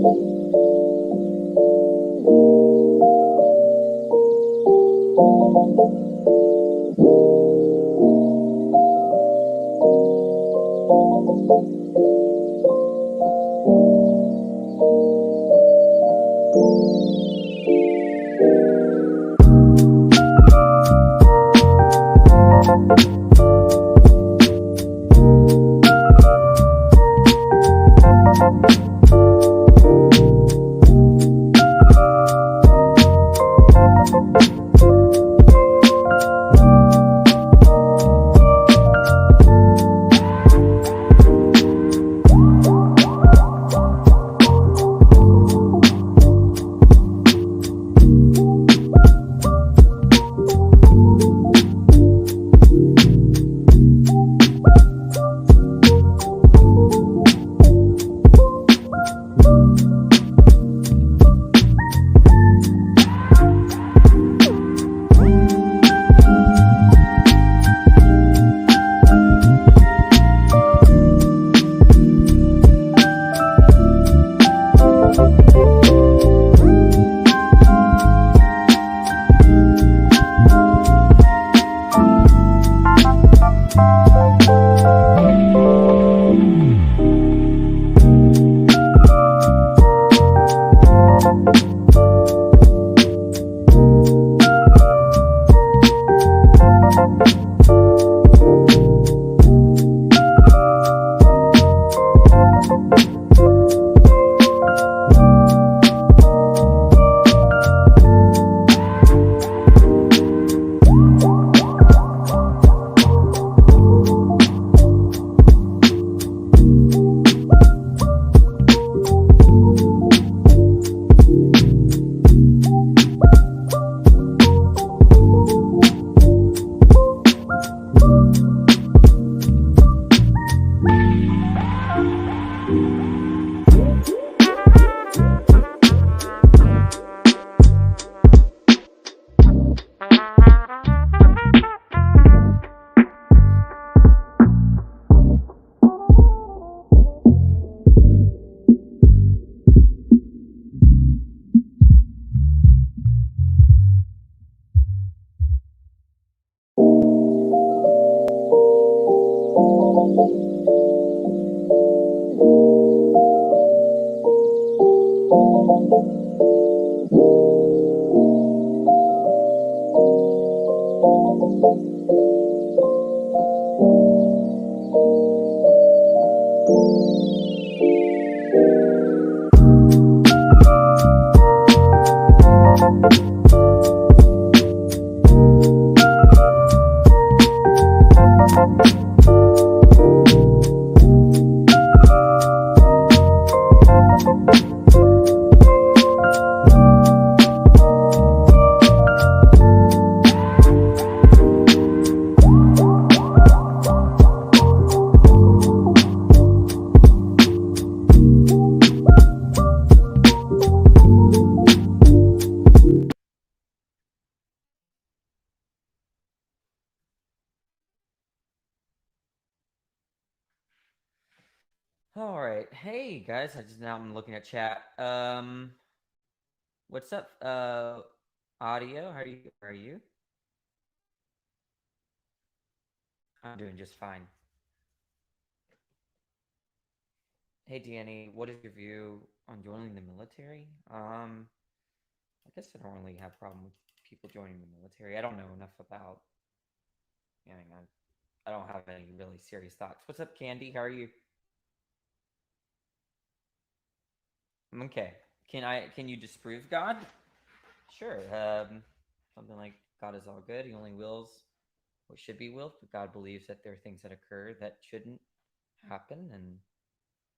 All right. Hey guys, I'm looking at chat. What's up? Audio, how are you? I'm doing just fine. Hey Danny, what is your view on joining the military? I guess I don't really have a problem with people joining the military. I don't know enough about, you know, I don't have any really serious thoughts. What's up, Candy? How are you? Okay. Can you disprove God? Sure. Something like God is all good. He only wills what should be willed, but God believes that there are things that occur that shouldn't happen, and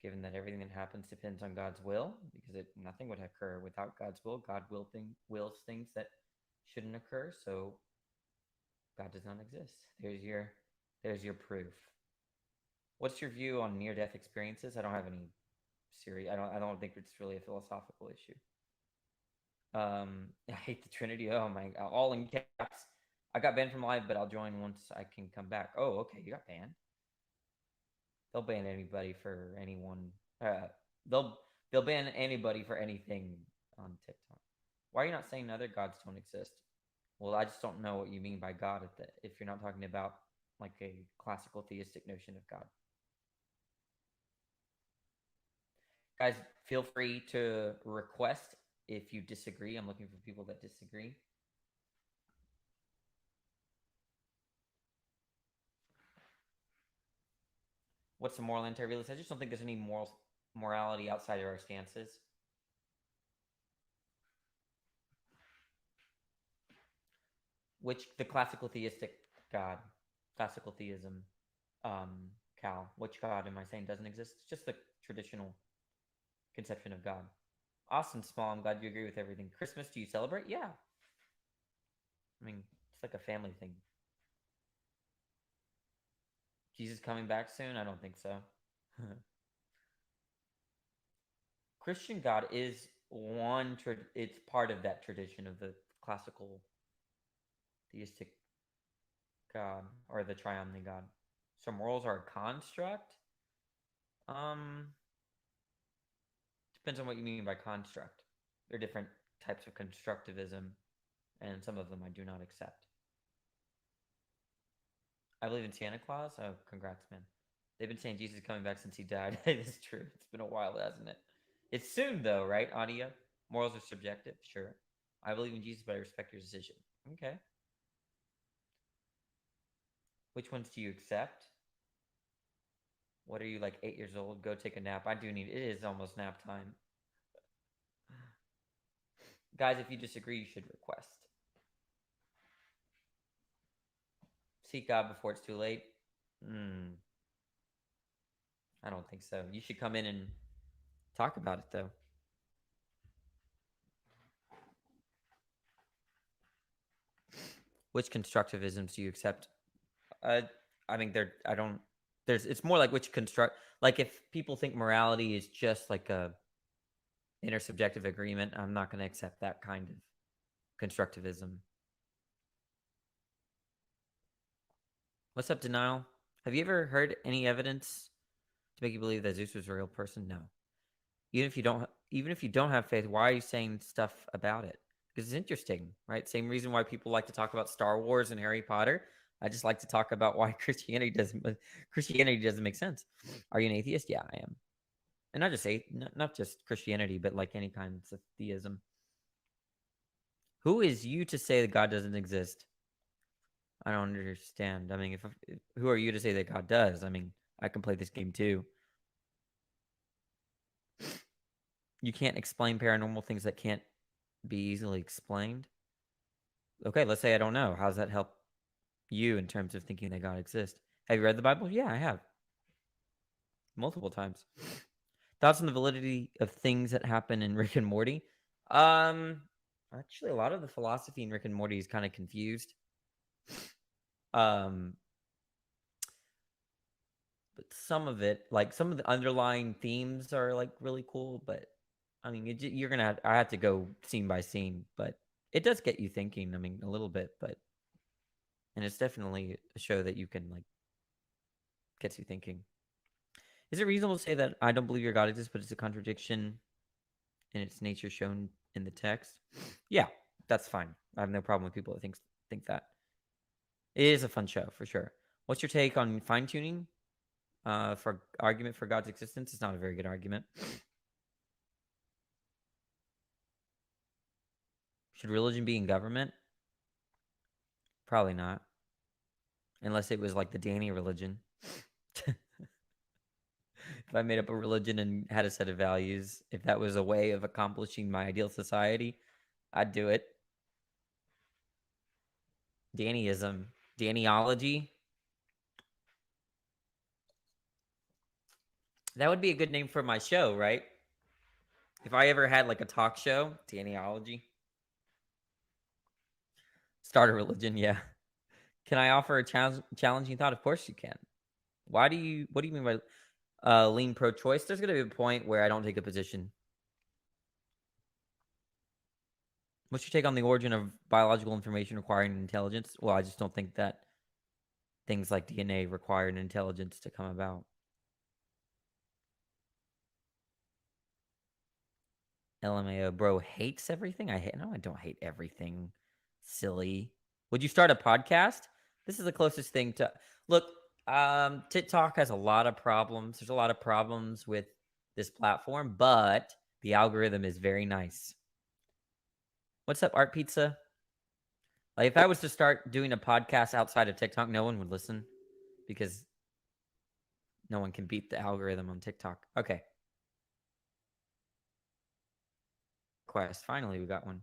given that everything that happens depends on God's will, because nothing would occur without God's will. God wills things that shouldn't occur, so God does not exist. There's your proof. What's your view on near-death experiences? I don't have any serious. I don't think it's really a philosophical issue. I hate the Trinity. Oh my, all in caps. I got banned from live, but I'll join once I can come back. Oh, okay, you got banned. They'll ban anybody for anyone. They'll They'll ban anybody for anything on TikTok. Why are you not saying other gods don't exist? Well, I just don't know what you mean by God if you're not talking about like a classical theistic notion of God. Guys, feel free to request if you disagree. I'm looking for people that disagree. What's the moral anti-realist? I just don't think there's any morality outside of our stances. Which the classical theistic God, classical theism, Cal. Which God am I saying doesn't exist? It's just the traditional conception of God. Austin Small, I'm glad you agree with everything. Christmas, do you celebrate? Yeah. I mean, it's like a family thing. Jesus coming back soon? I don't think so. Christian God is it's part of that tradition of the classical theistic God or the triumphant God. So morals are a construct. Depends on what you mean by construct. There are different types of constructivism, and some of them I do not accept. I believe in Santa Claus. Oh, congrats, man. They've been saying Jesus is coming back since he died. It's true. It's been a while, hasn't it? It's soon, though, right, Audio? Morals are subjective, sure. I believe in Jesus, but I respect your decision. Okay. Which ones do you accept? What are you, like 8 years old? Go take a nap. It is almost nap time. Guys, if you disagree, you should request. Seek God before it's too late. I don't think so. You should come in and talk about it, though. Which constructivisms do you accept? I mean, it's more like like if people think morality is just like a intersubjective agreement, I'm not going to accept that kind of constructivism. What's up, Denial? Have you ever heard any evidence to make you believe that Zeus was a real person? No. Even if you don't have faith, why are you saying stuff about it? Because it's interesting, right? Same reason why people like to talk about Star Wars and Harry Potter. I just like to talk about why Christianity doesn't make sense. Are you an atheist? Yeah, I am. And not just Christianity, but like any kind of theism. Who is you to say that God doesn't exist? I don't understand. I mean, who are you to say that God does? I mean, I can play this game too. You can't explain paranormal things that can't be easily explained. Okay, let's say I don't know. How does that help you in terms of thinking that God exists? Have you read the Bible? Yeah, I have. Multiple times. Thoughts on the validity of things that happen in Rick and Morty? Actually, a lot of the philosophy in Rick and Morty is kind of confused. But some of it, like some of the underlying themes are like really cool, but I mean, I have to go scene by scene, but it does get you thinking. I mean, a little bit, and it's definitely a show that you can like gets you thinking. Is it reasonable to say that I don't believe your God exists, but it's a contradiction in its nature shown in the text? Yeah, that's fine. I have no problem with people that think that. It is a fun show for sure. What's your take on fine tuning? For argument for God's existence? It's not a very good argument. Should religion be in government? Probably not. Unless it was like the Danny religion. If I made up a religion and had a set of values, if that was a way of accomplishing my ideal society, I'd do it. Dannyism. Dannyology. That would be a good name for my show, right? If I ever had like a talk show, Dannyology. Start a religion, yeah. Can I offer a challenging thought? Of course you can. What do you mean by lean pro-choice? There's going to be a point where I don't take a position. What's your take on the origin of biological information requiring intelligence? Well, I just don't think that things like DNA require an intelligence to come about. LMAO, bro hates everything. I don't hate everything. Silly. Would you start a podcast? This is the closest thing to look. TikTok has a lot of problems. There's a lot of problems with this platform, but the algorithm is very nice. What's up, Art Pizza? Like, if I was to start doing a podcast outside of TikTok, no one would listen because no one can beat the algorithm on TikTok. Okay. Quest. Finally, we got one.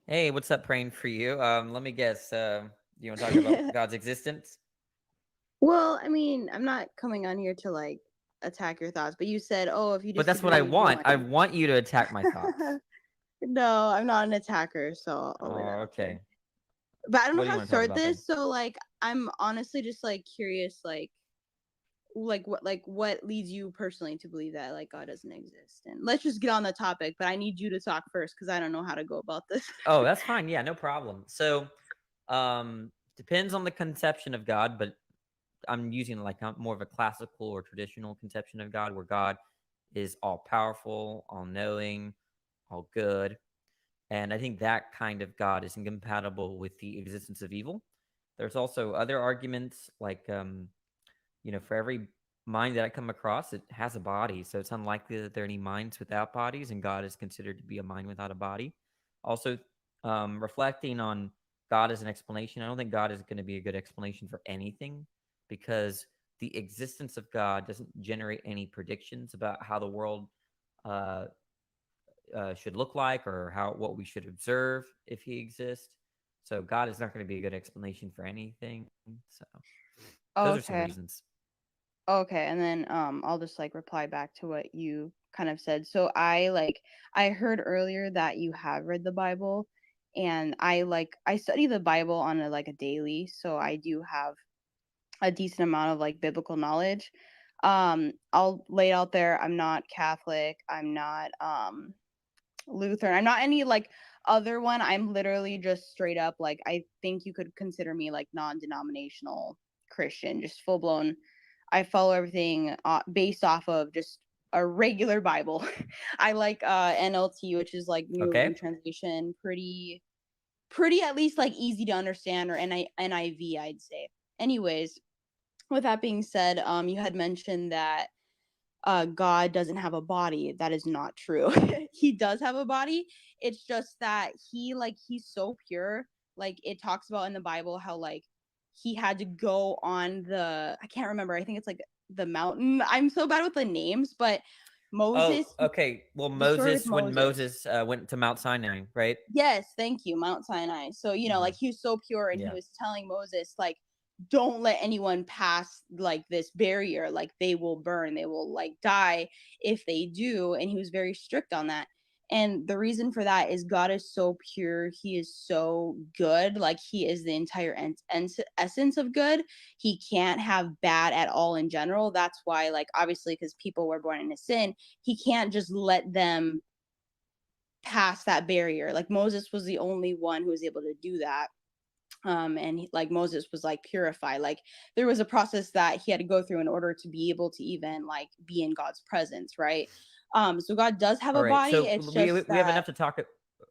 Hey, what's up, praying for you? Let me guess. You want to talk about God's existence? Well, I mean, I'm not coming on here to like attack your thoughts, but you said, "Oh, if you But that's what I disagree, want. I join." want you to attack my thoughts. No, I'm not an attacker, so I'll lay that Oh, out there. okay. But I don't know What do you how to want to talk start about then? this, so like I'm honestly just like curious, what leads you personally to believe that like God doesn't exist? And let's just get on the topic, but I need you to talk first because I don't know how to go about this. Oh, that's fine. Yeah, no problem. So, depends on the conception of God, but I'm using like more of a classical or traditional conception of God, where God is all powerful, all knowing, all good. And I think that kind of God is incompatible with the existence of evil. There's also other arguments like, for every mind that I come across, it has a body. So it's unlikely that there are any minds without bodies, and God is considered to be a mind without a body. Also, reflecting on God as an explanation, I don't think God is going to be a good explanation for anything because the existence of God doesn't generate any predictions about how the world uh, should look like or what we should observe if he exists. So God is not going to be a good explanation for anything. So those are some Okay. reasons. Okay, and then I'll just like reply back to what you kind of said. So I heard earlier that you have read the Bible, and I study the Bible on a daily, so I do have a decent amount of like biblical knowledge. I'll lay it out there. I'm not Catholic. I'm not Lutheran. I'm not any like other one. I'm literally just straight up like I think you could consider me like non-denominational Christian, just full blown. I follow everything based off of just a regular Bible. I like NLT, which is like New Okay. Living Translation, pretty at least like easy to understand, or NIV, I'd say. Anyways, with that being said, you had mentioned that God doesn't have a body. That is not true. He does have a body. It's just that he's so pure. Like it talks about in the Bible how like he had to go on I can't remember. I think it's like the mountain. I'm so bad with the names, but Oh, Moses, okay. Well, the story with When Moses. Moses went to Mount Sinai, right? Yes, thank you, Mount Sinai. So, Hmm. like he was so pure and he Yeah. was telling Moses, like, don't let anyone pass like this barrier. Like they will burn, they will like die if they do. And he was very strict on that. And the reason for that is God is so pure. He is so good. Like he is the entire essence of good. He can't have bad at all in general. That's why, like, obviously, because people were born into sin, he can't just let them past that barrier. Like Moses was the only one who was able to do that. And like Moses was like purified. Like there was a process that he had to go through in order to be able to even like be in God's presence, right? So God does have All a right. body. So It's just we have that enough to talk.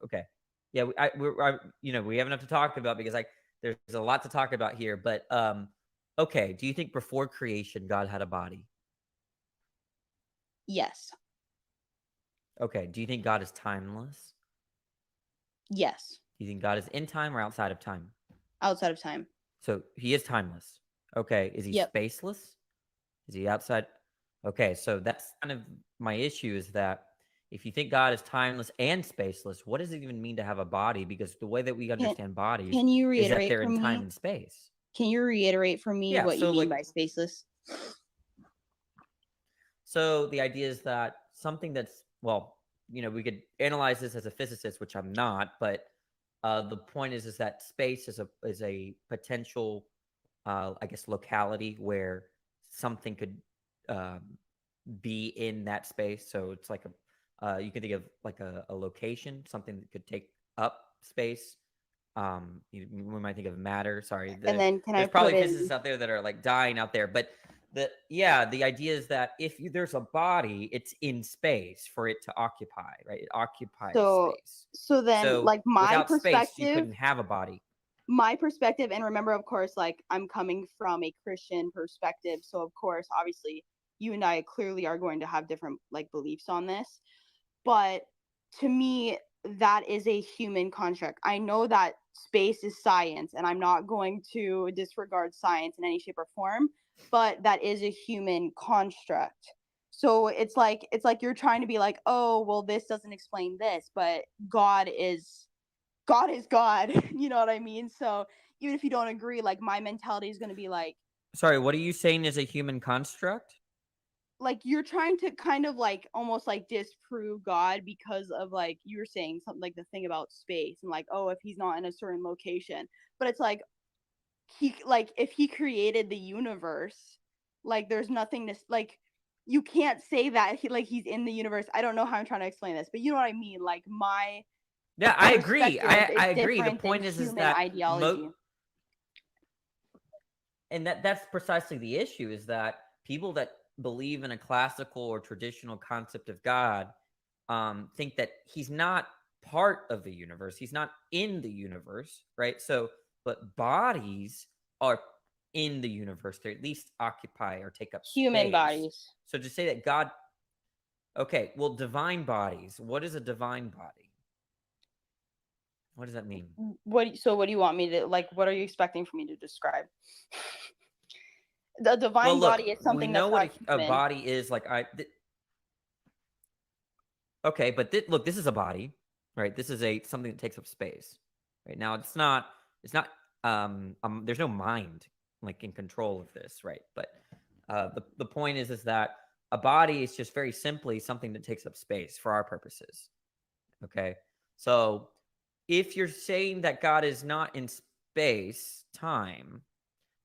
Okay. Yeah. We have enough to talk about because like there's a lot to talk about here. But okay. Do you think before creation God had a body? yes, Okay. Do you think God is timeless? yes, Do you think God is in time or outside of time? outside of time. So he is timeless. Okay. Is he Yep. spaceless? Is he outside? Okay, so that's kind of my issue is that if you think God is timeless and spaceless, what does it even mean to have a body? Because the way that we Can understand bodies can you is that reiterate they're for in time me? and space. Can you reiterate for me Yeah, what you so mean like by spaceless? the idea is that something that's we could analyze this as a physicist, which I'm not, but the point is that space is a potential I guess locality where something could um, be in that space. So it's like you can think of like a location, something that could take up space. We might think of matter. Sorry, And then can I there's put probably in physicists out there that are like dying out there, but the idea is that if there's a body, it's in space for it to occupy, right? It occupies So space. so then So like my without space, you perspective, couldn't have a body. and remember, of course, like I'm coming from a Christian perspective, so of course, obviously, you and I clearly are going to have different like beliefs on this, but to me, that is a human construct. I know that space is science, and I'm not going to disregard science in any shape or form, but that is a human construct. So it's like you're trying to be like, oh, well, this doesn't explain this, but God is God. You know what I mean? So even if you don't agree, like my mentality is going to be Sorry, what are you saying is a human construct? like you're trying to kind of like almost like disprove God because of like you were saying something like the thing about space and like, oh, if he's not in a certain location. But it's like he like if he created the universe, like there's nothing to like you can't say that he's in the universe. I don't know how I'm trying to explain this, but you know what I mean? Like my Yeah, I agree. perspective is I agree. The different than point is human that ideology. and that's precisely the issue, is that people that believe in a classical or traditional concept of God think that he's not part of the universe. He's not in the universe, right? So, but bodies are in the universe. They at least occupy or take up Human space. bodies. So to say that God, okay, well, divine bodies. What is a divine body? What does that mean? What do you want me to like? What are you expecting for me to describe? The divine Well, look, body is we something know that's what not a human. body is. Like okay, but look, this is a body, right? This is something that takes up space, right? Now it's not there's no mind like in control of this, right? But the point is that a body is just very simply something that takes up space for our purposes. Okay, so if you're saying that God is not in space time,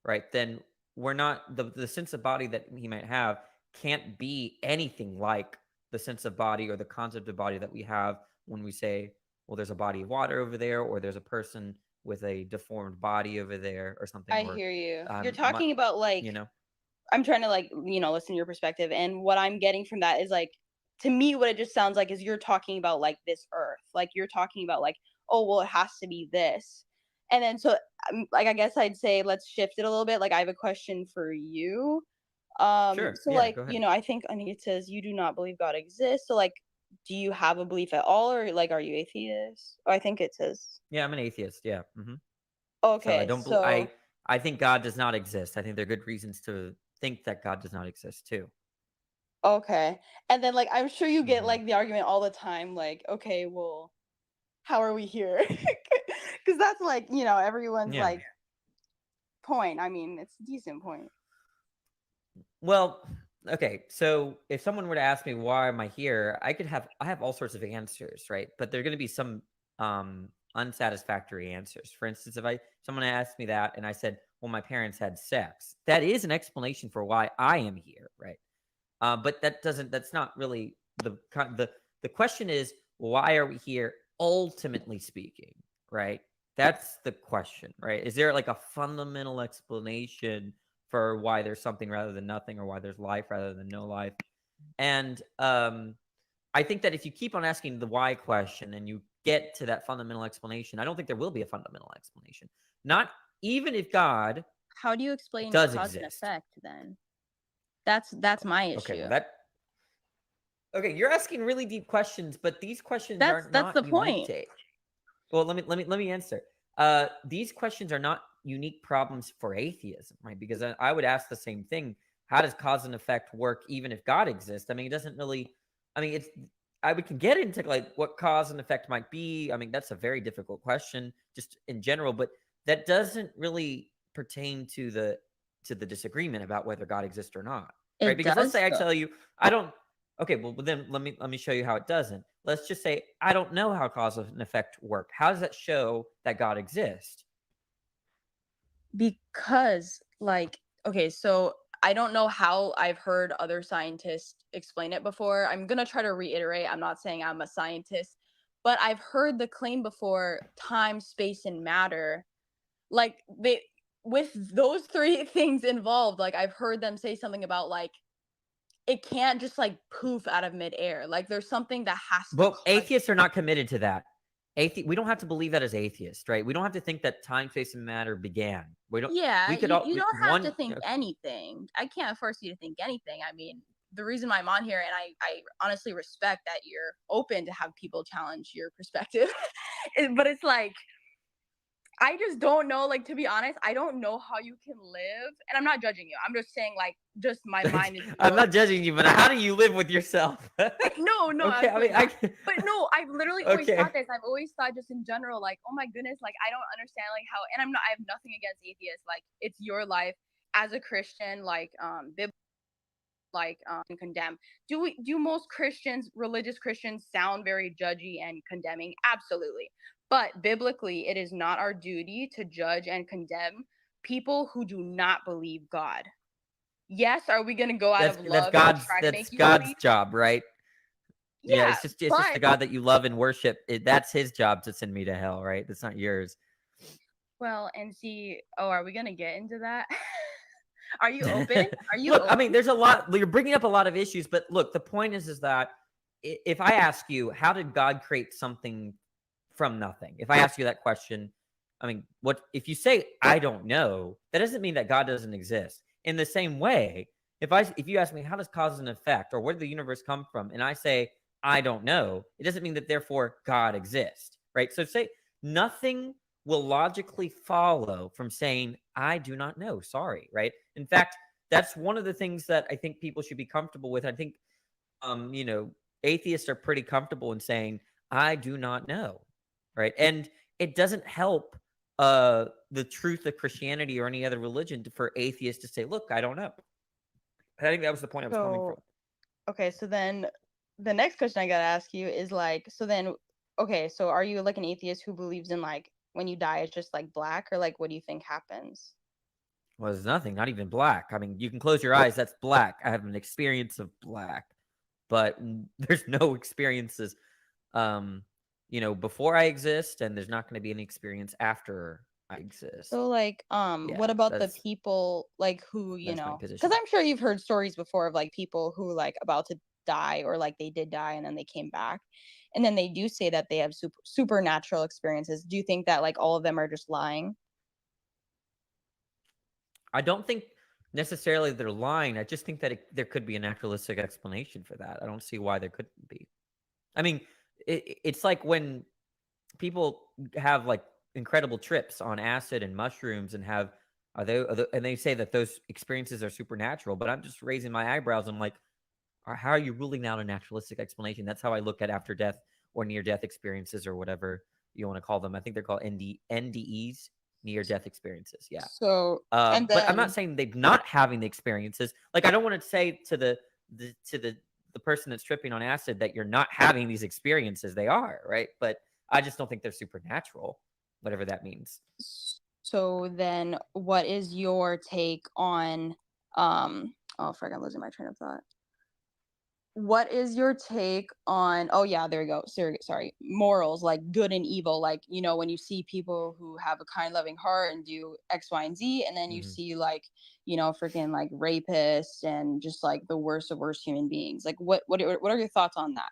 right, then we're not the sense of body that he might have can't be anything like the sense of body or the concept of body that we have when we say, well, there's a body of water over there, or there's a person with a deformed body over there, or something, I or hear you. You're my, talking about like you know, I'm trying to like listen to your perspective, and what I'm getting from that is like to me what it just sounds like is you're talking about like this earth, like you're talking about like, oh well, it has to be this, and then so like I guess I'd say let's shift it a little bit. Like I have a question for you. sure, So yeah, like go ahead. I think it says you do not believe God exists. So like, do you have a belief at all, or like are you atheist? Oh, I think it says. Yeah, I'm an atheist. Yeah. So I Okay, don't. so I think God does not exist. I think there are good reasons to think that God does not exist too. okay, and then like I'm sure you get hmm like the argument all the time, like okay, well, how are we here? Because that's like everyone's Yeah. like point. I mean, it's a decent point. Well, okay. So if someone were to ask me why am I here, I have all sorts of answers, right? But there are going to be some unsatisfactory answers. For instance, if someone asked me that and I said, "Well, my parents had sex," that is an explanation for why I am here, right? But that's not really the question is, why are we here? Ultimately speaking, right? That's the question, right? Is there like a fundamental explanation for why there's something rather than nothing, or why there's life rather than no life? And I think that if you keep on asking the why question and you get to that fundamental explanation, I don't think there will be a fundamental explanation. Not even if God How do you explain does cause and exist. effect then? That's my Okay, well issue. that okay, you're asking really deep questions, but these questions That's are that's not the unique point. to. Well, let me answer. These questions are not unique problems for atheism, right? Because I would ask the same thing. How does cause and effect work even if God exists? I mean, it doesn't really. I mean, it's. We can get into like what cause and effect might be. I mean, that's a very difficult question, just in general, but that doesn't really pertain to the disagreement about whether God exists or not, right? It Because let's does say I though. tell you, I don't. Okay, well then let me show you how it doesn't. Let's just say I don't know how cause and effect work. How does that show that God exists? Because like okay, so I don't know how I've heard other scientists explain it before. I'm going to try to reiterate. I'm not saying I'm a scientist, but I've heard the claim before time, space and matter. Like with those three things involved, like I've heard them say something about like it can't just like poof out of midair. Like there's something that has to But cause. atheists are not committed to that. We don't have to believe that as atheists, right? We don't have to think that time, space, and matter began. We don't. Yeah, We could you all don't have to one. think anything. I can't force you to think anything. I mean, the reason why I'm on here, and I honestly respect that you're open to have people challenge your perspective, but it's like I just don't know. Like to be honest, I don't know how you can live. And I'm not judging you. I'm just saying, like, just my mind is I'm blown. not judging you, but how do you live with yourself? No, no, Okay, I mean, absolutely not. But no, I've literally always okay. thought this. I've always thought just in general, like, oh my goodness, like I don't understand like how, and I'm not, I have nothing against atheists. Like it's your life as a Christian, like and condemn. Do most Christians, religious Christians, sound very judgy and condemning? Absolutely. But biblically, it is not our duty to judge and condemn people who do not believe God. Yes, are we gonna go out of love and try to make you God's believe? job, right? Yeah, Yeah, it's just the but God that you love and worship. That's his job to send me to hell, right? That's not yours. well, and see, oh, are we gonna get into that? Are you open? Are you Look, I mean, open? there's a lot. You're bringing up a lot of issues, but look, the point is that if I ask you, how did God create something from nothing? If I ask you that question, I mean, what if you say I don't know? That doesn't mean that God doesn't exist. In the same way, if you ask me how does cause and effect or where did the universe come from, and I say I don't know, it doesn't mean that therefore God exists, right? So say nothing will logically follow from saying I do not know. Sorry, right? In fact, that's one of the things that I think people should be comfortable with. I think you know, atheists are pretty comfortable in saying, I do not know. Right. And it doesn't help the truth of Christianity or any other religion for atheists to say, look, I don't know. I think that was the point I was coming from. So, okay, so then the next question I gotta ask you is like, so then, okay, so are you like an atheist who believes in like when you die, it's just like black, or like what do you think happens? Well, there's nothing, not even black. I mean, you can close your eyes, that's black. I have an experience of black, but there's no experiences um, before I exist, and there's not going to be any experience after I exist. So like, Yeah, what about the that's people like who, that's my because position. I'm sure you've heard stories before of like people who like about to die or like they did die and then they came back. And then they do say that they have supernatural experiences. Do you think that like all of them are just lying? I don't think necessarily they're lying. I just think that there could be a naturalistic explanation for that. I don't see why there couldn't be. I mean, it's like when people have like incredible trips on acid and mushrooms and and they say that those experiences are supernatural, but I'm just raising my eyebrows. I'm like, how are you ruling out a naturalistic explanation? That's how I look at after death or near death experiences or whatever you want to call them. I think they're called NDEs, near death experiences. Yeah. So, and But I'm not then saying they're not having the experiences. Like I don't want to say to the person that's tripping on acid that you're not having these experiences. They are, right? But I just don't think they're supernatural, whatever that means. So then what is your take on oh frick, I'm losing my train of thought. What is your take on, oh yeah, there you go. Sorry. Morals, like good and evil, like when you see people who have a kind loving heart and do X, Y, and Z, and then you Mhm. see like, freaking like rapists and just like the worst of worst human beings. Like what are your thoughts on that?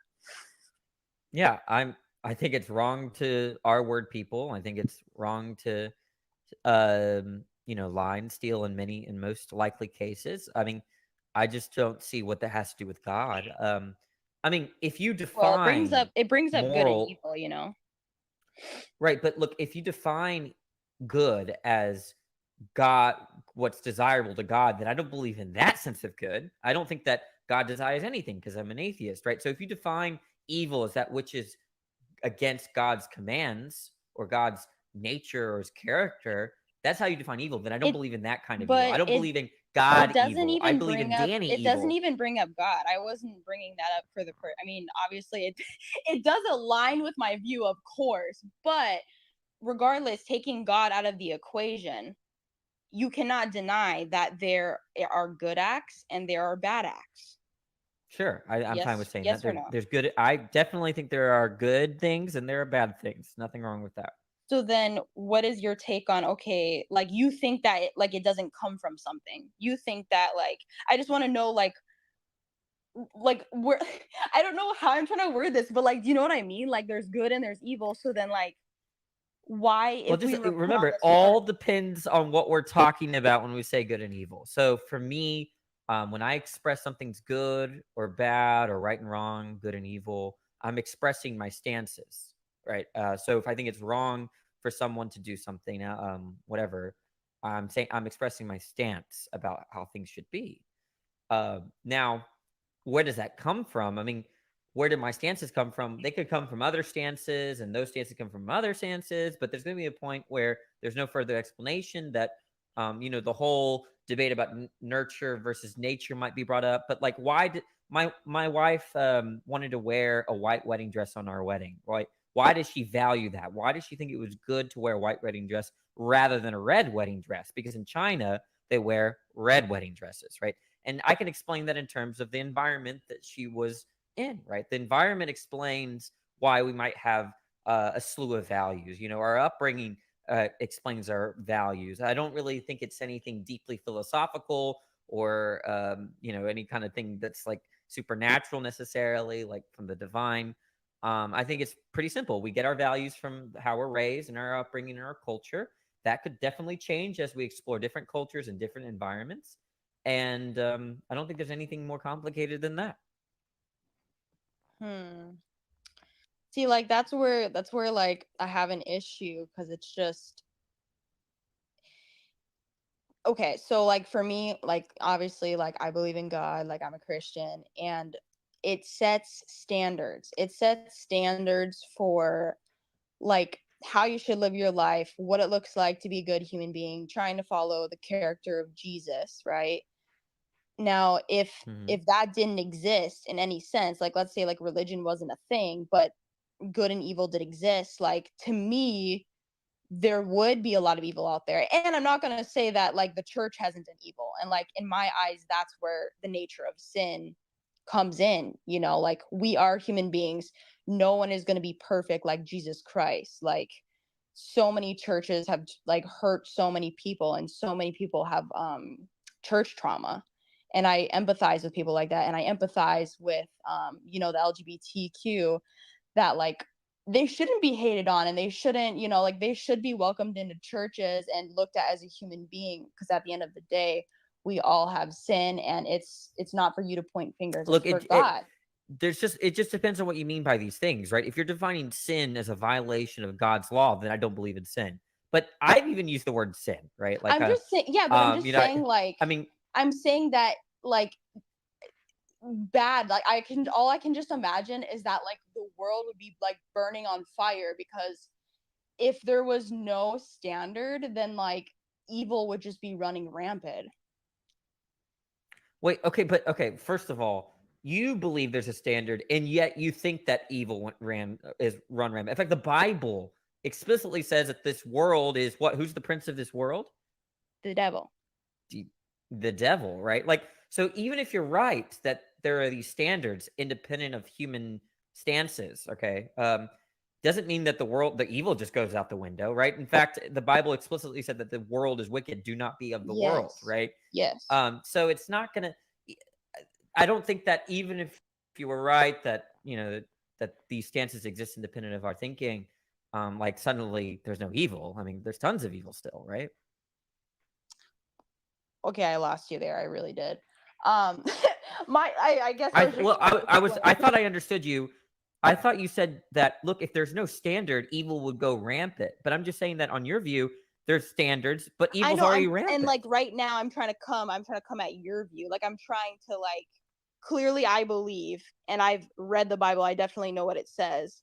Yeah, I think it's wrong to R word people. I think it's wrong to lie and steal in most likely cases. I mean, I just don't see what that has to do with God. I mean, if you Well, define it brings up good and moral, evil. right, but look, if you define good as God, what's desirable to God, then I don't believe in that sense of good. I don't think that God desires anything because I'm an atheist, right? So if you define evil as that which is against God's commands or God's nature or his character, that's how you define evil. Then I don't It believe in that kind of evil. I but don't believe in God evil. I believe in Danny it doesn't evil. even bring up God. I wasn't bringing that up for I mean, obviously it it does align with my view, of course, but regardless, taking God out of the equation, you cannot deny that there are good acts and there are bad acts. Sure, I'm fine with saying that. Yes or no? There's good. I definitely think there are good things and there are bad things. Nothing wrong with that. So then what is your take on, okay, like you think that it doesn't come from something. You think that like I just want to know like where I don't know how I'm trying to word this, but like do you know what I mean? Like there's good and there's evil. So then like why Well, if just we were put on remember, it this earth? all depends on what we're talking about when we say good and evil. So for me, when I express something's good or bad or right and wrong, good and evil, I'm expressing my stances, right? So if I think it's wrong for someone to do something, whatever, I'm saying I'm expressing my stance about how things should be. Now, where does that come from? I mean, where did my stances come from? They could come from other stances, and those stances come from other stances. But there's going to be a point where there's no further explanation that, the whole debate about nurture versus nature might be brought up. But like, why did my wife wanted to wear a white wedding dress on our wedding? Right? Why does she value that? Why does she think it was good to wear a white wedding dress rather than a red wedding dress? Because in China they wear red wedding dresses, right? And I can explain that in terms of the environment that she was in, right? The environment explains why we might have a slew of values. Our upbringing explains our values. I don't really think it's anything deeply philosophical or, any kind of thing that's like supernatural necessarily, like from the divine. I think it's pretty simple. We get our values from how we're raised and our upbringing and our culture. That could definitely change as we explore different cultures and different environments. And I don't think there's anything more complicated than that. Hmm. See, like that's where like I have an issue because it's just okay. So like for me, like obviously, like I believe in God, like I'm a Christian, and it sets standards. It sets standards for like how you should live your life, what it looks like to be a good human being, trying to follow the character of Jesus, right? Now, Hmm. if that didn't exist in any sense, like let's say like religion wasn't a thing, but good and evil did exist, like to me, there would be a lot of evil out there. And I'm not going to say that like the church hasn't done evil. And like in my eyes, that's where the nature of sin comes in, like we are human beings. No one is going to be perfect like Jesus Christ. Like so many churches have like hurt so many people and so many people have church trauma. And I empathize with people like that, and I empathize with the LGBTQ, that like they shouldn't be hated on, and they shouldn't, like they should be welcomed into churches and looked at as a human being, because at the end of the day we all have sin, and it's not for you to point fingers, it's Look, for God. it just depends on what you mean by these things, right? If you're defining sin as a violation of God's law, then I don't believe in sin. But I've even used the word sin, right? Like, I'm just saying, yeah, but I'm you just know, saying like I mean, I'm saying that like bad, like all I can just imagine is that like the world would be like burning on fire, because if there was no standard, then like evil would just be running rampant. wait, okay, but okay. First of all, you believe there's a standard, and yet you think that evil is run rampant. In fact, the Bible explicitly says that this world is what? Who's the prince of this world? The devil. The devil, right? Like, so even if you're right that there are these standards independent of human stances, okay, doesn't mean that the evil just goes out the window, right? In fact, the Bible explicitly said that the world is wicked. Do not be of the world, Yes. right? Yes. So it's not gonna. I don't think that even if you were right that that these stances exist independent of our thinking, like suddenly there's no evil. I mean, there's tons of evil still, right? Okay, I lost you there. I really did. Um, I guess I I was just well, trying to I explain. thought I understood you. I thought you said that look, if there's no standard, evil would go rampant. But I'm just saying that on your view, there's standards, but I evil's know already and rampant. like right now I'm trying to come at your view. Like I'm trying to like clearly I believe, and I've read the Bible. I definitely know what it says.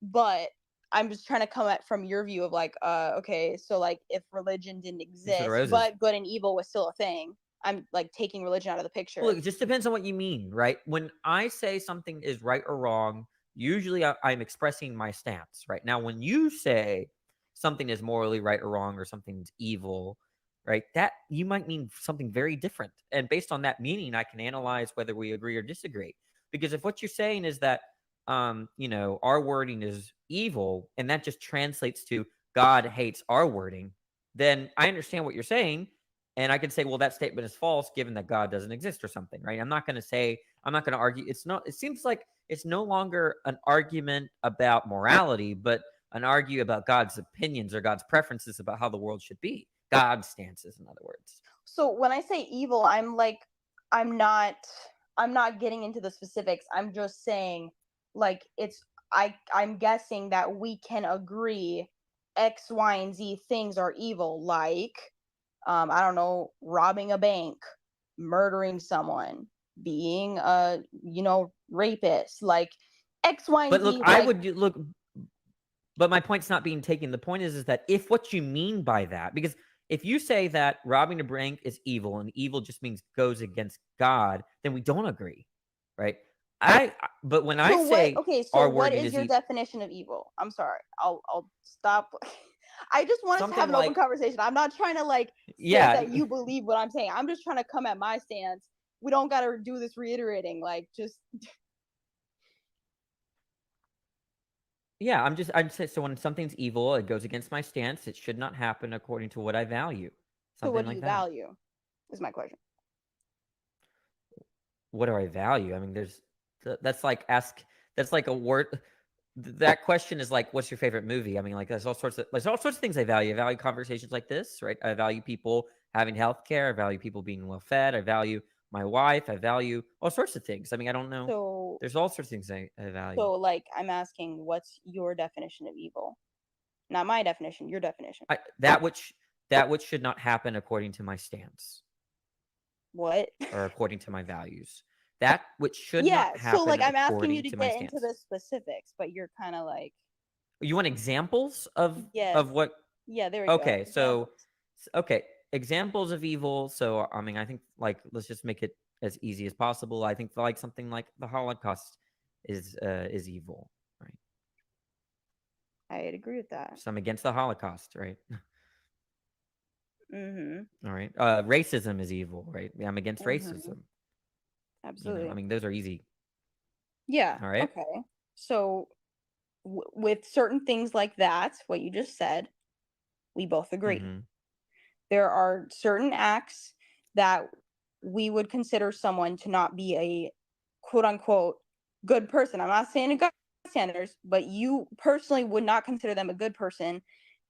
But I'm just trying to come at from your view of like okay, so like if religion didn't Use of the exist, roses. but good and evil was still a thing, I'm like taking religion out of the Well, picture. look, it just depends on what you mean, right? When I say something is right or wrong, usually I'm expressing my stance, right? Now, when you say something is morally right or wrong or something's evil, right, that you might mean something very different. And based on that meaning, I can analyze whether we agree or disagree. Because if what you're saying is that, our wording is evil, and that just translates to God hates our wording, then I understand what you're saying. And I could say, well, that statement is false given that God doesn't exist or something, right? I'm not going to argue. It seems like it's no longer an argument about morality, but an argue about God's opinions or God's preferences about how the world should be. God's stances, in other words. So when I say evil, I'm not getting into the specifics. I'm just saying, like, I'm guessing that we can agree X, Y, and Z things are evil, like, I don't know, robbing a bank, murdering someone, being a, rapist, like X, Y, and But look, Z. I Like, would look, but my point's not being taken. The point is that if what you mean by that, because if you say that robbing a bank is evil and evil just means goes against God, then we don't agree, right? But when I say our what wording is is your definition of evil? I'm sorry. I'll stop. I just want us to have something an open like, conversation. I'm not trying to say yeah, that you believe what I'm saying. I'm just trying to come at my stance. We don't got to do this reiterating. Like, just yeah. I'm saying, so when something's evil, it goes against my stance. It should not happen according to what I value. so what Something do like you that. value? Is my question. What do I value? I mean, that's like a word. That question is like, what's your favorite movie? I mean, like there's all sorts of things I value. I value conversations like this, right? I value people having health care. I value people being well fed. I value my wife. I value all sorts of things. I mean, I don't know. So There's all sorts of things I value. like, I'm asking, what's your definition of evil? Not my definition, your definition. That which should not happen according to my stance What? or according to my values. That which should Yeah. not So like, happen I'm asking you according to to my get into stance. the specifics, but you're kind of like, You want examples yes. of what? Yeah, there we go. Okay, so Examples. okay, examples of evil. So I mean, I think like let's just make it as easy as possible. I think like something like the Holocaust is evil, right? I'd agree with that. So I'm against the Holocaust, right? Mm-hmm. All right. Racism is evil, right? I'm against Mm-hmm. racism. I Absolutely. mean, those are easy. Yeah. All right. Okay. So with certain things like that, what you just said, we both agree. Mm-hmm. There are certain acts that we would consider someone to not be a quote unquote good person. I'm not saying a God standards, but you personally would not consider them a good person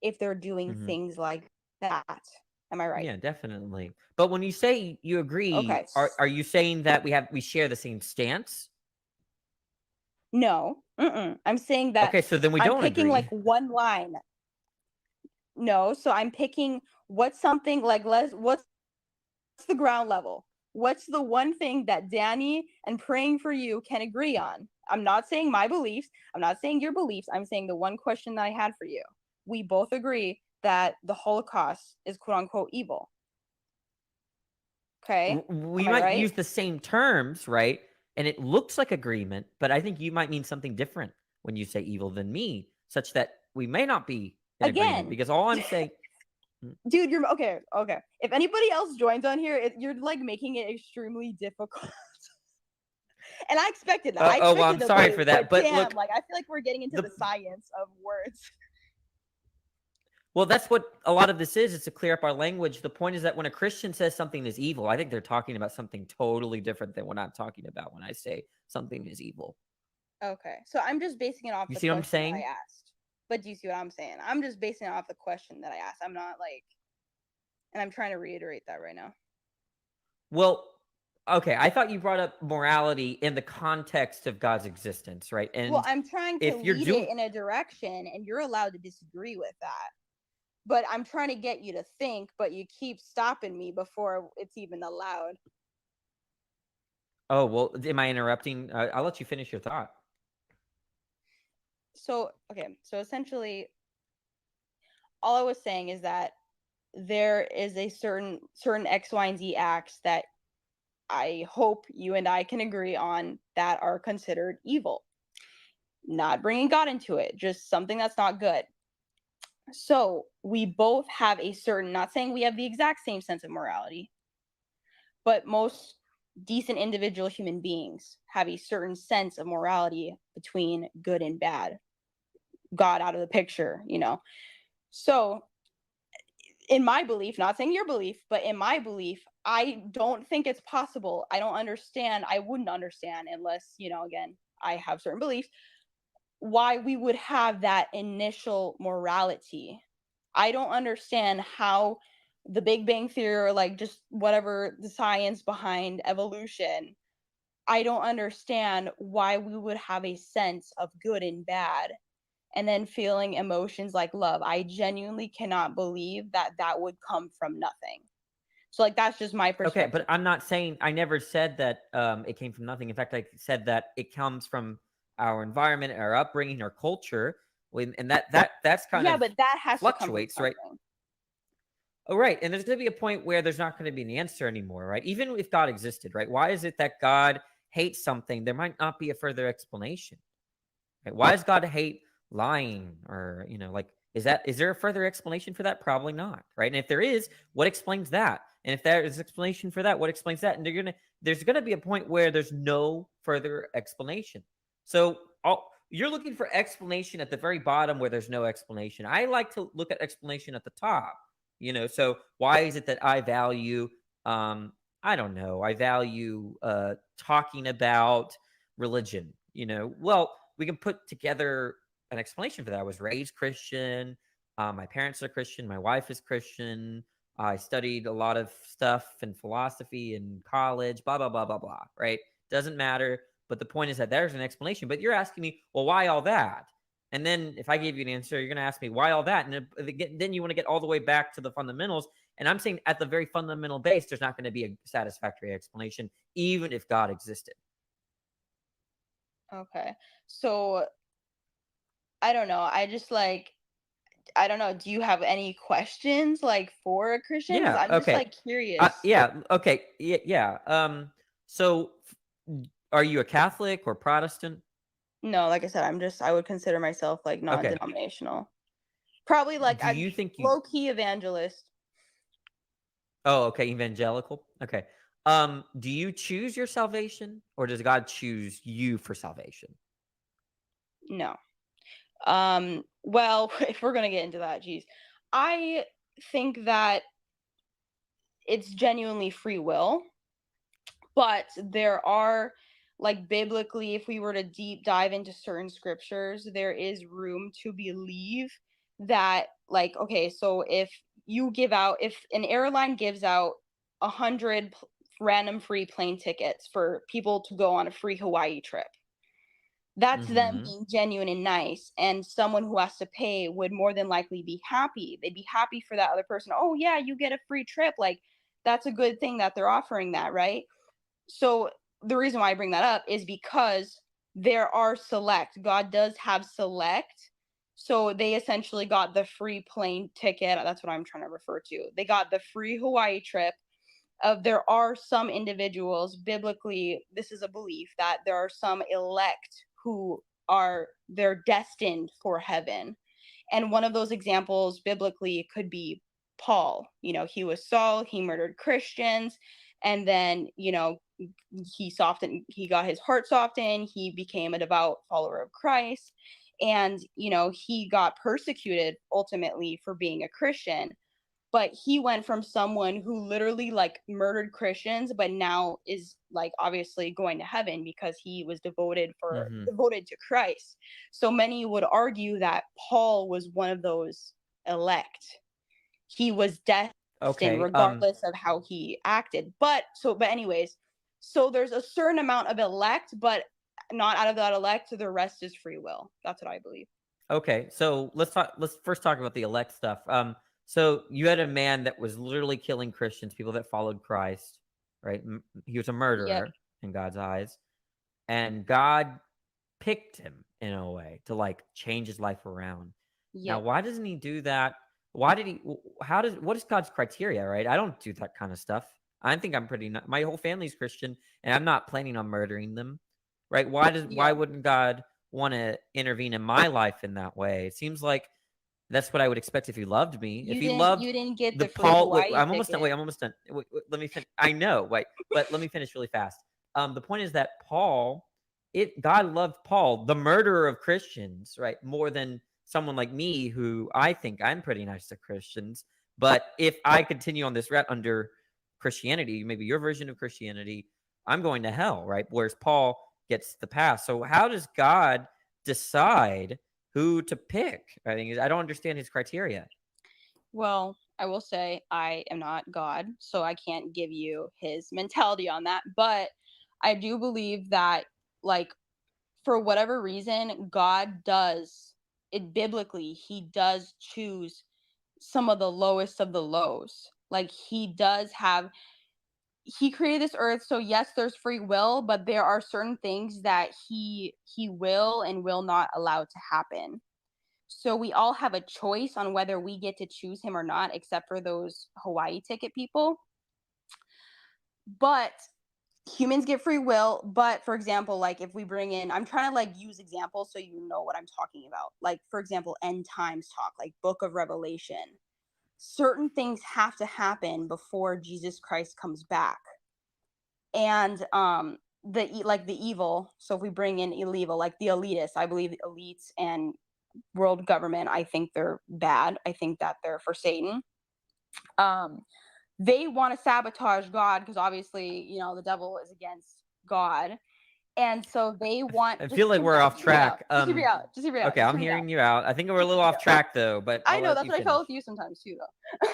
if they're doing Mm-hmm. things like that. Am I right? Yeah, definitely. But when you say you agree, Okay. are you saying that we share the same stance? No. I'm saying that Okay, so then we I'm don't picking agree. like one line. No, so I'm picking what's something like what's the ground level? What's the one thing that Danny and Praying for You can agree on? I'm not saying my beliefs. I'm not saying your beliefs. I'm saying the one question that I had for you. We both agree that the Holocaust is quote unquote evil. Okay? Am We I might right? use the same terms, right? And it looks like agreement, but I think you might mean something different when you say evil than me, such that we may not be in agreement. Again, Because all I'm saying, dude, you're okay. If anybody else joins on here, you're like making it extremely difficult. And I expected that. I oh well, expected I'm sorry for that. but But damn, look, like I feel like we're getting into the science of words. well, that's what a lot of this is. It's to clear up our language. The point is that when a Christian says something is evil, I think they're talking about something totally different than what I'm talking about when I say something is evil. Okay, so I'm just basing it off You the see what I'm question that I saying? asked. But do you see what I'm saying? I'm just basing it off the question that I asked. I'm not like, and I'm trying to reiterate that right now. Well, okay. I thought you brought up morality in the context of God's existence, right? Well, And I'm trying to if you're lead it in a direction, and you're allowed to disagree with that. But I'm trying to get you to think, but you keep stopping me before it's even allowed. oh well, am I interrupting? I'll let you finish your thought. So, okay, so essentially, all I was saying is that there is a certain X, Y, and Z acts that I hope you and I can agree on that are considered evil. Not bringing God into it, just something that's not good. So we both have a certain, not saying we have the exact same sense of morality, but most decent individual human beings have a certain sense of morality between good and bad. God out of the picture, So in my belief, not saying your belief, but in my belief, I don't think it's possible. I don't understand. I wouldn't understand unless, again, I have certain beliefs, why we would have that initial morality. I don't understand how the Big Bang Theory, or like just whatever the science behind evolution, I don't understand why we would have a sense of good and bad and then feeling emotions like love. I genuinely cannot believe that that would come from nothing. So like that's just my Okay, perspective. but I'm not saying, I never said that it came from nothing. In fact, I said that it comes from our environment, our upbringing, our culture, and that's kind Yeah, of but that has to come from fluctuates, right? something. Oh, right. And there's going to be a point where there's not going to be an answer anymore, right? Even if God existed, right? Why is it that God hates something? There might not be a further explanation. Right? Why does God hate lying? Or, like, is there a further explanation for that? Probably not, right? And if there is, what explains that? And if there is an explanation for that, what explains that? And there's gonna be a point where there's no further explanation. So you're looking for explanation at the very bottom where there's no explanation. I like to look at explanation at the top. So why is it that I value I don't know, I value talking about religion, well, we can put together an explanation for that. I was raised Christian. My parents are Christian. My wife is Christian. I studied a lot of stuff in philosophy in college, blah, blah, blah, blah, blah, right? Doesn't matter. But the point is that there's an explanation. But you're asking me, well, why all that? And then if I gave you an answer, you're going to ask me, why all that? And then you want to get all the way back to the fundamentals. And I'm saying at the very fundamental base, there's not going to be a satisfactory explanation, even if God existed. Okay. So I don't know. I don't know. Do you have any questions like for a Christian? Because Yeah. I'm just Okay. like curious. Yeah. Okay. Yeah. So, are you a Catholic or Protestant? No, like I said, I would consider myself like Okay. non-denominational. Probably like Do a you think you? low-key evangelist. Oh, okay. Evangelical. Okay. Do you choose your salvation, or does God choose you for salvation? No. Well, if we're gonna get into that, geez. I think that it's genuinely free will, but there are, like, biblically, if we were to deep dive into certain scriptures, there is room to believe that, like, okay, so if an airline gives out 100 random free plane tickets for people to go on a free Hawaii trip, that's them Mm-hmm. being genuine and nice, and someone who has to pay would more than likely be happy. They'd be happy for that other person. Oh yeah, you get a free trip. Like, that's a good thing that they're offering that, right? So the reason why I bring that up is because there are select. God does have select. So they essentially got the free plane ticket. That's what I'm trying to refer to. They got the free Hawaii trip. There are some individuals, biblically, this is a belief that there are some elect who they're destined for heaven. And one of those examples biblically could be Paul. He was Saul, he murdered Christians, and then, he got his heart softened, he became a devout follower of Christ, and, he got persecuted ultimately for being a Christian. But he went from someone who literally like murdered Christians, but now is like obviously going to heaven because he was Mm-hmm. devoted to Christ. So many would argue that Paul was one of those elect. He was destined Okay. regardless of how he acted. But anyways, so there's a certain amount of elect, but not out of that elect, the rest is free will. That's what I believe. Okay. So let's first talk about the elect stuff. So you had a man that was literally killing Christians, people that followed Christ, right? He was a Yep. murderer in God's eyes, and God picked him in a way to like change his life around. Now, Yep. why doesn't he do that? Why did he? What is God's criteria? Right? I don't do that kind of stuff. I think I'm pretty. My whole family's Christian, and I'm not planning on murdering them. Right? Why Yeah. wouldn't God want to intervene in my life in that way? It seems like that's what I would expect if he loved me. If You he didn't loved you didn't get the the free Paul, wait, Hawaii I'm almost done. ticket. Wait, I'm almost done. Wait, let me finish. I know, wait, but let me finish really fast. The point is that God loved Paul, the murderer of Christians, right, more than someone like me who I think I'm pretty nice to Christians, but if I continue on this route under Christianity, maybe your version of Christianity, I'm going to hell, right? Whereas Paul gets the pass. So how does God decide who to pick? I think I don't understand his criteria. Well, I will say I am not God, so I can't give you his mentality on that. But I do believe that, like, for whatever reason, God does it biblically, he does choose some of the lowest of the lows. Like, he created this earth, so yes, there's free will, but there are certain things that he will and will not allow to happen. So we all have a choice on whether we get to choose him or not, except for those Hawaii ticket people. But humans get free will. But for example, like, if we bring in, I'm trying to like use examples so you know what I'm talking about. Like, for example, end times talk, like Book of Revelation. Certain things have to happen before Jesus Christ comes back. And the evil, so if we bring in evil, like the elitists, I believe the elites and world government, I think they're bad. I think that they're for Satan. They want to sabotage God because obviously, the devil is against God. And so they want. I feel like we're off track. Just hear me out. Okay, I'm hearing you out. I think we're a little off track though, but I know that's what I felt with you sometimes too, though.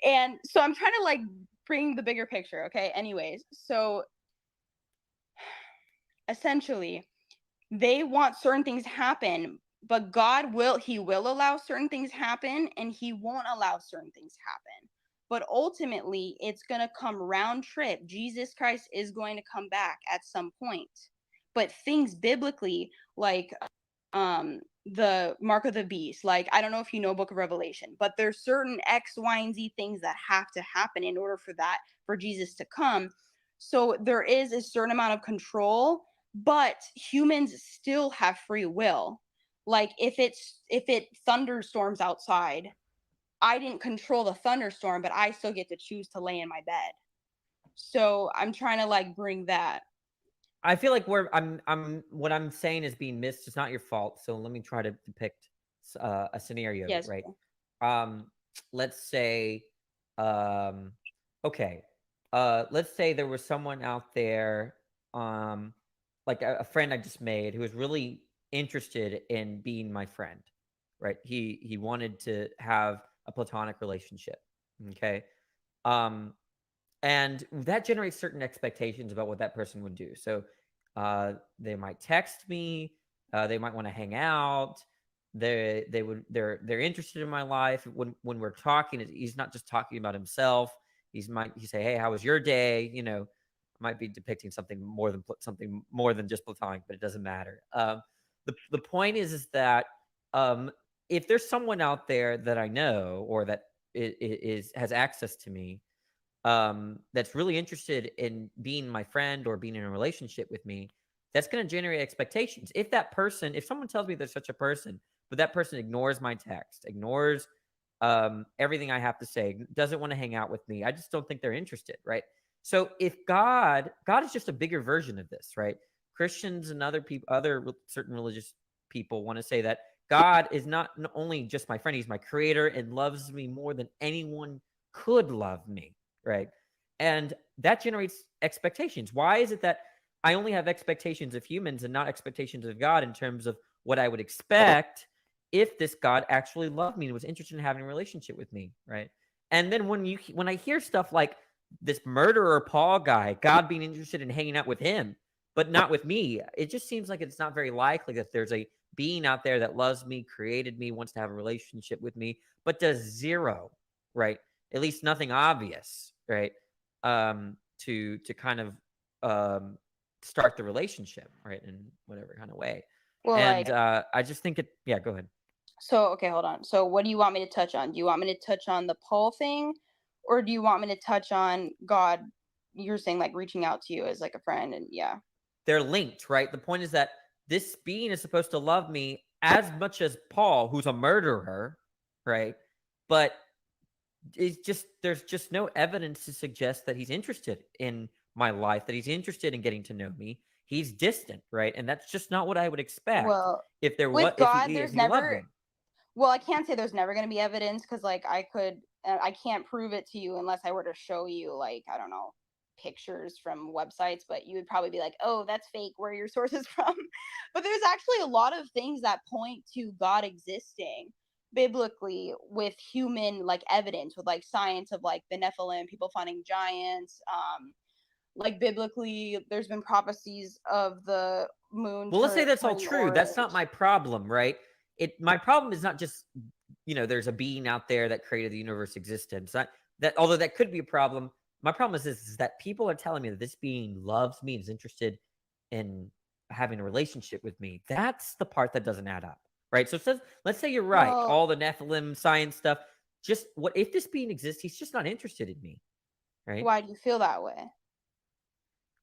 And so I'm trying to like bring the bigger picture. Okay. Anyways, so essentially, they want certain things to happen, but he will allow certain things happen, and he won't allow certain things happen. But ultimately, it's going to come round trip. Jesus Christ is going to come back at some point. But things biblically, like the mark of the beast, like, I don't know if you know Book of Revelation, but there's certain X, Y, and Z things that have to happen in order for Jesus to come. So there is a certain amount of control, but humans still have free will. Like, if it thunderstorms outside, I didn't control the thunderstorm, but I still get to choose to lay in my bed. So I'm trying to like bring that. I feel like what I'm saying is being missed. It's not your fault. So let me try to depict a scenario, Yes. right? Let's say, okay, let's say there was someone out there, like a friend I just made who was really interested in being my friend, right? He wanted to have a platonic relationship, okay? And that generates certain expectations about what that person would do. So they might text me, they might want to hang out, they're interested in my life. When we're talking, he's not just talking about himself. He say, hey, how was your day? I might be depicting something more than just platonic, but it doesn't matter. The point is that if there's someone out there that I know or that has access to me, that's really interested in being my friend or being in a relationship with me, that's going to generate expectations. If someone tells me there's such a person, but that person ignores my text, ignores everything I have to say, doesn't want to hang out with me, I just don't think they're interested, right? So if God is just a bigger version of this, right? Christians and other certain religious people want to say that God is not only just my friend, he's my creator and loves me more than anyone could love me, right? And that generates expectations. Why is it that I only have expectations of humans and not expectations of God in terms of what I would expect if this God actually loved me and was interested in having a relationship with me, right? And then when I hear stuff like this murderer Paul guy, God being interested in hanging out with him, but not with me, it just seems like it's not very likely that there's a being out there that loves me, created me, wants to have a relationship with me, but does zero, right? At least nothing obvious, right? To kind of start the relationship, right? In whatever kind of way. Well, and I just think yeah, go ahead. So, okay, hold on. So what do you want me to touch on? Do you want me to touch on the Paul thing, or do you want me to touch on God? You're saying like reaching out to you as like a friend, and yeah. They're linked, right? The point is that this being is supposed to love me as much as Paul, who's a murderer, right? But there's just no evidence to suggest that he's interested in my life, that he's interested in getting to know me. He's distant, right? And that's just not what I would expect. Well, if there with was, God, if he loved me. Well, I can't say there's never going to be evidence because, like, I can't prove it to you unless I were to show you, like, I don't know, pictures from websites, but you would probably be like, oh, that's fake. Where are your sources from? But there's actually a lot of things that point to God existing biblically with human, like, evidence, with, like, science of, like, the Nephilim, people finding giants. Like, biblically, there's been prophecies of the moon Well, let's say that's all turning true. That's not orange. my problem, right? My problem is not just, there's a being out there that created the universe existence. That although that could be a problem, my problem is that people are telling me that this being loves me and is interested in having a relationship with me. That's the part that doesn't add up, right? So it says, let's say you're right, Well, all the Nephilim science stuff. Just what if this being exists? He's just not interested in me, right? why do you feel that way?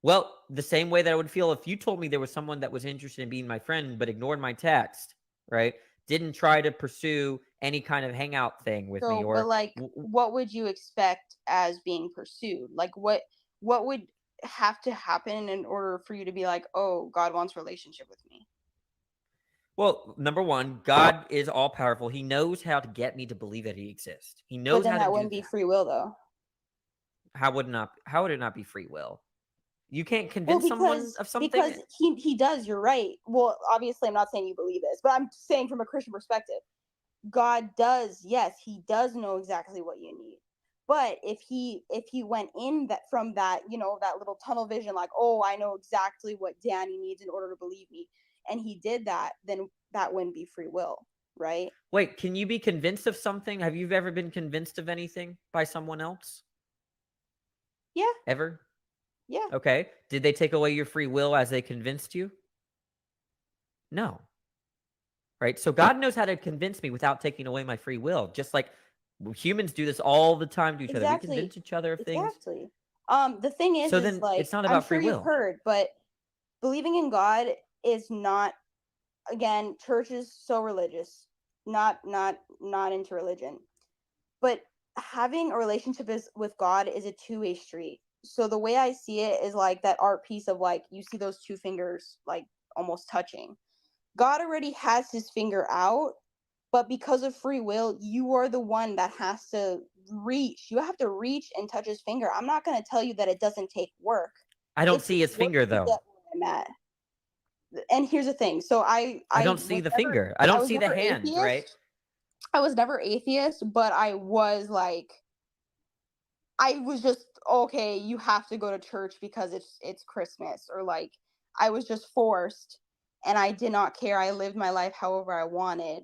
Well, the same way that I would feel if you told me there was someone that was interested in being my friend but ignored my text, right? Didn't try to pursue any kind of hangout thing with me, So, but, or like, what would you expect as being pursued? Like, what would have to happen in order for you to be like, oh, God wants relationship with me? well, number one, God is all powerful. He knows how to get me to believe that he exists. He But knows then how to that do wouldn't be that. free will, though. How would it not be free will? You can't Well, convince someone because of something. because he does. You're right. Well, obviously, I'm not saying you believe this, but I'm saying from a Christian perspective, God does. Yes, he does know exactly what you need. But if he went in that from that, that little tunnel vision, like, oh, I know exactly what Danny needs in order to believe me, and he did that, then that wouldn't be free will, right? Wait, can you be convinced of something? Have you ever been convinced of anything by someone else? Yeah, Ever? yeah, Okay. Did they take away your free will as they convinced you? No. Right? So God knows how to convince me without taking away my free will. Just like humans do this all the time to each other. We exactly, convince each other of things. exactly. The thing So is then like, it's not I'm about free sure you've will. heard, but believing in God is not, again, church is so religious, not into religion, but having a relationship with God is a two-way street. So the way I see it is like that art piece of, like, you see those two fingers like almost touching. God already has his finger out, but because of free will, you are the one that has to reach. You have to reach and touch his finger. I'm not going to tell you that it doesn't take work. I don't It see takes his work finger to though. get where I'm at. And here's the thing. So I I I don't see was the never finger. I I don't was see the never hand, right? atheist. I was never atheist, but I was just, okay, you have to go to church because it's Christmas, or like, I was just forced, and I did not care. I lived my life however I wanted,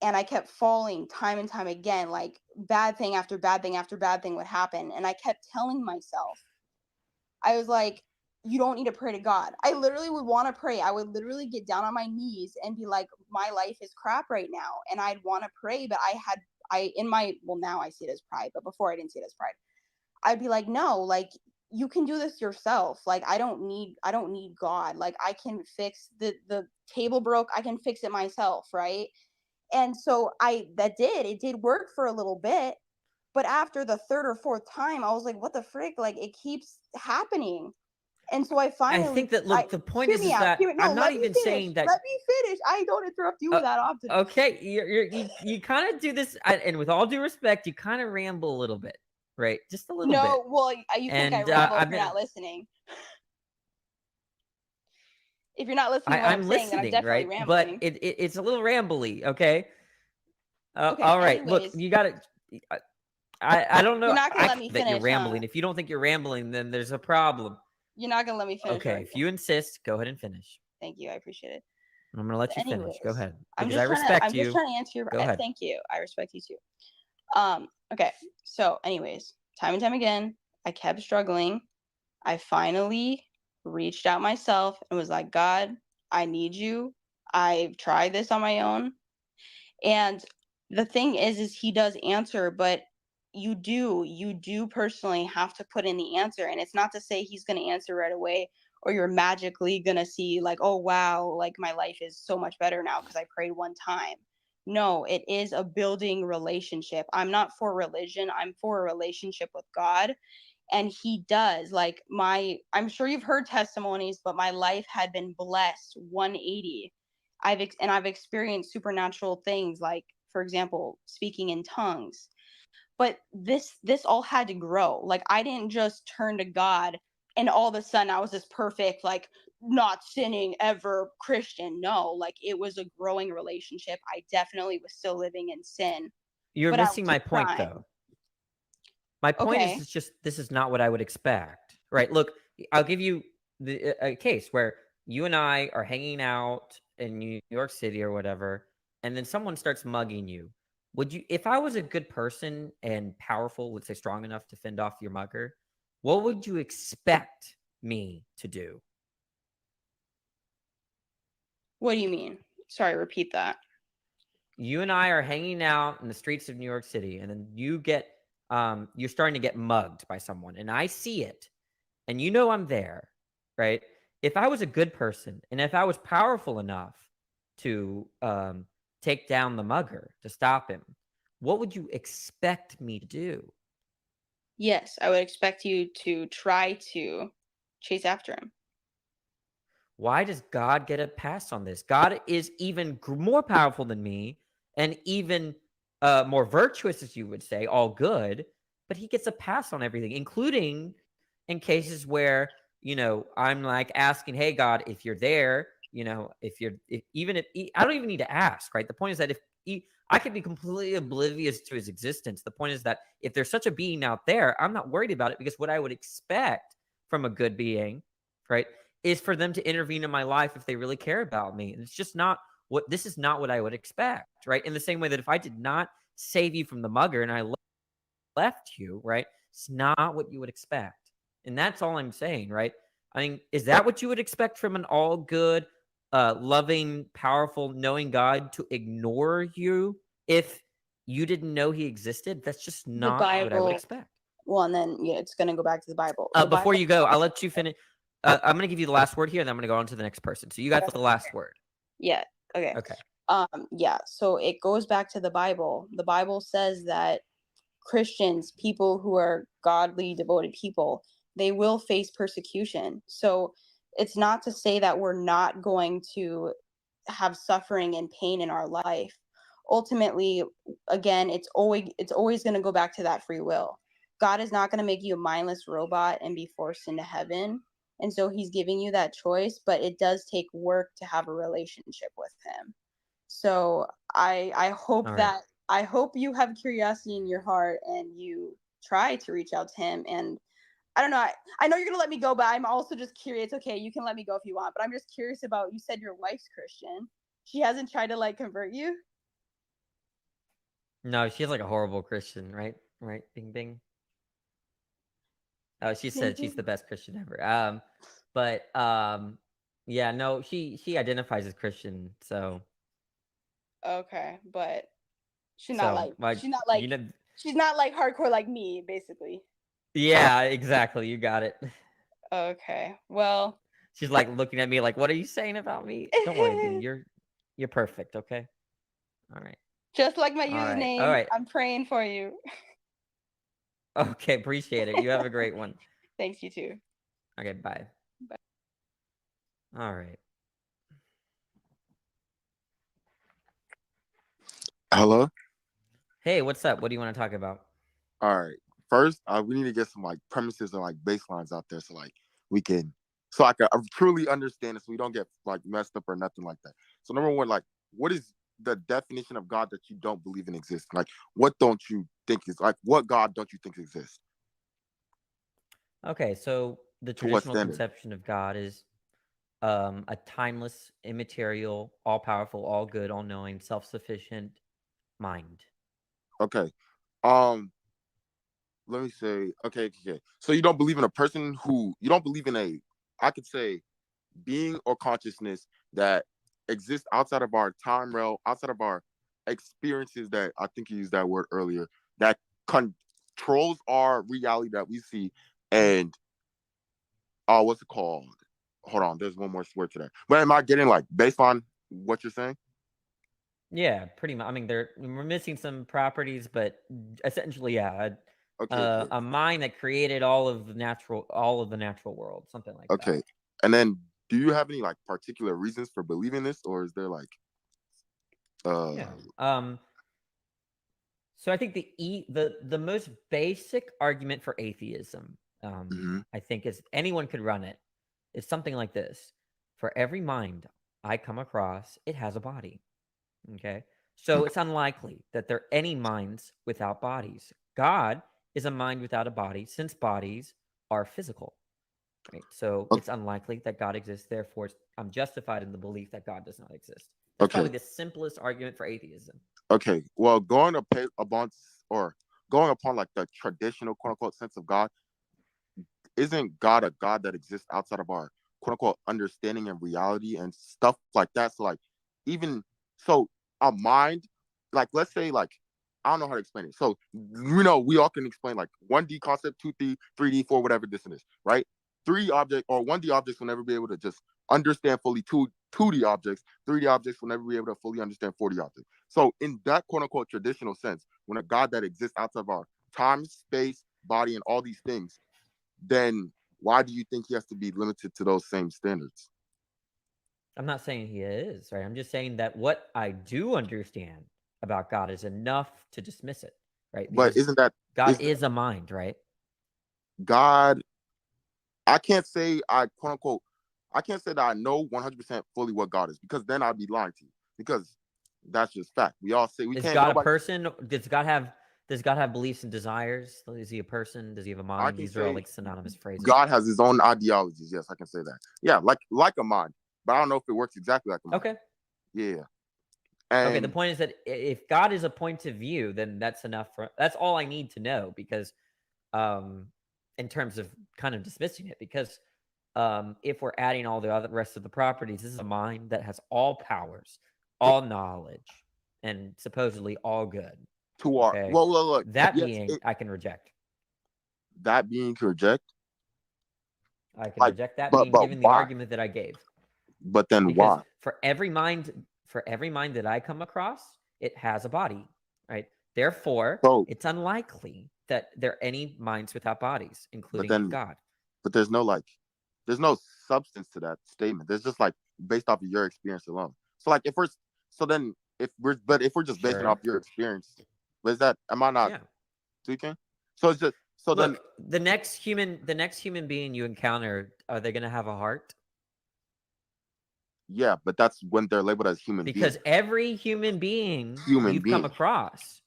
and I kept falling time and time again. Like, bad thing after bad thing after bad thing would happen, and I kept telling myself, I was like, you don't need to pray to God. I literally would want to pray. I would literally get down on my knees and be like, my life is crap right now, and I'd want to pray, but now I see it as pride, but before I didn't see it as pride. I'd be like, no, like, you can do this yourself. Like, I don't need God. Like, I can fix the table broke. I can fix it myself, right? And so it did work for a little bit, but after the third or fourth time, I was like, what the frick? Like, it keeps happening. And so I think that, look, the point hear me is out. that No, I'm not let me even finish. saying that. Let me finish. I don't interrupt you Uh, that often. okay, you kind of do this, and with all due respect, you kind of ramble a little bit, right? Just a little bit. No, well, you think I And ramble if I've you're been not listening. If you're not listening to what I'm I'm saying, then I'm listening, definitely right? But rambling. it's a little rambly, okay? Okay, All right. Look, anyways, you got to. I don't you're know. not gonna I let think me that you're finish, huh? rambling. If you don't think you're rambling, then there's a problem. You're not gonna let me finish, are Okay, you? if you insist, go ahead and finish. Thank you, I appreciate it. I'm gonna let But you finish. Go anyways, ahead, because I respect I'm just you. trying to answer your. Go ahead. Thank you, I respect you too. Okay, so anyways, time and time again, I kept struggling. I finally reached out myself and was like, God, I need you. I've tried this on my own. And the thing is he does answer, but you do personally have to put in the answer. And it's not to say he's going to answer right away, or you're magically going to see, like, oh, wow, like, my life is so much better now because I prayed one time. No, it is a building relationship. I'm not for religion. I'm for a relationship with God. And he does, like, I'm sure you've heard testimonies, but my life had been blessed 180. I've experienced supernatural things, like, for example, speaking in tongues. But this all had to grow. Like, I didn't just turn to God and all of a sudden I was this perfect, like, not sinning ever Christian. No, like, it was a growing relationship. I definitely was still living in sin, You're but I missing was my point, trying. though. My point is, Okay. it's just this is not what I would expect, right? Look, I'll give you a case where you and I are hanging out in New York City or whatever, and then someone starts mugging you. Would you, if I was a good person and powerful, let's say strong enough to fend off your mugger, what would you expect me to do? What do you mean? Sorry, repeat that. You and I are hanging out in the streets of New York City, and then you're starting to get mugged by someone, and I see it, and you know I'm there, right? If I was a good person, and if I was powerful enough to take down the mugger, to stop him, what would you expect me to do? Yes, I would expect you to try to chase after him. Why does God get a pass on this? God is even more powerful than me, and even more virtuous, as you would say, all good, but he gets a pass on everything, including in cases where, I'm like asking, hey, God, if you're there, even if I don't even need to ask, right? The point is that if I could be completely oblivious to his existence. The point is that if there's such a being out there, I'm not worried about it, because what I would expect from a good being, right, is for them to intervene in my life if they really care about me. And it's just not this is not what I would expect, right? In the same way that if I did not save you from the mugger and I left you, right, it's not what you would expect. And that's all I'm saying, right? I mean, is that what you would expect from an all good, loving, powerful, knowing God, to ignore you if you didn't know he existed? That's just The not what I would Bible. expect. Well, and then yeah, it's gonna go back to the Bible. The Before Bible. you go, I'll let you finish. I'm going to give you the last word here, and then I'm going to go on to the next person. So you got the last word. Yeah. Okay. Okay. Yeah. So it goes back to the Bible. The Bible says that Christians, people who are godly, devoted people, they will face persecution. So it's not to say that we're not going to have suffering and pain in our life. Ultimately, again, it's always going to go back to that free will. God is not going to make you a mindless robot and be forced into heaven. And so he's giving you that choice, but it does take work to have a relationship with him. So I hope All right. that I hope you have curiosity in your heart and you try to reach out to him. And I don't know, I know you're gonna let me go, but I'm also just curious. Okay, you can let me go if you want, but I'm just curious about, you said your wife's Christian. She hasn't tried to like convert you? No, she's like a horrible Christian, right? Right? Bing, bing. Oh, she said she's the best Christian ever. But yeah, no, she identifies as Christian, so Okay, but she's not so like like she's not like you know, she's not like hardcore like me, basically. yeah, exactly. You got it. Okay, well. She's like looking at me like, "What are you saying about me?" Don't worry, Bing. You're perfect. Okay. All right. Just like my All right. All username, right. I'm praying for you. Okay. Appreciate it. You have a great one. Thanks, you too. Okay. Bye. Bye. All right. Hello. Hey, what's up? What do you want to talk about? All right. First, we need to get some like premises and like baselines out there, so like we can, so I can truly understand it, so we don't get like messed up or nothing like that. So number one, like, what is the definition of God that you don't believe in exists? Like, what don't you think is like what God don't you think exists? Okay, so the To what traditional standard? conception of God is a timeless, immaterial, all powerful, all good, all knowing, self sufficient mind. Okay. Let me say. Okay. So you don't believe in a person who you don't believe in a, I could say, being or consciousness that exists outside of our time realm, outside of our experiences, that I think you used that word earlier, that controls our reality that we see. And what's it called? Hold on, there's one more word to that. But am I getting like based on what you're saying? Yeah, pretty much. I mean, we're missing some properties, but essentially, yeah, Okay, okay, a mind that created all of the natural world, something like that. okay. And then do you have any like particular reasons for believing this, or is there like So I think the most basic argument for atheism, I think, is anyone could run it. It's something like this: for every mind I come across, it has a body. Okay, so it's unlikely that there are any minds without bodies. God is a mind without a body, since bodies are physical. Right, so it's unlikely that God exists. Therefore, I'm justified in the belief that God does not exist. That's probably the simplest argument for atheism. Okay, well, going upon like the traditional quote unquote sense of God, isn't God a God that exists outside of our quote unquote understanding and reality and stuff like that? So like, even so, a mind, like let's say like, I don't know how to explain it. So we all can explain like 1D concept, 2D, 3D, 4, whatever this is, right? 3 object or 1D objects will never be able to just understand fully 2D objects. 3D objects will never be able to fully understand 4D objects. So in that quote unquote traditional sense, when a God that exists outside of our time, space, body, and all these things, then why do you think he has to be limited to those same standards? I'm not saying he is, right? I'm just saying that what I do understand about God is enough to dismiss it, right? But Because God is a mind, right? God, I can't say I quote unquote, I can't say that I know 100% fully what God is, because then I'd be lying to you, because that's just fact. We all say we is can't. God a person? Does God have beliefs and desires? Is he a person? Does he have a mind? These are all like synonymous phrases. God has his own ideologies. Yes, I can say that. Yeah, like a mind, but I don't know if it works exactly like a mind. Okay. Yeah. Okay. The point is that if God is a point of view, then that's enough that's all I need to know, because, in terms of kind of dismissing it, because, if we're adding all the rest of the properties, this is a mind that has all powers, all knowledge, and supposedly all good. Okay? Well, look. That being, I can reject. That being can reject? I can reject that being, given the argument that I gave. But then because why? For every mind that I come across, it has a body, right? Therefore, it's unlikely that there are any minds without bodies, including God. But there's no substance to that statement. There's just like based off of your experience alone. So like if we're just basing off your experience, am I not tweaking? So it's just then the next human being you encounter, are they going to have a heart? Yeah, but that's when they're labeled as human beings. Because every human being you've come across,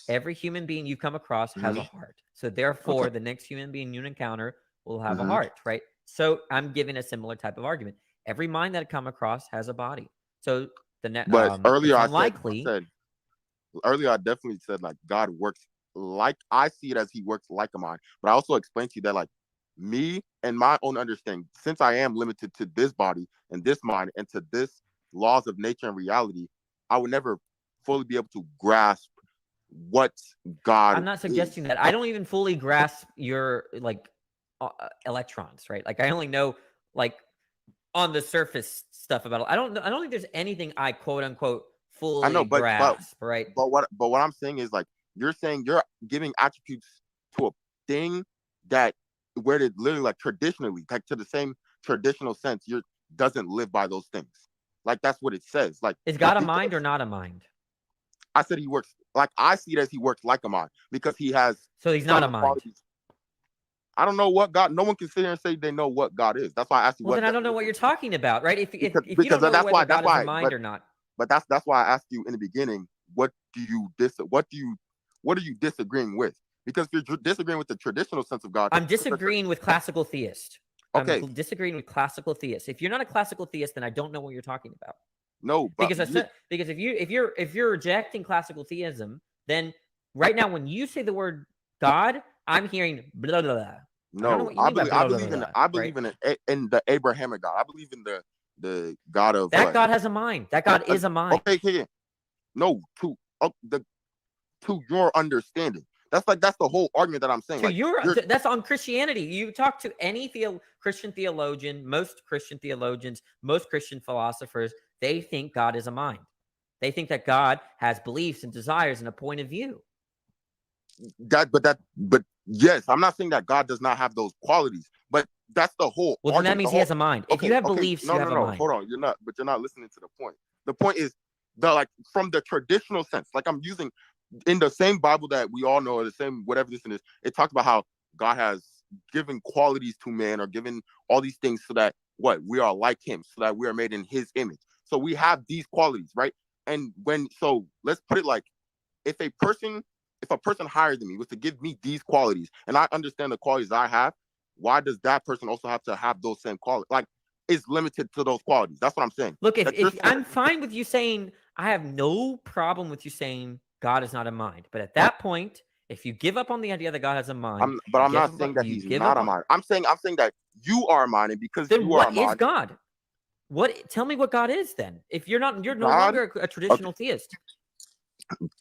every human being you come across has a heart. So therefore, the next human being you encounter will have a heart, right? So I'm giving a similar type of argument. Every mind that I come across has a body. So earlier I definitely said like God works like, I see it as he works like a mind. But I also explained to you that like me and my own understanding, since I am limited to this body and this mind and to this laws of nature and reality, I would never fully be able to grasp what God. I'm not suggesting that. I don't even fully grasp your like electrons, right? Like I only know like on the surface stuff about it. I don't think there's anything I quote unquote fully grasp, right? But what I'm saying is like, you're saying you're giving attributes to a thing that where it literally like traditionally, like to the same traditional sense, doesn't live by those things. Like that's what it says. Like, is God a mind or not a mind? I said he works like, I see it as he works like a mind, because he has. So he's not a mind. I don't know what God. No one can sit here and say they know what God is. That's why I asked you. Well, then I don't know what you're talking about, right? If you don't know whether God is a mind or not. But that's why I asked you in the beginning. What are you disagreeing with? Because if you're disagreeing with the traditional sense of God, I'm disagreeing with classical theists. Okay. I'm disagreeing with classical theists. If you're not a classical theist, then I don't know what you're talking about. No, because if you're rejecting classical theism, then right now when you say the word God, I'm hearing blah blah blah. No, I believe in the Abrahamic God. I believe in the God of that. God has a mind. That God is a mind. Okay. No, to your understanding. That's the whole argument that I'm saying. That's on Christianity. You talk to any Christian theologian, most Christian theologians, most Christian philosophers, they think God is a mind. They think that God has beliefs and desires and a point of view. But yes, I'm not saying that God does not have those qualities, but that's the whole. Well, then that argument. means he has a mind. If you have beliefs, you have a mind. Hold on, you're not listening to the point. The point is from the traditional sense. Like I'm using in the same Bible that we all know, or the same whatever this is. It talks about how God has given qualities to man, or given all these things so that we are like him, so that we are made in his image. So we have these qualities, right? And let's put it like, if a person higher than me was to give me these qualities, and I understand the qualities I have, why does that person also have to have those same qualities? Like, it's limited to those qualities. That's what I'm saying. Look, if I'm fine with you saying, I have no problem with you saying God is not a mind. But at that point, if you give up on the idea that God has a mind, I'm not saying that he's not a mind. I'm saying that you are a mind, and because then you are a mind. What is God? Tell me what God is then. If you're no longer a traditional theist.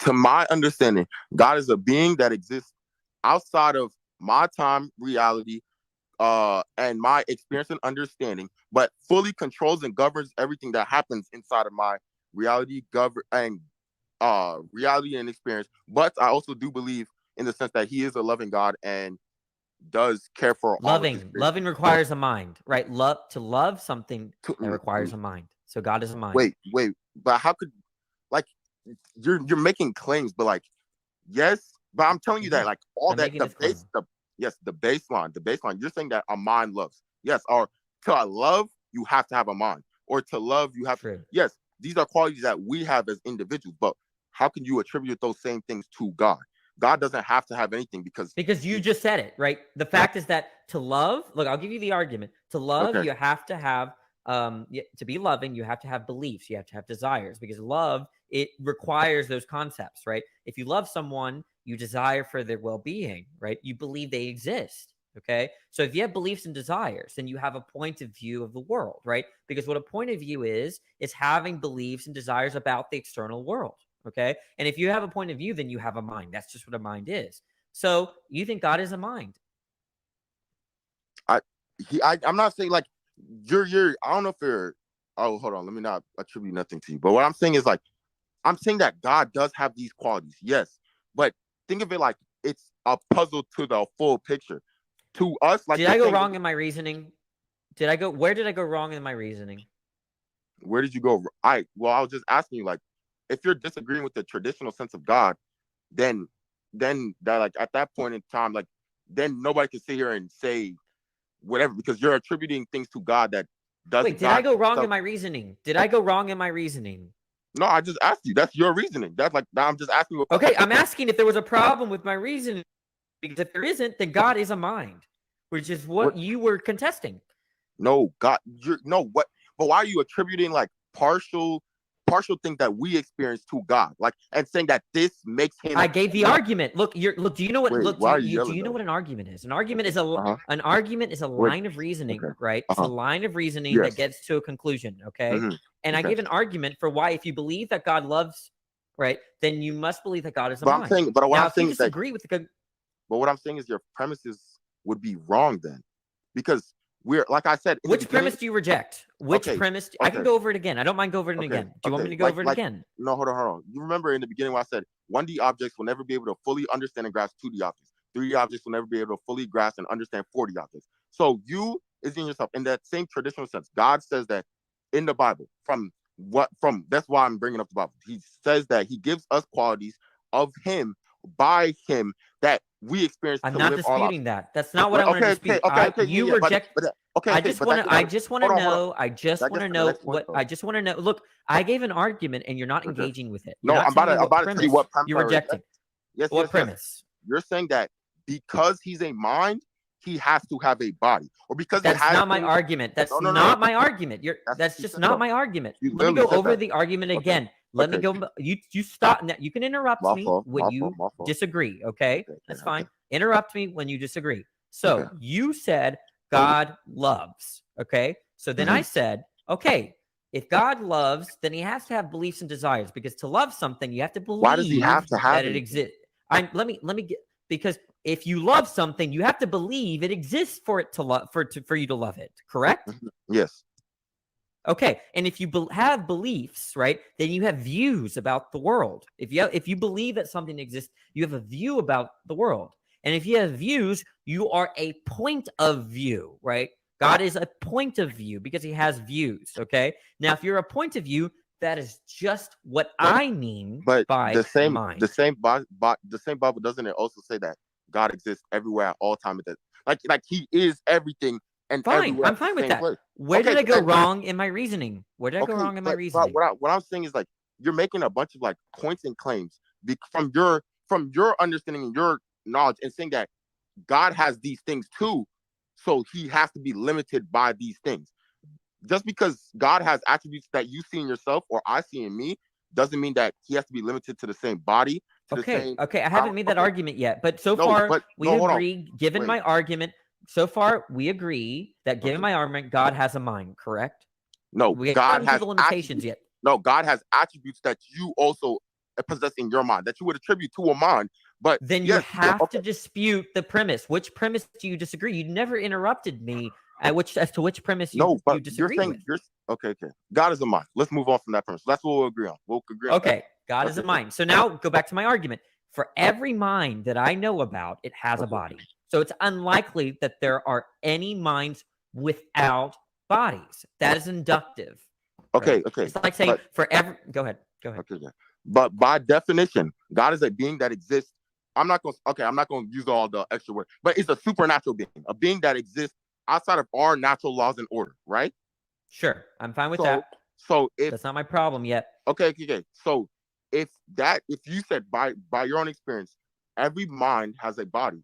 To my understanding, God is a being that exists outside of my time, reality, and my experience and understanding, but fully controls and governs everything that happens inside of my reality, reality and experience. But I also do believe in the sense that he is a loving God and does care for loving. Loving requires a mind, right? To love something that requires a mind. So God is a mind. Wait, but how could, like, you're making claims, but like, yes, but I'm telling you that like all that the baseline. You're saying that a mind loves. Yes, or to love you have to have a mind, or to love you have. True. Yes, these are qualities that we have as individuals, but how can you attribute those same things to God? God doesn't have to have anything because you just said it, right? The fact is that to love, look, I'll give you the argument. To love, you have to have to be loving, you have to have beliefs, you have to have desires, because love, it requires those concepts, right? If you love someone, you desire for their well-being, right? You believe they exist. Okay. So if you have beliefs and desires, then you have a point of view of the world, right? Because what a point of view is having beliefs and desires about the external world. Okay. And if you have a point of view, then you have a mind. That's just what a mind is. So you think God is a mind? I'm not saying like you're I don't know if you're, oh, hold on, let me not attribute nothing to you. But what I'm saying is like, I'm saying that God does have these qualities. Yes. But think of it like it's a puzzle to the full picture. To us, like, did I go wrong in my reasoning? Where did I go wrong in my reasoning? Where did you go? I was just asking you, like, if you're disagreeing with the traditional sense of God, then that, like, at that point in time, like, then nobody can sit here and say whatever, because you're attributing things to God that doesn't. Wait, did I go wrong in my reasoning? Did I go wrong in my reasoning? No, I just asked you. That's your reasoning. That's like, I'm just asking you. Okay, I'm asking if there was a problem with my reasoning. Because if there isn't, then God is a mind, which is what you were contesting. No, God, but why are you attributing like partial things that we experience to God, like, and saying that this makes him? I gave the argument. Look, do you know what? Do you know what an argument is? An argument is an argument is a line of reasoning, right? It's a line of reasoning that gets to a conclusion. Okay, and I give an argument for why, if you believe that God loves, right, then you must believe that God is a mind. But what I'm saying is your premises would be wrong then, because we're, like I said. Which premise do you reject? Which premise? I can go over it again. I don't mind go over it again. Do you want me to go over it again? No, hold on. You remember in the beginning when I said 1D objects will never be able to fully understand and grasp 2D objects. 3D objects will never be able to fully grasp and understand 4D objects. So you is in yourself in that same traditional sense. God says that in the Bible, that's why I'm bringing up the Bible. He says that he gives us qualities of him, by him, that we experience. I'm not disputing that. That's not what I want to dispute. You reject. I just want to know. Look, I gave an argument and you're not engaging with it. I'm about to see what premise you're rejecting. Yes. What premise? You're saying that because he's a mind, he has to have a body, or because that's not my argument. That's not my argument. That's just not my argument. Let me go over the argument again. Let me go. You stop. You can interrupt me when you disagree. Okay, that's fine. Interrupt me when you disagree. So you said God loves. Okay, so then I said, okay, if God loves, then he has to have beliefs and desires, because to love something, you have to believe. Why does he have to have that it exists? Let me get, because if you love something, you have to believe it exists for it to love, for you to love it. Correct? Yes. Okay, and if you have beliefs, right, then you have views about the world. If you believe that something exists, you have a view about the world. And if you have views, you are a point of view, right? God is a point of view because he has views, okay? Now, if you're a point of view, that is just what I mean But by mind. the same Bible doesn't it also say that God exists everywhere at all time? Like he is everything and Fine, everywhere. I'm fine with that. Place. Where Okay, did I go and- wrong in my reasoning? Where did I go wrong in my but reasoning? what I'm saying is like you're making a bunch of like points and claims from your understanding and your knowledge and saying that God has these things too, so he has to be limited by these things. Just because God has attributes that you see in yourself or I see in me doesn't mean that he has to be limited to the same body. Okay, I haven't made that argument yet, but so far we agree. Given my argument, so far we agree that given my argument, God has a mind. Correct? No, we God has the limitations yet. No, God has attributes that you also possess in your mind that you would attribute to a mind. But then you have to dispute the premise. Which premise do you disagree? You never interrupted me as to which premise you disagree with. Okay. God is a mind. Let's move on from that premise. That's what we'll agree on. Okay, God is a mind. So now go back to my argument. For every mind that I know about, it has a body. So it's unlikely that there are any minds without bodies. That is inductive. Okay. Right? It's like saying go ahead. Okay. But by definition, God is a being that exists. I'm not going to use all the extra words, but it's a supernatural being, a being that exists outside of our natural laws and order, right? Sure, I'm fine with that. So if that's not my problem yet. Okay. So if you said by your own experience, every mind has a body.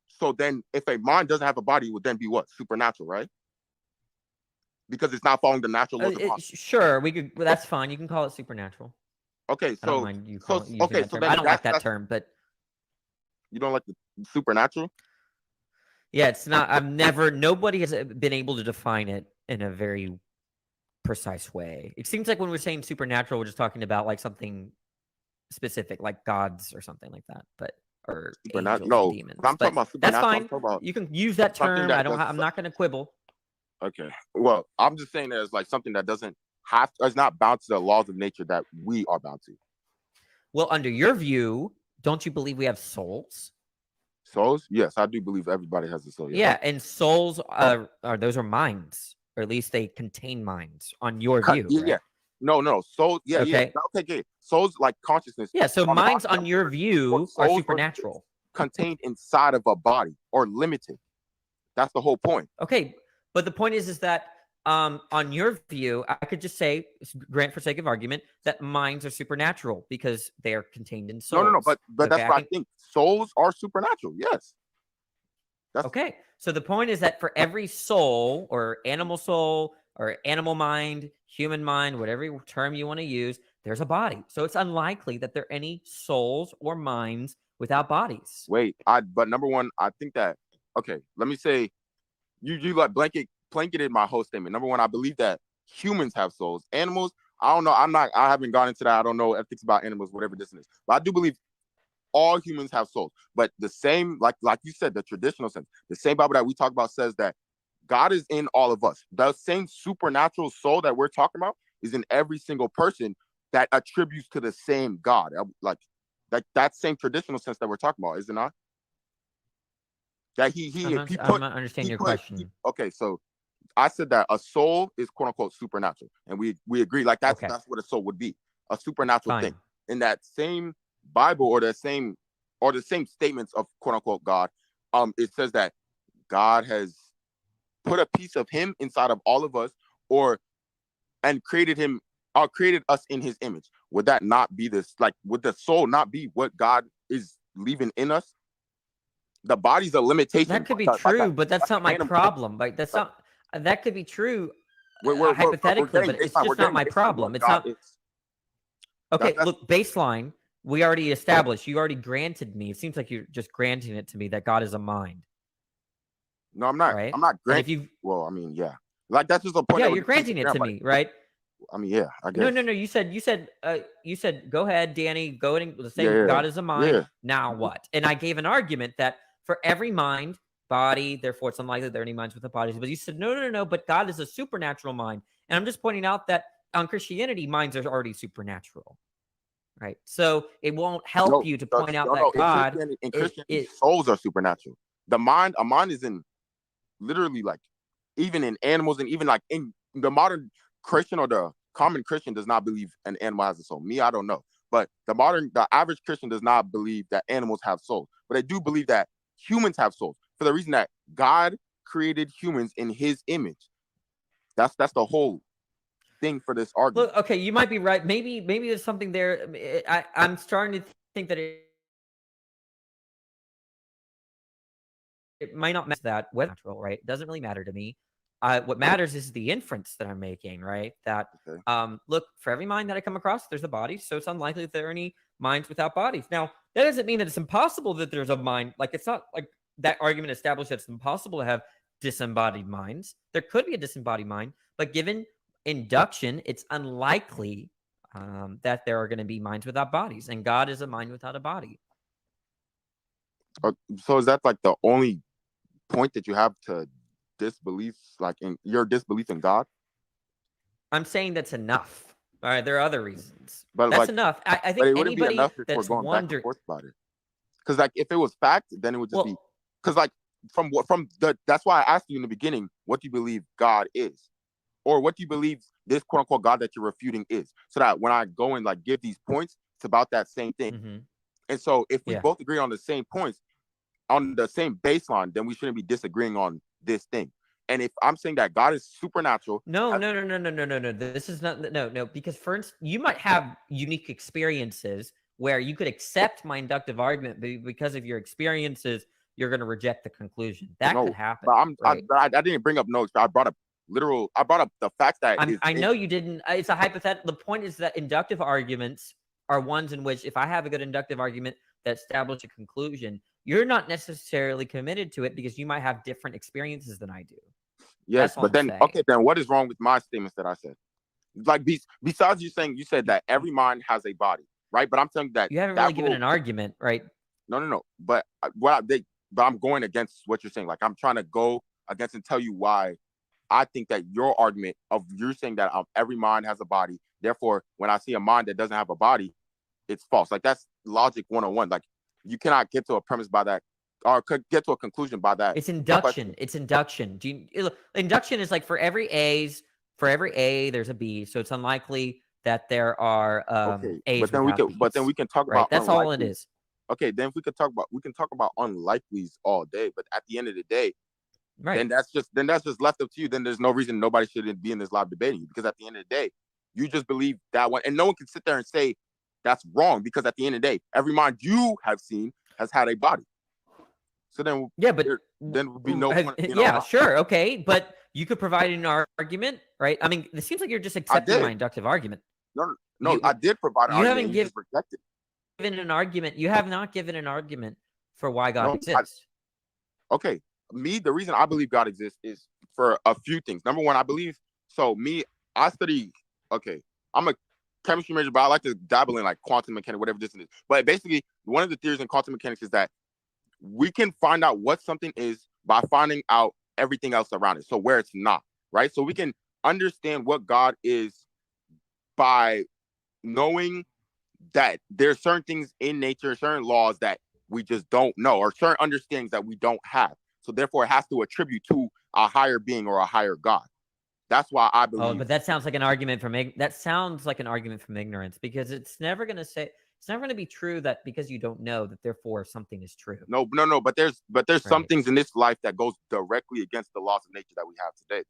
So then if a mind doesn't have a body, it would then be what? Supernatural, right? Because it's not following the natural laws of God. Sure, we could. Well, that's fine. You can call it supernatural. Okay, so I don't mind you using that term. I don't like that term, but you don't like the supernatural? Yeah, it's not. Nobody has been able to define it in a very precise way. It seems like when we're saying supernatural, we're just talking about like something specific, like gods or something like that. Or angels, or demons. I'm talking about supernatural. That's fine. You can use that term. I'm not going to quibble. Okay. Well, I'm just saying that it's like something that it's not bound to the laws of nature that we are bound to. Well, under your view, don't you believe we have souls? Souls? Yes, I do believe everybody has a soul. Yeah, and souls are minds, or at least they contain minds on your view. Yeah, right? No. Souls, Okay. Souls like consciousness. Yeah, so minds on your view are supernatural. Contained inside of a body or limited. That's the whole point. Okay, but the point is that on your view, I could just say, grant for sake of argument, that minds are supernatural because they are contained in souls. No, but that's what I think. Souls are supernatural. Yes. Okay, so the point is that for every soul or animal mind, human mind, whatever term you want to use, there's a body. So it's unlikely that there are any souls or minds without bodies. Wait, but number one, I think that, okay, let me say, you like blanketed my whole statement. Number one, I believe that humans have souls. Animals, I don't know. I haven't gone into that. I don't know ethics about animals, whatever this is. But I do believe all humans have souls. But the same, like you said, the traditional sense, the same Bible that we talk about says that God is in all of us. The same supernatural soul that we're talking about is in every single person that attributes to the same God. Like that same traditional sense that we're talking about, is it not? That I'm not understanding your question. Okay, so I said that a soul is quote unquote supernatural, and we agree like that's what a soul would be, a supernatural thing. In that same Bible or the same statements of quote unquote God, it says that God has put a piece of Him inside of all of us, and created us in His image. Would that not be this? Like, would the soul not be what God is leaving in us? The body's a limitation. That could be true, but that's not my problem. Like that could be true hypothetically, but it's just not my problem. It's not. Okay, look, baseline. We already established. You already granted me. It seems like you're just granting it to me that God is a mind. No, I'm not. Right? I'm not granting. Well, I mean, yeah. Like that's just a point. Yeah, you're granting it to me, right? I mean, yeah. I guess. No. You said, go ahead, Danny. Go ahead and say God is a mind. Yeah. Now what? And I gave an argument that for every mind, body, therefore it's unlikely there are any minds with a body. But you said no. But God is a supernatural mind, and I'm just pointing out that on Christianity, minds are already supernatural. right? So it won't help you to point out that God in Christianity, souls are supernatural. A mind is in literally like even in animals, and even like in the modern Christian or the common Christian does not believe an animal has a soul. Me, I don't know. But the average Christian does not believe that animals have souls. But they do believe that humans have souls for the reason that God created humans in his image. That's the whole thing for this argument. Look, okay, you might be right. Maybe there's something there. I'm starting to think that it might not matter that whether natural, right? It doesn't really matter to me. What matters is the inference that I'm making, right? That look, for every mind that I come across, there's a body, so it's unlikely that there are any minds without bodies. Now, that doesn't mean that it's impossible that there's a mind. Like, it's not like that argument established that it's impossible to have disembodied minds. There could be a disembodied mind, but given induction, it's unlikely that there are going to be minds without bodies, and God is a mind without a body. So is that like the only point that you have to disbelief, like in your disbelief in God? I'm saying that's enough. All right, there are other reasons, but that's like, enough. I think anybody that's going wondering back and forth about it, because like if it was fact, then it would just be because like that's why I asked you in the beginning, what do you believe God is, or what do you believe this quote unquote God that you're refuting is, so that when I go and like give these points, it's about that same thing. Mm-hmm. And so if we both agree on the same points, on the same baseline, then we shouldn't be disagreeing on this thing. And if I'm saying that God is supernatural, no. This is not no. Because for instance, you might have unique experiences where you could accept my inductive argument, but because of your experiences, you're going to reject the conclusion. That could happen. But I didn't bring up notes. I brought up the fact that I know you didn't. It's a hypothetical. The point is that inductive arguments are ones in which if I have a good inductive argument that establishes a conclusion, you're not necessarily committed to it because you might have different experiences than I do. Yes, but then then what is wrong with my statements that I said? Like besides you said that every mind has a body, right? But I'm saying that you haven't really given an argument, right? No. But I'm going against what you're saying. Like I'm trying to go against and tell you why I think that your argument of you're saying that every mind has a body, therefore when I see a mind that doesn't have a body, it's false. Like that's logic 101. Like you cannot get to a premise by that, or could get to a conclusion by that. It's induction. It's induction. Induction is like for every A, there's a B. So it's unlikely that there are A's. But then we can talk about that's all it is. Okay, then we can talk about unlikelies all day. But at the end of the day, then that's just left up to you. Then there's no reason nobody shouldn't be in this live debating you, because at the end of the day, you just believe that one, and no one can sit there and say that's wrong, because at the end of the day, every mind you have seen has had a body. So then, then would be no point. Sure, okay, but you could provide an argument, right? I mean, it seems like you're just accepting my inductive argument. No, I did provide an argument. You haven't given an argument. You have not given an argument for why God exists. The reason I believe God exists is for a few things. Number one, I study. I'm a chemistry major, but I like to dabble in like quantum mechanics, whatever this is. But basically, one of the theories in quantum mechanics is that we can find out what something is by finding out everything else around it. So where it's not, right? So we can understand what God is by knowing that there's certain things in nature, certain laws that we just don't know, or certain understandings that we don't have. So therefore, it has to attribute to a higher being or a higher God. That's why I believe. Oh, but that sounds like an argument from ignorance, because it's never going to be true that because you don't know that therefore something is true. No. But there's some things in this life that goes directly against the laws of nature that we have today.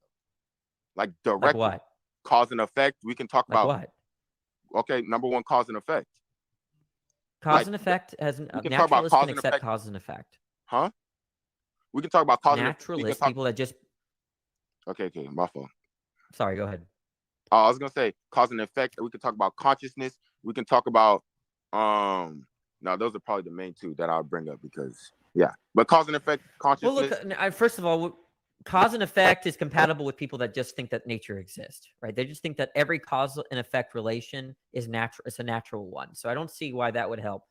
Like directly. Like what? Cause and effect. We can talk about what? Okay, number one, cause and effect. Cause and effect has naturalists can accept cause and effect. Huh? We can talk about cause and effect. Naturalists, people that just. Okay, my fault. Sorry, go ahead. I was gonna say cause and effect. We can talk about consciousness. We can talk about no, those are probably the main two that I'll bring up because but cause and effect, consciousness. Well, look, first of all, cause and effect is compatible with people that just think that nature exists, right? They just think that every cause and effect relation is natural. It's a natural one. So I don't see why that would help.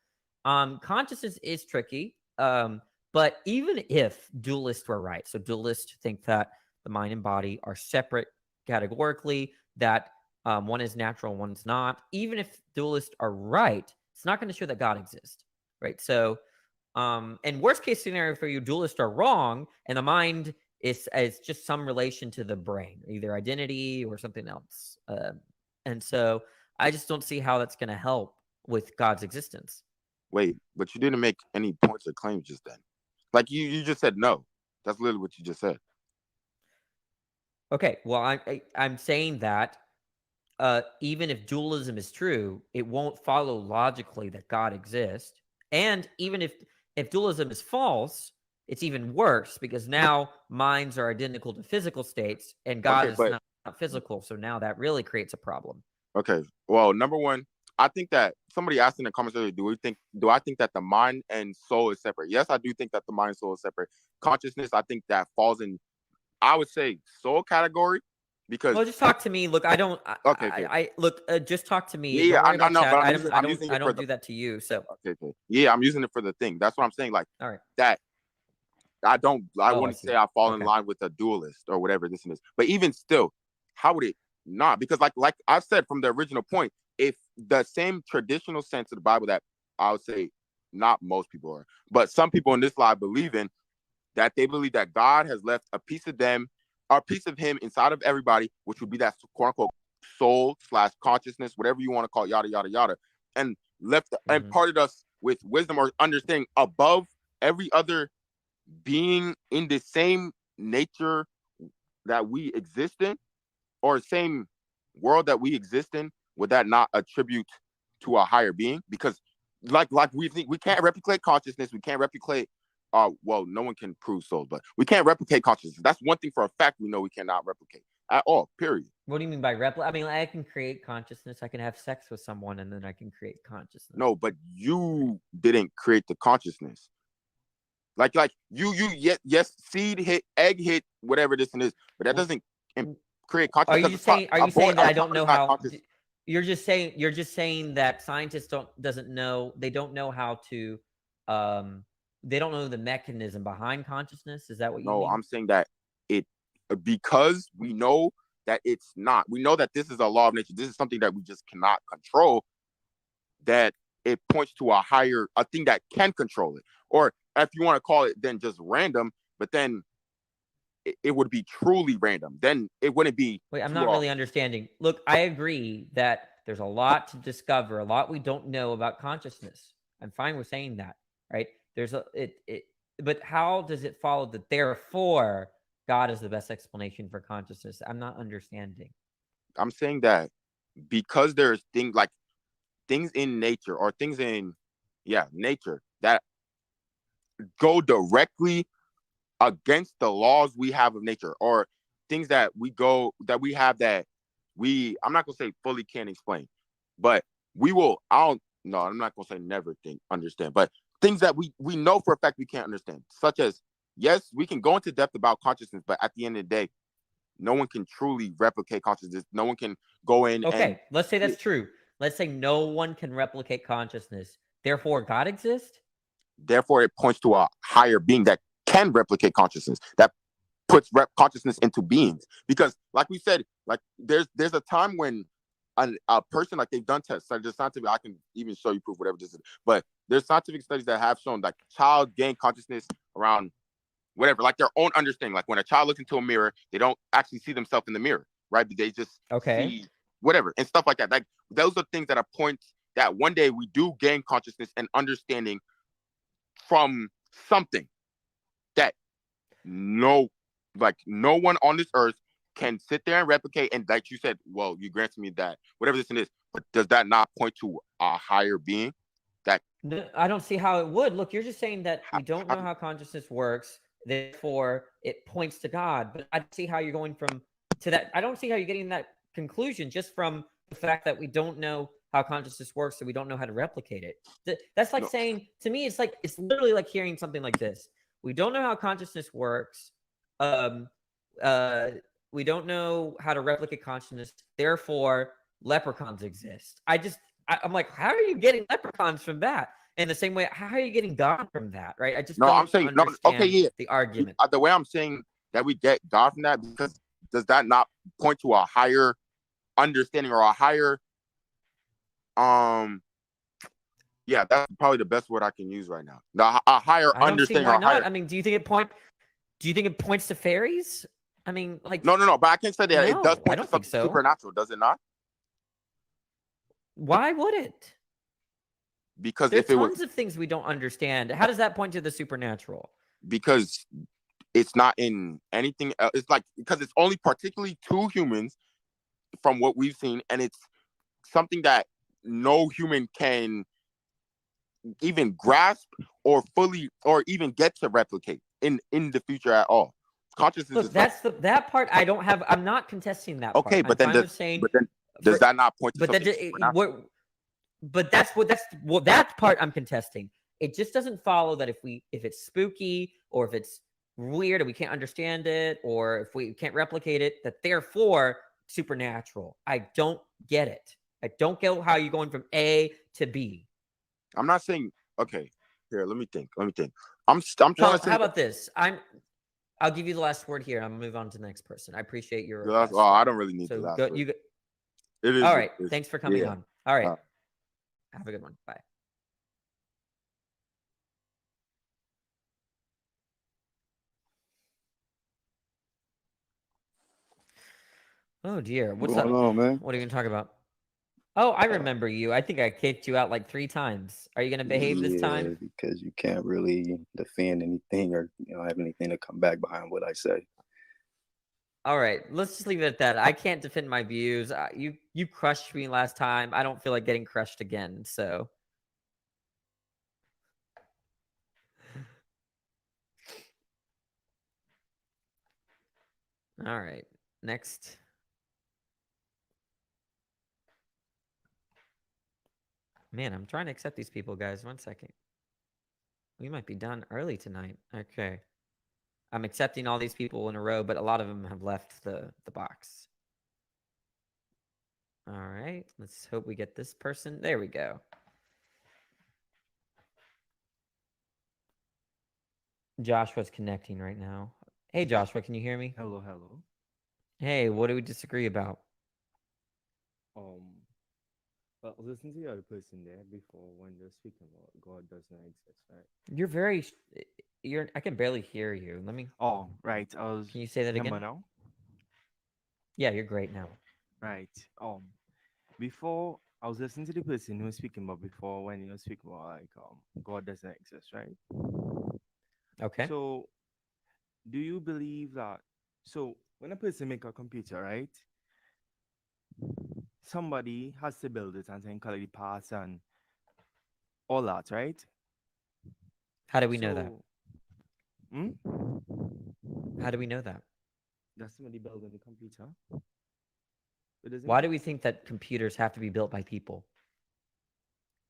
Consciousness is tricky. But even if dualists were right, so dualists think that the mind and body are separate categorically, that One is natural, one's not. Even if dualists are right, it's not going to show that God exists, right? So, and worst case scenario for you, dualists are wrong, and the mind is just some relation to the brain, either identity or something else. And so I just don't see how that's going to help with God's existence. Wait, but you didn't make any points or claims just then. Like you just said no. That's literally what you just said. Okay, well, I'm saying that even if dualism is true, it won't follow logically that God exists. And even if dualism is false, it's even worse because now minds are identical to physical states, and God is not physical. So now that really creates a problem. Okay. Well, number one, I think that somebody asked in the comments earlier, do I think that the mind and soul is separate? Yes, I do think that the mind and soul is separate. Consciousness, I think that falls in, I would say, soul category. Because well, just talk to me. Look, I don't. Okay. I look. Just talk to me. Yeah, I know. But I don't do that to you. So okay. Yeah, I'm using it for the thing. That's what I'm saying. Like, all right. That I don't. I wouldn't say I fall in Okay. line with a dualist or whatever this and this. But even still, how would it not? Because like I've said from the original point, if the same traditional sense of the Bible that I would say not most people are, but some people in this life believe in, that they believe that God has left a piece of them, a piece of him inside of everybody, which would be that quote unquote soul / consciousness, whatever you want to call it, yada yada yada, and left and imparted us with wisdom or understanding above every other being in the same nature that we exist in, or same world that we exist in. Would that not attribute to a higher being? Because like we think we can't replicate consciousness, we can't replicate well, no one can prove souls, but we can't replicate consciousness. That's one thing for a fact we know we cannot replicate at all, period. What do you mean by replicate? I mean, I can create consciousness. I can have sex with someone and then I can create consciousness. No, but you didn't create the consciousness. Like you yes, seed hit, egg hit, whatever this and this, but that doesn't create consciousness. Are you saying that I don't know how? You're just saying that scientists don't know how to they don't know the mechanism behind consciousness. Is that what you mean? No, I'm saying that because we know that it's not. We know that this is a law of nature. This is something that we just cannot control. That it points to a thing that can control it. Or if you want to call it then just random, but then it would be truly random. Then it wouldn't be. Wait, I'm not really understanding. Look, I agree that there's a lot to discover, a lot we don't know about consciousness. I'm fine with saying that, right? But how does it follow that therefore God is the best explanation for consciousness? I'm not understanding. I'm saying that because there's things in nature or things in nature that go directly against the laws we have of nature, or things that we have that I'm not gonna say fully can't explain, but I'm not gonna say never understand, but things that we know for a fact we can't understand, such as, yes, we can go into depth about consciousness, but at the end of the day, no one can truly replicate consciousness. No one can go in. Okay, let's say that's true. Let's say no one can replicate consciousness. Therefore, God exists? Therefore, it points to a higher being that can replicate consciousness, that puts consciousness into beings. Because, like we said, like there's a time when a person, like they've done tests, like there's scientific, I can even show you proof, whatever this is, but there's scientific studies that have shown like child gain consciousness around whatever, like their own understanding. Like when a child looks into a mirror, they don't actually see themselves in the mirror, right? They just see whatever and stuff like that. Like those are things that are points that one day we do gain consciousness and understanding from something that no one on this earth can sit there and replicate. And like you said, well, you granted me that, whatever this is, but does that not point to a higher being? No, I don't see how it would. Look, you're just saying that we don't know how consciousness works, therefore it points to God. But I don't see how you're going to that. I don't see how you're getting that conclusion just from the fact that we don't know how consciousness works, so we don't know how to replicate it. That's like saying, to me, it's literally like hearing something like this. We don't know how consciousness works. We don't know how to replicate consciousness. Therefore, leprechauns exist. I'm like, how are you getting leprechauns from that? In the same way, how are you getting God from that? Right? I just I'm saying the argument. The way I'm saying that we get God from that, because does that not point to a higher understanding or a higher yeah, that's probably the best word I can use right now. A higher I don't see understanding why or a higher. not. I mean, do you think it points to fairies? I mean, like No, but I can say that it does no, I point to don't think something so. supernatural, does it not? Why would it? Because There's if it was, tons of things we don't understand. How does that point to the supernatural? because it's not in anything else. It's like, because it's only particularly two humans from what we've seen, and it's something that no human can even grasp or fully or even get to replicate in the future at all. Consciousness Look, is that's that part I don't have. I'm not contesting that okay, part. I'm fine with saying, does that not point to but something that supernatural? but that part I'm contesting. It just doesn't follow that if it's spooky or if it's weird and we can't understand it or if we can't replicate it, that therefore supernatural. I don't get it. I don't get how you're going from A to B. I'm not saying okay. Here, let me think. I'm trying to say. How about this? I'll give you the last word here. I'm gonna move on to the next person. I appreciate your Well, request. I don't really need the last word. It is. All right. Thanks for coming on. All right. Have a good one. Bye. Oh dear. What's up? On, man? What are you gonna talk about? Oh, I remember you. I think I kicked you out like 3 times. Are you gonna behave this time? Because you can't really defend anything or have anything to come back behind what I say. All right, let's just leave it at that. I can't defend my views. You crushed me last time. I don't feel like getting crushed again. So, all right, next. Man, I'm trying to accept these people, guys. 1 second. We might be done early tonight. Okay. I'm accepting all these people in a row, but a lot of them have left the box. All right. Let's hope we get this person. There we go. Joshua's connecting right now. Hey, Joshua, can you hear me? Hello. Hey, what do we disagree about? Well, listen to the other person there before when they're speaking about God does not exist, right? I can barely hear you. Let me. Oh, right. Can you say that again? Now? Yeah, you're great now. Right. Before I was listening to the person who was speaking about before when you were speaking about like God does not exist, right? Okay. So, do you believe that? So, when a person make a computer, right? Somebody has to build it and then collect the parts and all that, right? How do we know that? Hmm? How do we know that? That's somebody building the computer. Why do we think that computers have to be built by people?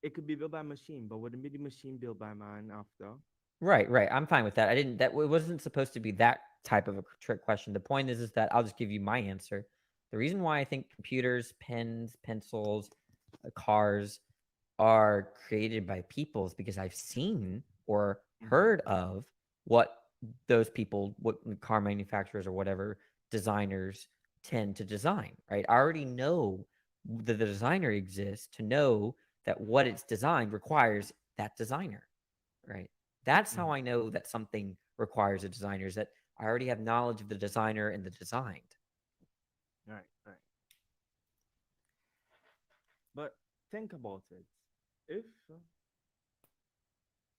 It could be built by a machine, but wouldn't be the machine built by man after? Right. I'm fine with that. It wasn't supposed to be that type of a trick question. The point is that I'll just give you my answer. The reason why I think computers, pens, pencils, cars are created by people is because I've seen or heard of what those people, what car manufacturers or whatever designers tend to design, right? I already know that the designer exists to know that what it's designed requires that designer, right? That's how I know that something requires a designer, is that I already have knowledge of the designer and the designed. Right. But think about it.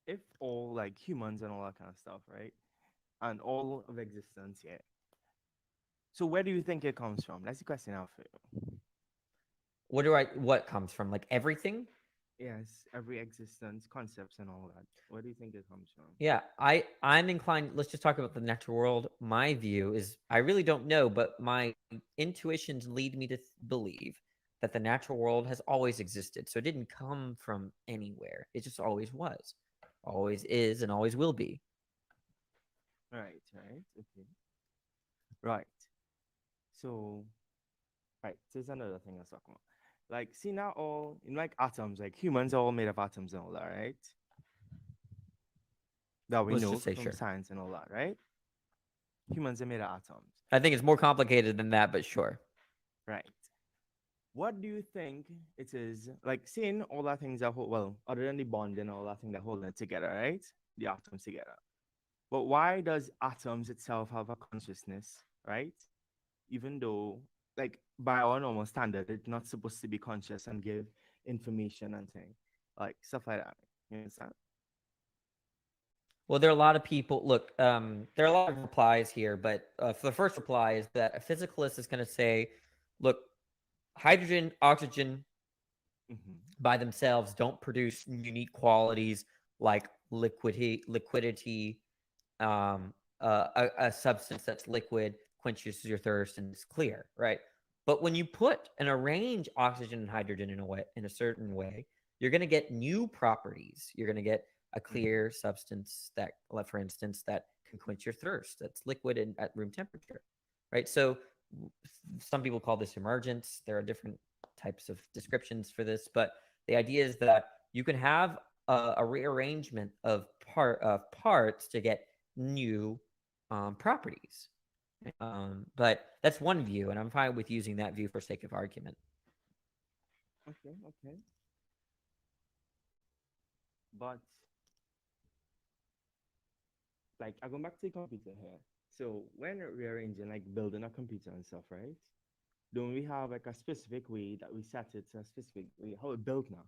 If all like humans and all that kind of stuff, right? And all of existence, yeah. So where do you think it comes from? That's the question I have for you. What comes from? Like everything? Yes, every existence, concepts and all that. Where do you think it comes from? Yeah, I'm inclined. Let's just talk about the natural world. My view is I really don't know, but my intuitions lead me to believe that the natural world has always existed. So it didn't come from anywhere. It just always was, always is, and always will be. Right. Okay. Right. So, right. So it's another thing I was talking about. Like, see now all in like atoms, like humans are all made of atoms and all that, right? That we Let's know just say from sure. science and all that, right? Humans are made of atoms. I think it's more complicated than that, but sure. Right. what do you think it is? Like seeing all that things that hold, well, other than the bond and all that thing that hold it together, right? The atoms together. But why does atoms itself have a consciousness, right? Even though, like, by our normal standard, it's not supposed to be conscious and give information and thing, like stuff like that. You understand? Well, there are a lot of people. Look, there are a lot of replies here, but for the first reply is that a physicalist is going to say, look, hydrogen, oxygen Mm-hmm. by themselves don't produce unique qualities like liquidity. A substance that's liquid quenches your thirst and is clear, right? But when you put and arrange oxygen and hydrogen in a certain way, you're going to get new properties. You're going to get a clear substance that, like, for instance, that can quench your thirst. That's liquid and at room temperature, right? So some people call this emergence. There are different types of descriptions for this, but the idea is that you can have a rearrangement of parts to get new properties. But that's one view, and I'm fine with using that view for sake of argument. Okay, okay. But like I go back to the computer here. So when rearranging, like building a computer and stuff, right? Don't we have like a specific way that we set it to a specific way, how it built now?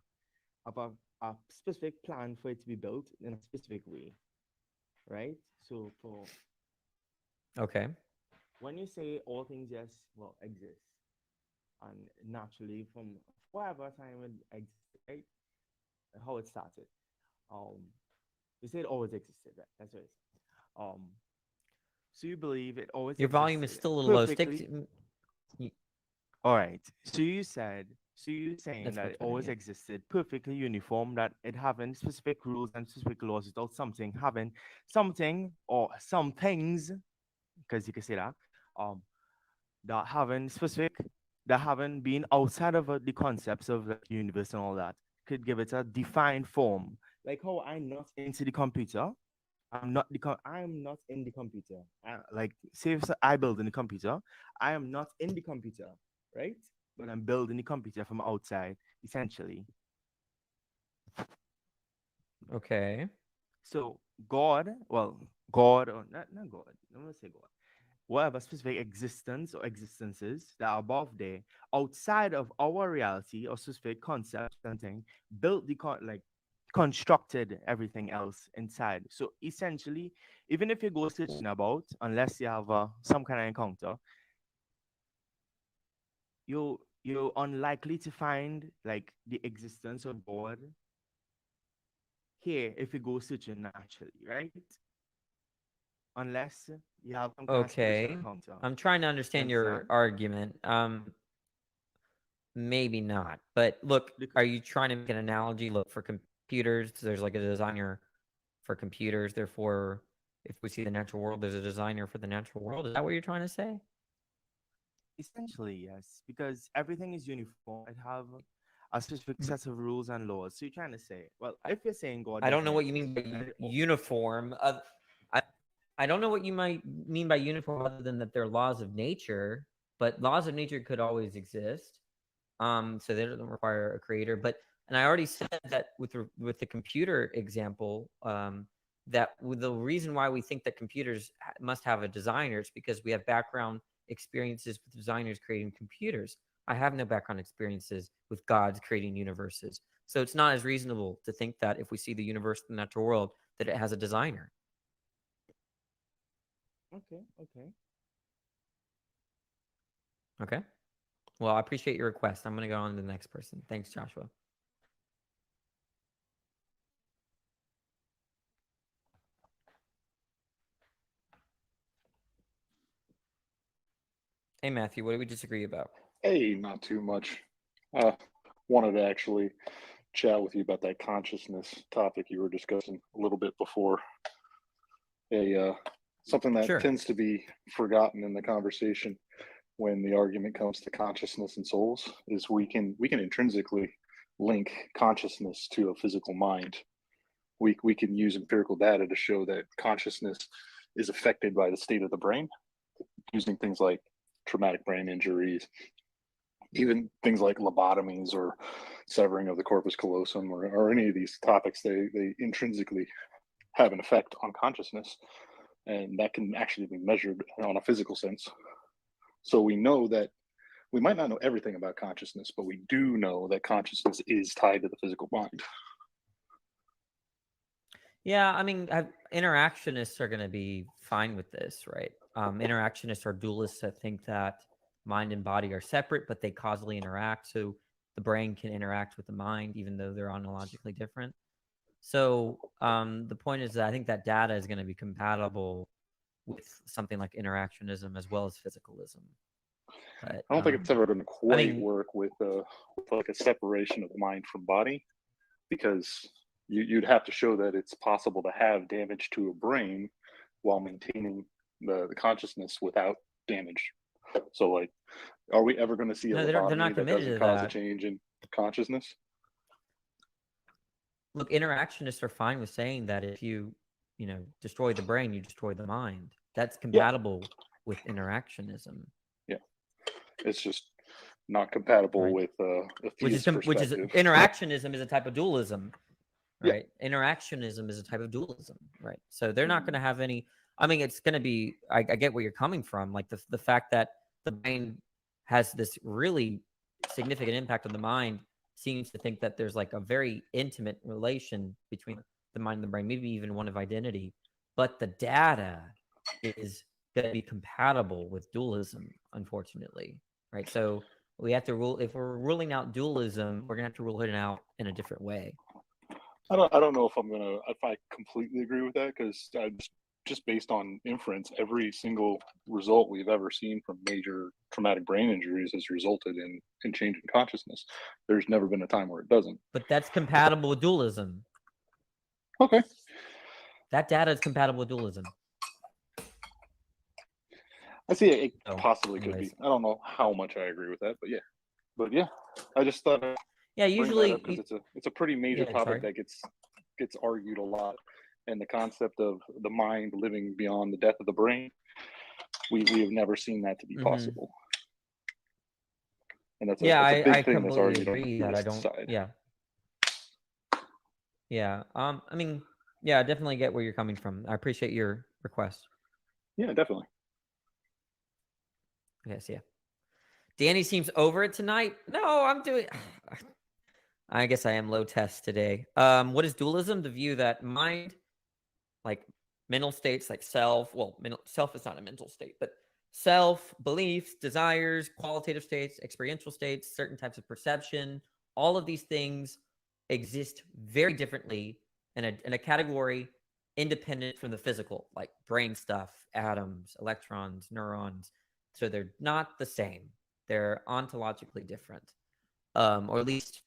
About a specific plan for it to be built in a specific way, right? So for Okay. when you say all things yes, well, exist, and naturally from whatever time it existed, right? How it started. Um, you say it always existed, right? That's what it is. So you believe it always Your volume is existed still a little low. perfectly. All right. So you said, so you're saying That's that much it better, always yeah. existed perfectly uniform, that it having specific rules and specific laws without something having something or some things, because you can say that, um, that having specific, that having been outside of the concepts of the universe and all that, could give it a defined form. Like how I'm not into the computer, I'm not in the computer. Like say if I build in the computer, I am not in the computer, right? But I'm building the computer from outside, essentially. Okay. So God, well, God or not God, I'm gonna say God. Whatever specific existence or existences that are above there, outside of our reality or specific concepts and thing, built the like constructed everything else inside. So essentially, even if you go searching about, unless you have some kind of encounter, you're unlikely to find like the existence of God here if you go searching naturally, right? Unless you have some kind of spiritual Okay. encounter. I'm trying to You understand your understand? argument. Maybe not. But look, are you trying to make an analogy? Look, for computers, there's like a designer for computers. Therefore, if we see the natural world, there's a designer for the natural world. Is that what you're trying to say? Essentially, yes, because everything is uniform. It have a specific set of rules and laws. So you're trying to say, well, if you're saying God I don't doesn't know what you exist, mean by then uniform. I I don't know what you might mean by uniform, other than that they're laws of nature. But laws of nature could always exist. So they don't require a creator. But and I already said that with the computer example, that the reason why we think that computers must have a designer is because we have background experiences with designers creating computers. I have no background experiences with gods creating universes. So it's not as reasonable to think that if we see the universe, the natural world, that it has a designer. okay, okay. Okay. Well, I appreciate your request. I'm going to go on to the next person. Thanks, Joshua. Hey, Matthew, what do we disagree about? Hey, not too much. Uh, wanted to actually chat with you about that consciousness topic you were discussing a little bit before. Something that Sure. tends to be forgotten in the conversation when the argument comes to consciousness and souls is we can intrinsically link consciousness to a physical mind. We can use empirical data to show that consciousness is affected by the state of the brain, using things like traumatic brain injuries, even things like lobotomies or severing of the corpus callosum or any of these topics, they intrinsically have an effect on consciousness, and that can actually be measured on a physical sense. So we know that we might not know everything about consciousness, but we do know that consciousness is tied to the physical mind. Yeah, I mean, interactionists are going to be fine with this, right? Interactionists are dualists that think that mind and body are separate, but they causally interact. So the brain can interact with the mind, even though they're ontologically different. So the point is that I think that data is going to be compatible with something like interactionism as well as physicalism. But, I don't think it's ever going to quite mean, work with like a separation of mind from body, because you'd have to show that it's possible to have damage to a brain while maintaining the consciousness without damage. So, like, are we ever going to see a no, they're not lobotomy that committed doesn't to cause a that. change in consciousness? Look, interactionists are fine with saying that if you destroy the brain, you destroy the mind. That's compatible with interactionism. Yeah, it's just not compatible Right. with a which is perspective. interactionism is a type of dualism, Yeah. right? Interactionism is a type of dualism, right? So they're not going to have any. I mean, it's going to be. I get where you're coming from, like the fact that the brain has this really significant impact on the mind seems to think that there's like a very intimate relation between the mind and the brain, maybe even one of identity, but the data is going to be compatible with dualism, unfortunately, right? So we have to rule, if we're ruling out dualism, we're gonna have to rule it out in a different way. I don't know if I completely agree with that, because just based on inference, every single result we've ever seen from major traumatic brain injuries has resulted in change in consciousness. There's never been a time where it doesn't. But that's compatible with dualism. Okay. That data is compatible with dualism. I see it So, possibly could be. I don't know how much I agree with that, but yeah. I just thought yeah, usually because it's a pretty major topic that gets argued a lot, and the concept of the mind living beyond the death of the brain, we have never seen that to be possible. And that's a big thing that's argued on the theist side. Yeah. I mean, yeah, I definitely get where you're coming from. I appreciate your request. Yeah, definitely. Yes, yeah. Danny seems over it tonight. No, I'm doing. I guess I am low test today. What is dualism? The view that mind, like mental states, like self. Well, self is not a mental state, but self, beliefs, desires, qualitative states, experiential states, certain types of perception. All of these things exist very differently in a category independent from the physical, like brain stuff, atoms, electrons, neurons. So they're not the same. They're ontologically different, or at least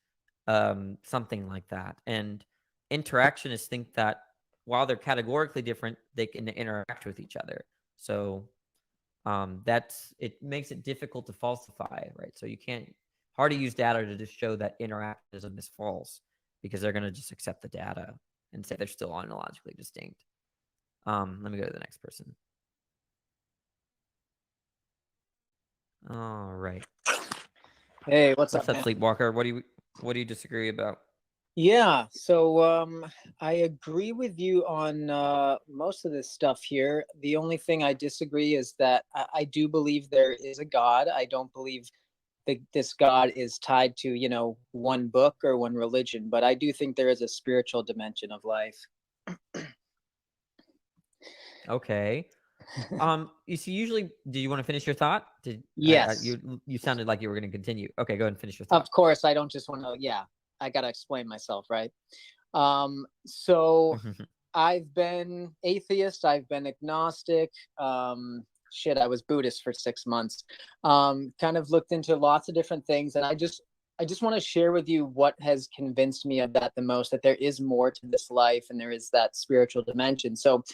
something like that. And interactionists think that while they're categorically different, they can interact with each other. So it makes it difficult to falsify, right? So you can't hard to use data to just show that interactionism is false, because they're going to just accept the data and say they're still ontologically distinct. Let me go to the next person. All right. Hey, what's up, man? Sleepwalker? What do you disagree about? Yeah, so I agree with you on most of this stuff here. The only thing I disagree is that I do believe there is a God. I don't believe that this God is tied to, one book or one religion, but I do think there is a spiritual dimension of life. Okay. You see, usually, do you want to finish your thought? Yes. You sounded like you were going to continue. Okay, go ahead and finish your thought. Of course, I don't just want to. Yeah, I gotta explain myself, right? So I've been atheist. I've been agnostic. I was Buddhist for 6 months. Kind of looked into lots of different things, and I just want to share with you what has convinced me of that the most. That there is more to this life, and there is that spiritual dimension. So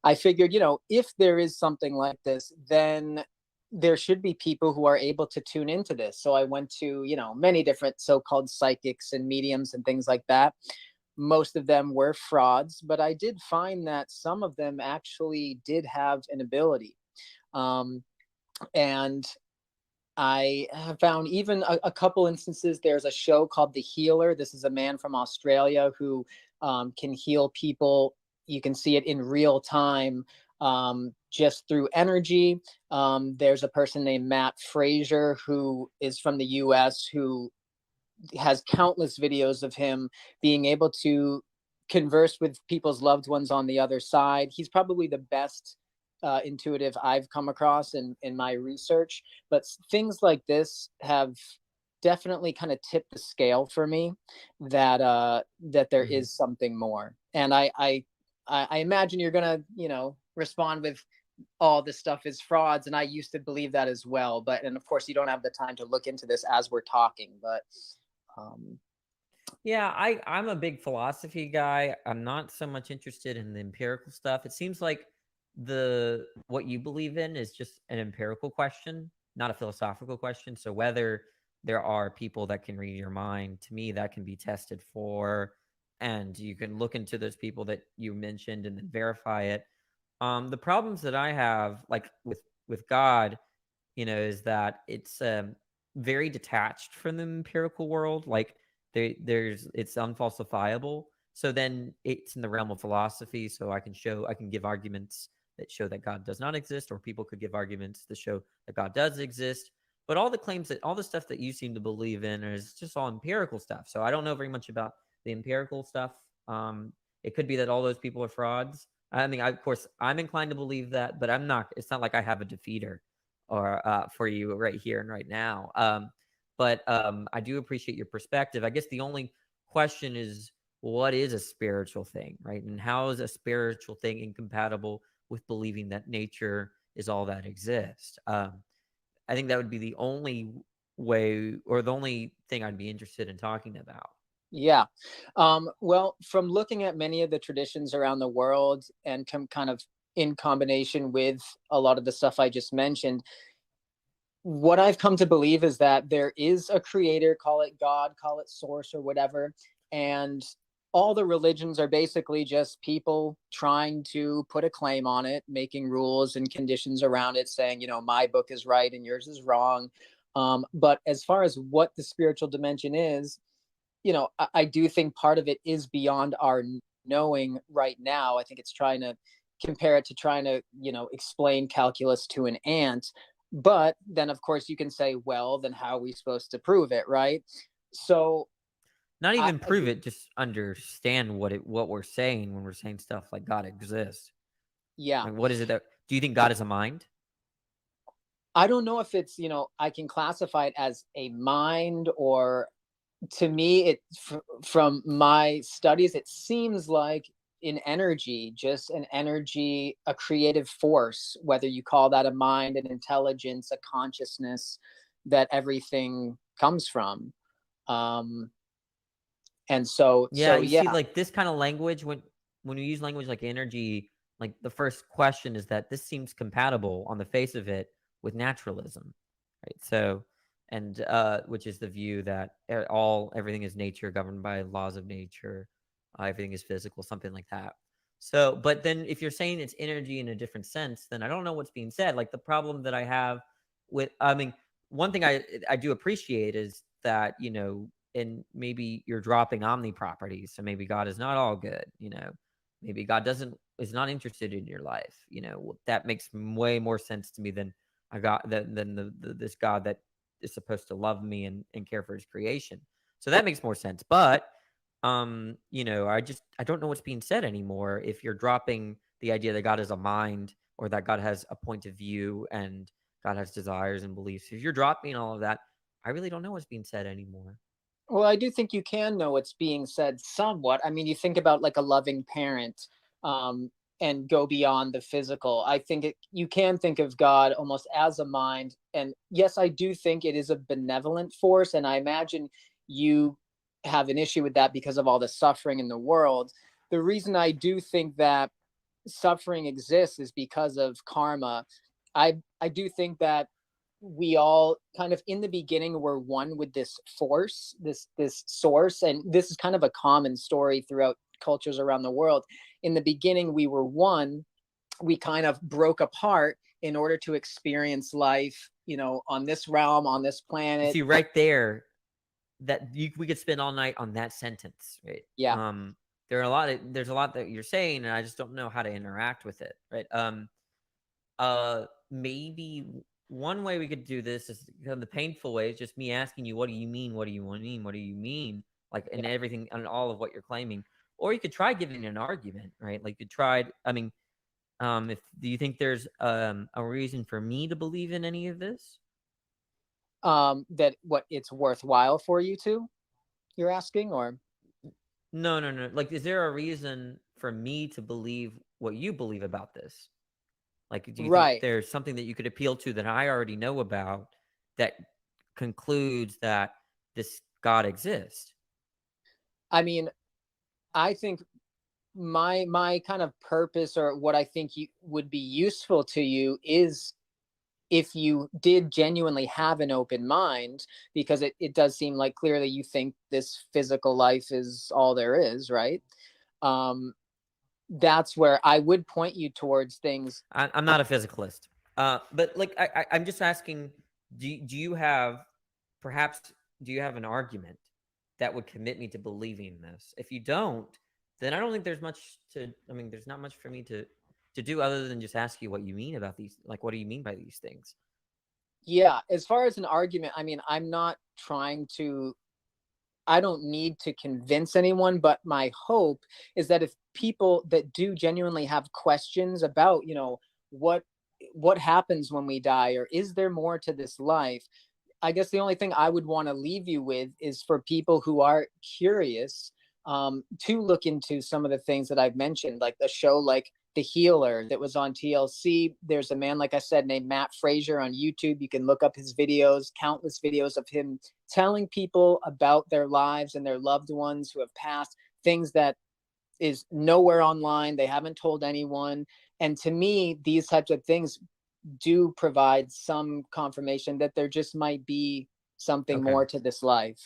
I figured, if there is something like this, then there should be people who are able to tune into this. So I went to, many different so-called psychics and mediums and things like that. Most of them were frauds, but I did find that some of them actually did have an ability. And I have found even a couple instances. There's a show called The Healer. This is a man from Australia who can heal people. You can see it in real time, just through energy. There's a person named Matt Frazier who is from the US who has countless videos of him being able to converse with people's loved ones on the other side. He's probably the best intuitive I've come across in my research, but things like this have definitely kind of tipped the scale for me that that there is something more. And I imagine you're gonna, respond with all this stuff is frauds, and I used to believe that as well. And of course, you don't have the time to look into this as we're talking, but yeah, I'm a big philosophy guy. I'm not so much interested in the empirical stuff. It seems like what you believe in is just an empirical question, not a philosophical question. So whether there are people that can read your mind, to me, that can be tested for, and you can look into those people that you mentioned and then verify it. The problems that I have, like with God, is that it's very detached from the empirical world. Like it's unfalsifiable. So then it's in the realm of philosophy. So I can give arguments that show that God does not exist, or people could give arguments that show that God does exist. But all the stuff that you seem to believe in is just all empirical stuff. So I don't know very much about the empirical stuff. It could be that all those people are frauds. I mean, of course, I'm inclined to believe that, but I'm not. It's not like I have a defeater or for you right here and right now. But I do appreciate your perspective. I guess the only question is, what is a spiritual thing, right? And how is a spiritual thing incompatible with believing that nature is all that exists? I think that would be the only way, or the only thing I'd be interested in talking about. Yeah. Well, from looking at many of the traditions around the world and kind of in combination with a lot of the stuff I just mentioned, what I've come to believe is that there is a creator, call it God, call it source or whatever. And all the religions are basically just people trying to put a claim on it, making rules and conditions around it, saying, my book is right and yours is wrong. But as far as what the spiritual dimension is, I do think part of it is beyond our knowing right now. I think it's trying to compare it to trying to, explain calculus to an ant. But then, of course, you can say, well, then how are we supposed to prove it, right? So not even prove it, just understand what we're saying when we're saying stuff like God exists. Yeah. Like, what is it do you think God is a mind? I don't know if it's, I can classify it as a mind, or to me, from my studies, it seems like an energy, just an energy, a creative force, whether you call that a mind, an intelligence, a consciousness, that everything comes from. And so, see, like this kind of language, when you use language like energy, like the first question is that this seems compatible on the face of it with naturalism, right? So, and which is the view that everything is nature, governed by laws of nature, everything is physical, something like that. So, but then if you're saying it's energy in a different sense, then I don't know what's being said. Like the problem that I have with, one thing I do appreciate is that, and maybe you're dropping omni properties. So maybe God is not all good, maybe God is not interested in your life. That makes way more sense to me than this God that is supposed to love me and care for his creation. So that makes more sense. But I don't know what's being said anymore. If you're dropping the idea that God is a mind, or that God has a point of view and God has desires and beliefs, if you're dropping all of that, I really don't know what's being said anymore. Well, I do think you can know what's being said somewhat. I mean, you think about like a loving parent, and go beyond the physical. I think you can think of God almost as a mind. And yes, I do think it is a benevolent force. And I imagine you have an issue with that because of all the suffering in the world. The reason I do think that suffering exists is because of karma. I do think that we all kind of in the beginning were one with this force, this source. And this is kind of a common story throughout cultures around the world. In the beginning, we were one. We kind of broke apart in order to experience life on this realm, on this You planet. see, right there, we could spend all night on that sentence, right? Yeah. There's a lot that you're saying, and I just don't know how to interact with it, right? Maybe one way we could do this is the painful way is just me asking you, what do you mean? What do you mean? What do you mean? Like, and everything and all of what you're claiming. Or you could try giving an argument, right? Like you tried, I mean, do you think there's a reason for me to believe in any of this? That what it's worthwhile for you to, you're asking, or? No. Like, is there a reason for me to believe what you believe about this? Like, do you think there's something that you could appeal to that I already know about that concludes that this God exists? I mean, I think my kind of purpose, or what I think would be useful to you, is if you did genuinely have an open mind, because it does seem like clearly you think this physical life is all there is, right? That's where I would point you towards things. I'm not a physicalist, but like I'm just asking, do you have an argument that would commit me to believing this? If you don't, then I don't think there's much to. I mean, there's not much for me to do other than just ask you what you mean about these. Like, what do you mean by these things? Yeah, as far as an argument, I mean, I'm not trying to. I don't need to convince anyone, but my hope is that if people that do genuinely have questions about, what happens when we die, or is there more to this life, I guess the only thing I would want to leave you with is for people who are curious to look into some of the things that I've mentioned, like a show like The Healer that was on TLC. There's a man, like I said, named Matt Frazier on YouTube. You can look up his videos, countless videos of him telling people about their lives and their loved ones who have passed, things that is nowhere online. They haven't told anyone. And to me, these types of things do provide some confirmation that there just might be something more to this life.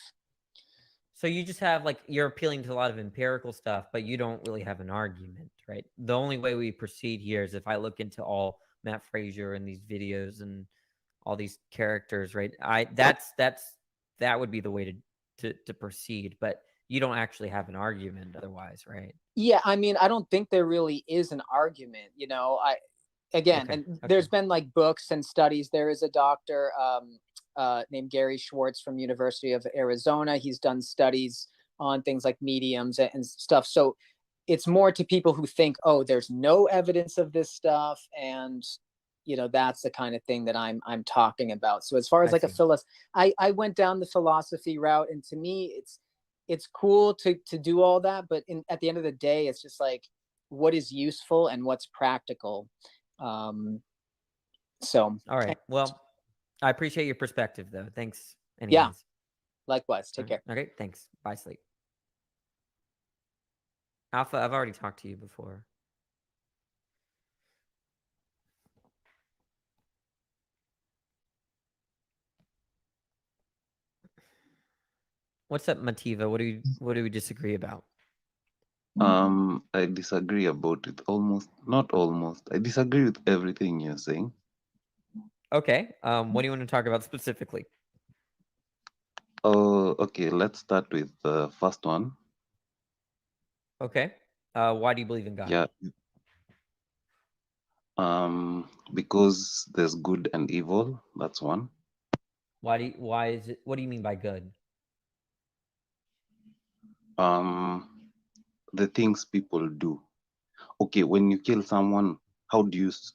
So you just have, like, you're appealing to a lot of empirical stuff, but you don't really have an argument, right? The only way we proceed here is if I look into all Matt Frazier and these videos and all these characters, right? That would be the way to proceed, but you don't actually have an argument otherwise, right? Yeah, I mean, I don't think there really is an argument, there's been like books and studies. There is a doctor named Gary Schwartz from University of Arizona. He's done studies on things like mediums and stuff. So it's more to people who think, oh, there's no evidence of this stuff, and that's the kind of thing that I'm talking about. So as far as I went down the philosophy route, and to me it's cool to do all that, but at the end of the day, it's just like, what is useful and what's practical. So all right, well, I appreciate your perspective, though. Thanks anyways. Yeah, likewise. Take care. Okay, thanks. Bye, Sleep. Alpha, I've already talked to you before. What's up, Mativa? What do we disagree about? I disagree about it not almost. I disagree with everything you're saying. Okay. What do you want to talk about specifically? Okay, let's start with the first one. Okay. Why do you believe in God? Yeah. Because there's good and evil. That's one. Why is it? What do you mean by good? The things people do. Okay, when you kill someone, how do you say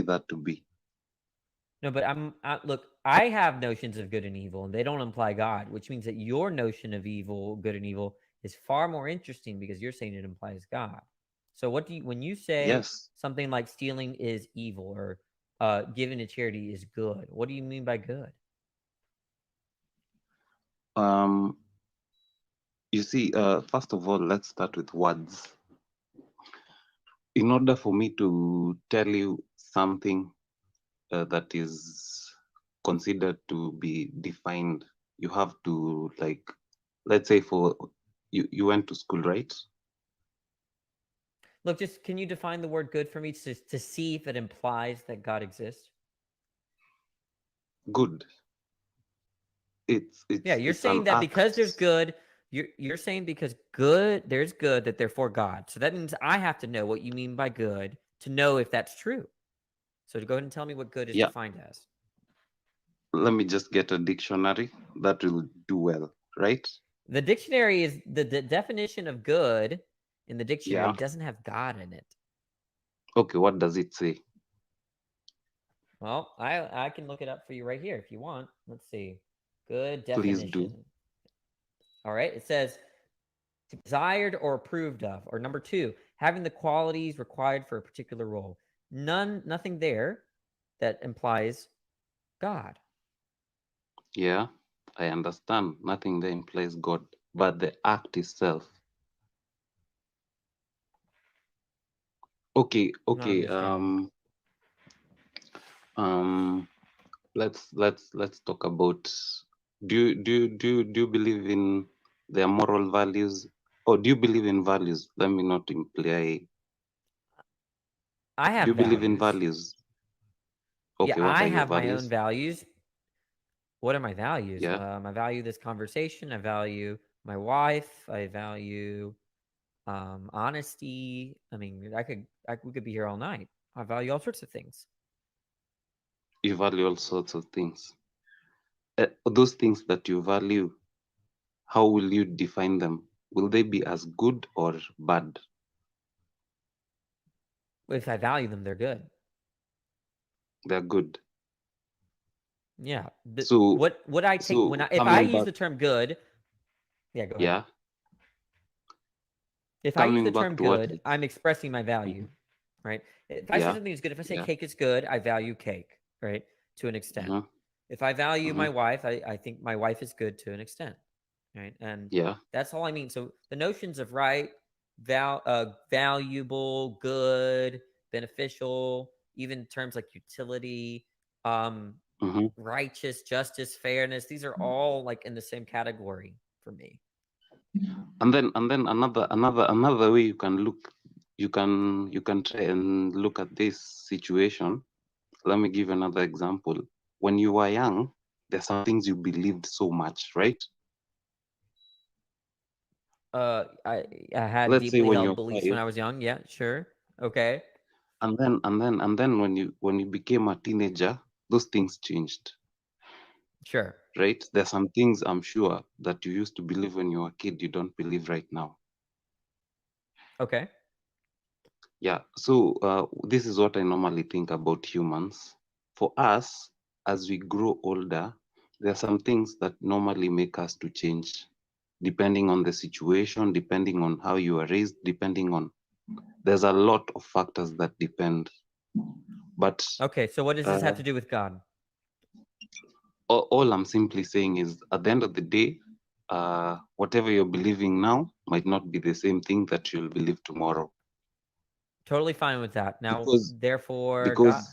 that to be? No, but look, I have notions of good and evil, and they don't imply God, which means that your notion of evil, good and evil, is far more interesting because you're saying it implies God. So when you say something like stealing is evil or giving to charity is good, what do you mean by good? You see, first of all, let's start with words. In order for me to tell you something that is considered to be defined, you have to, let's say you went to school, right? Look, just can you define the word good for me to see if it implies that God exists? Good. Yeah, you're It's an saying that because act. there's good, you're saying because there's good, that therefore God. So that means I have to know what you mean by good to know if that's true. So to go ahead and tell me what good is Yeah. defined as. Let me just get a dictionary. That will do well, right? The dictionary is the definition of good in the dictionary Yeah. doesn't have God in it. Okay, what does it say? Well, I can look it up for you right here if you want. Let's see. Good Please definition. do. All right. It says desired or approved of. Or number 2, having the qualities required for a particular role. Nothing there that implies God. Yeah, I understand. Nothing there implies God, but the act itself. Okay, Not okay. understanding. Let's talk about. Do you believe in their moral values, or do you believe in values? Let me not imply. I have Do you believe in values. values? Okay, Yeah, what I are your have my own values? values. What are my values? Yeah. I value this conversation. I value my wife. I value honesty. I mean, we could be here all night. I value all sorts of things. You value all sorts of things. Those things that you value, how will you define them? Will they be as good or bad? If I value them, they're good. They're good. Yeah. So what I take when if I coming use back, the term good, yeah, go ahead. yeah. If I use the Coming back term to what good, I'm expressing my value, right? If I say yeah, something is good, if I say yeah. cake is good, I value cake, right? To an extent. If I value my wife, I think my wife is good to an extent, right? And Yeah. that's all I mean. So the notions of right, valuable, good, beneficial, even terms like utility, righteous, justice, fairness, these are all like in the same category for me. And then another way you can look, you can try and look at this situation. Let me give another example. When you were young, there's some things you believed so much, right? I had Let's say deeply when held you're beliefs 5, when I was young. Yeah, sure. Okay. and then when you became a teenager, those things changed. Sure. Right? There's some things I'm sure that you used to believe when you were a kid, you don't believe right now. Okay. Yeah. So this is what I normally think about humans. For us, as we grow older, there are some things that normally make us to change, depending on the situation, depending on how you are raised, depending on. There's a lot of factors that depend. But okay, so what does this have to do with God? All I'm simply saying is, at the end of the day, whatever you're believing now might not be the same thing that you'll believe tomorrow. Totally fine with that. Now, therefore, because God.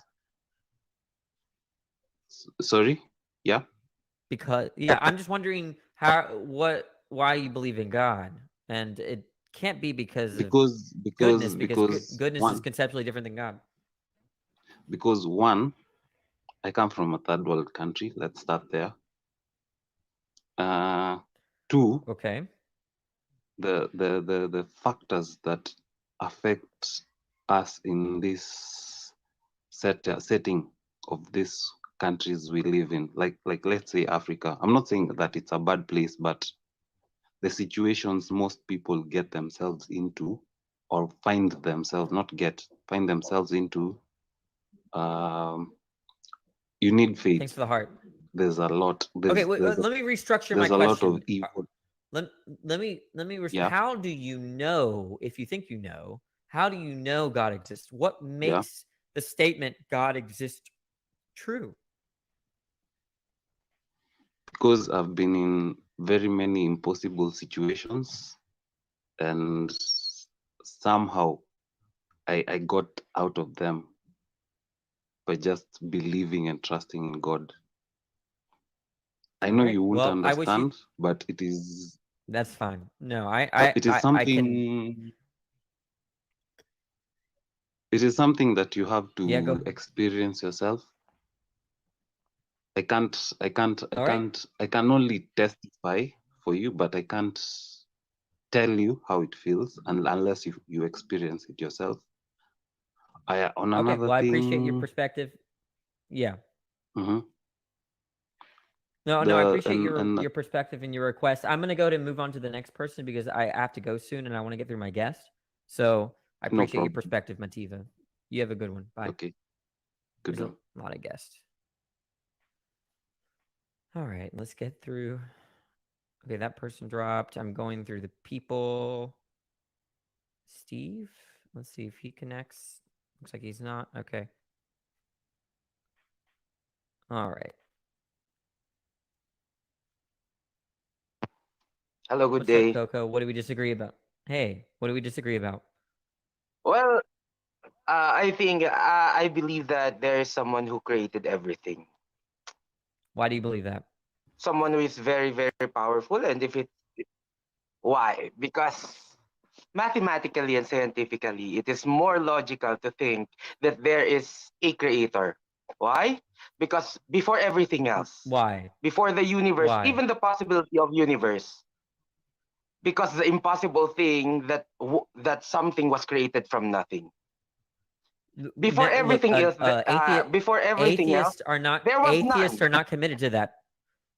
Sorry, yeah. Because I'm just wondering why you believe in God, and it can't be because of goodness, because goodness is conceptually different than God. Because one, I come from a third world country. Let's start there. Two, okay, the factors that affect us in this setting of these countries we live in, like let's say Africa. I'm not saying that it's a bad place, but the situations most people get themselves into, or find themselves into, you need faith. Thanks for the heart. There's a lot. Okay, wait, let me restructure my question. There's a lot of evil. Let me How do you know, if you think you know, how do you know God exists? What makes the statement God exists true? Because I've been in very many impossible situations, and somehow I got out of them by just believing and trusting in God. I know you won't understand, but it is. That's fine. No, it is something. It is something that you have to Yeah, go. experience yourself. I can only testify for you, but I can't tell you how it feels unless you experience it yourself. On Okay, another well, I thing, appreciate your perspective. Yeah. mhm. No, I The appreciate and your perspective and your request. I'm gonna go to move on to the next person because I have to go soon and I want to get through my guest. So I no appreciate your problem. perspective, Mativa. You have a good one. Bye. Okay, good There's one. a lot of guests. All right, let's get through. Okay, that person dropped. I'm going through the people. Steve, let's see if he connects. Looks like he's not. Okay. All right. Hello, good What's up, day. Coco? What do we disagree about? Hey, what do we disagree about? Well, I think I believe that there is someone who created everything. Why do you believe that? Someone who is very, very powerful. And why? Because mathematically and scientifically, it is more logical to think that there is a creator. Why? Because before everything else, Why? before the universe, Why? even the possibility of universe, because the impossible thing that something was created from nothing. Before Look, everything else, before everything else, atheists are not there was none. committed to that.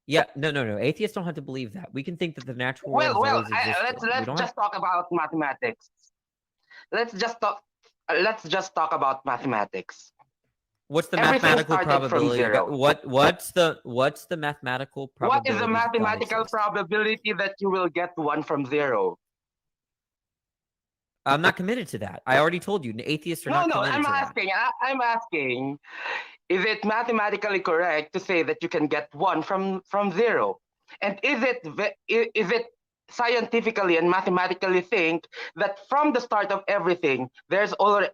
Yeah, no. Atheists don't have to believe that. We can think that the natural world has always existed. Let's just talk about mathematics. Let's just talk about mathematics. What's the Everything mathematical started from probability? zero. What's the mathematical What probability? is the mathematical probability that you will get one from zero? I'm not committed to that. I already told you, atheists are not committed to that. I'm asking, is it mathematically correct to say that you can get one from zero? And is it scientifically and mathematically think that from the start of everything there's already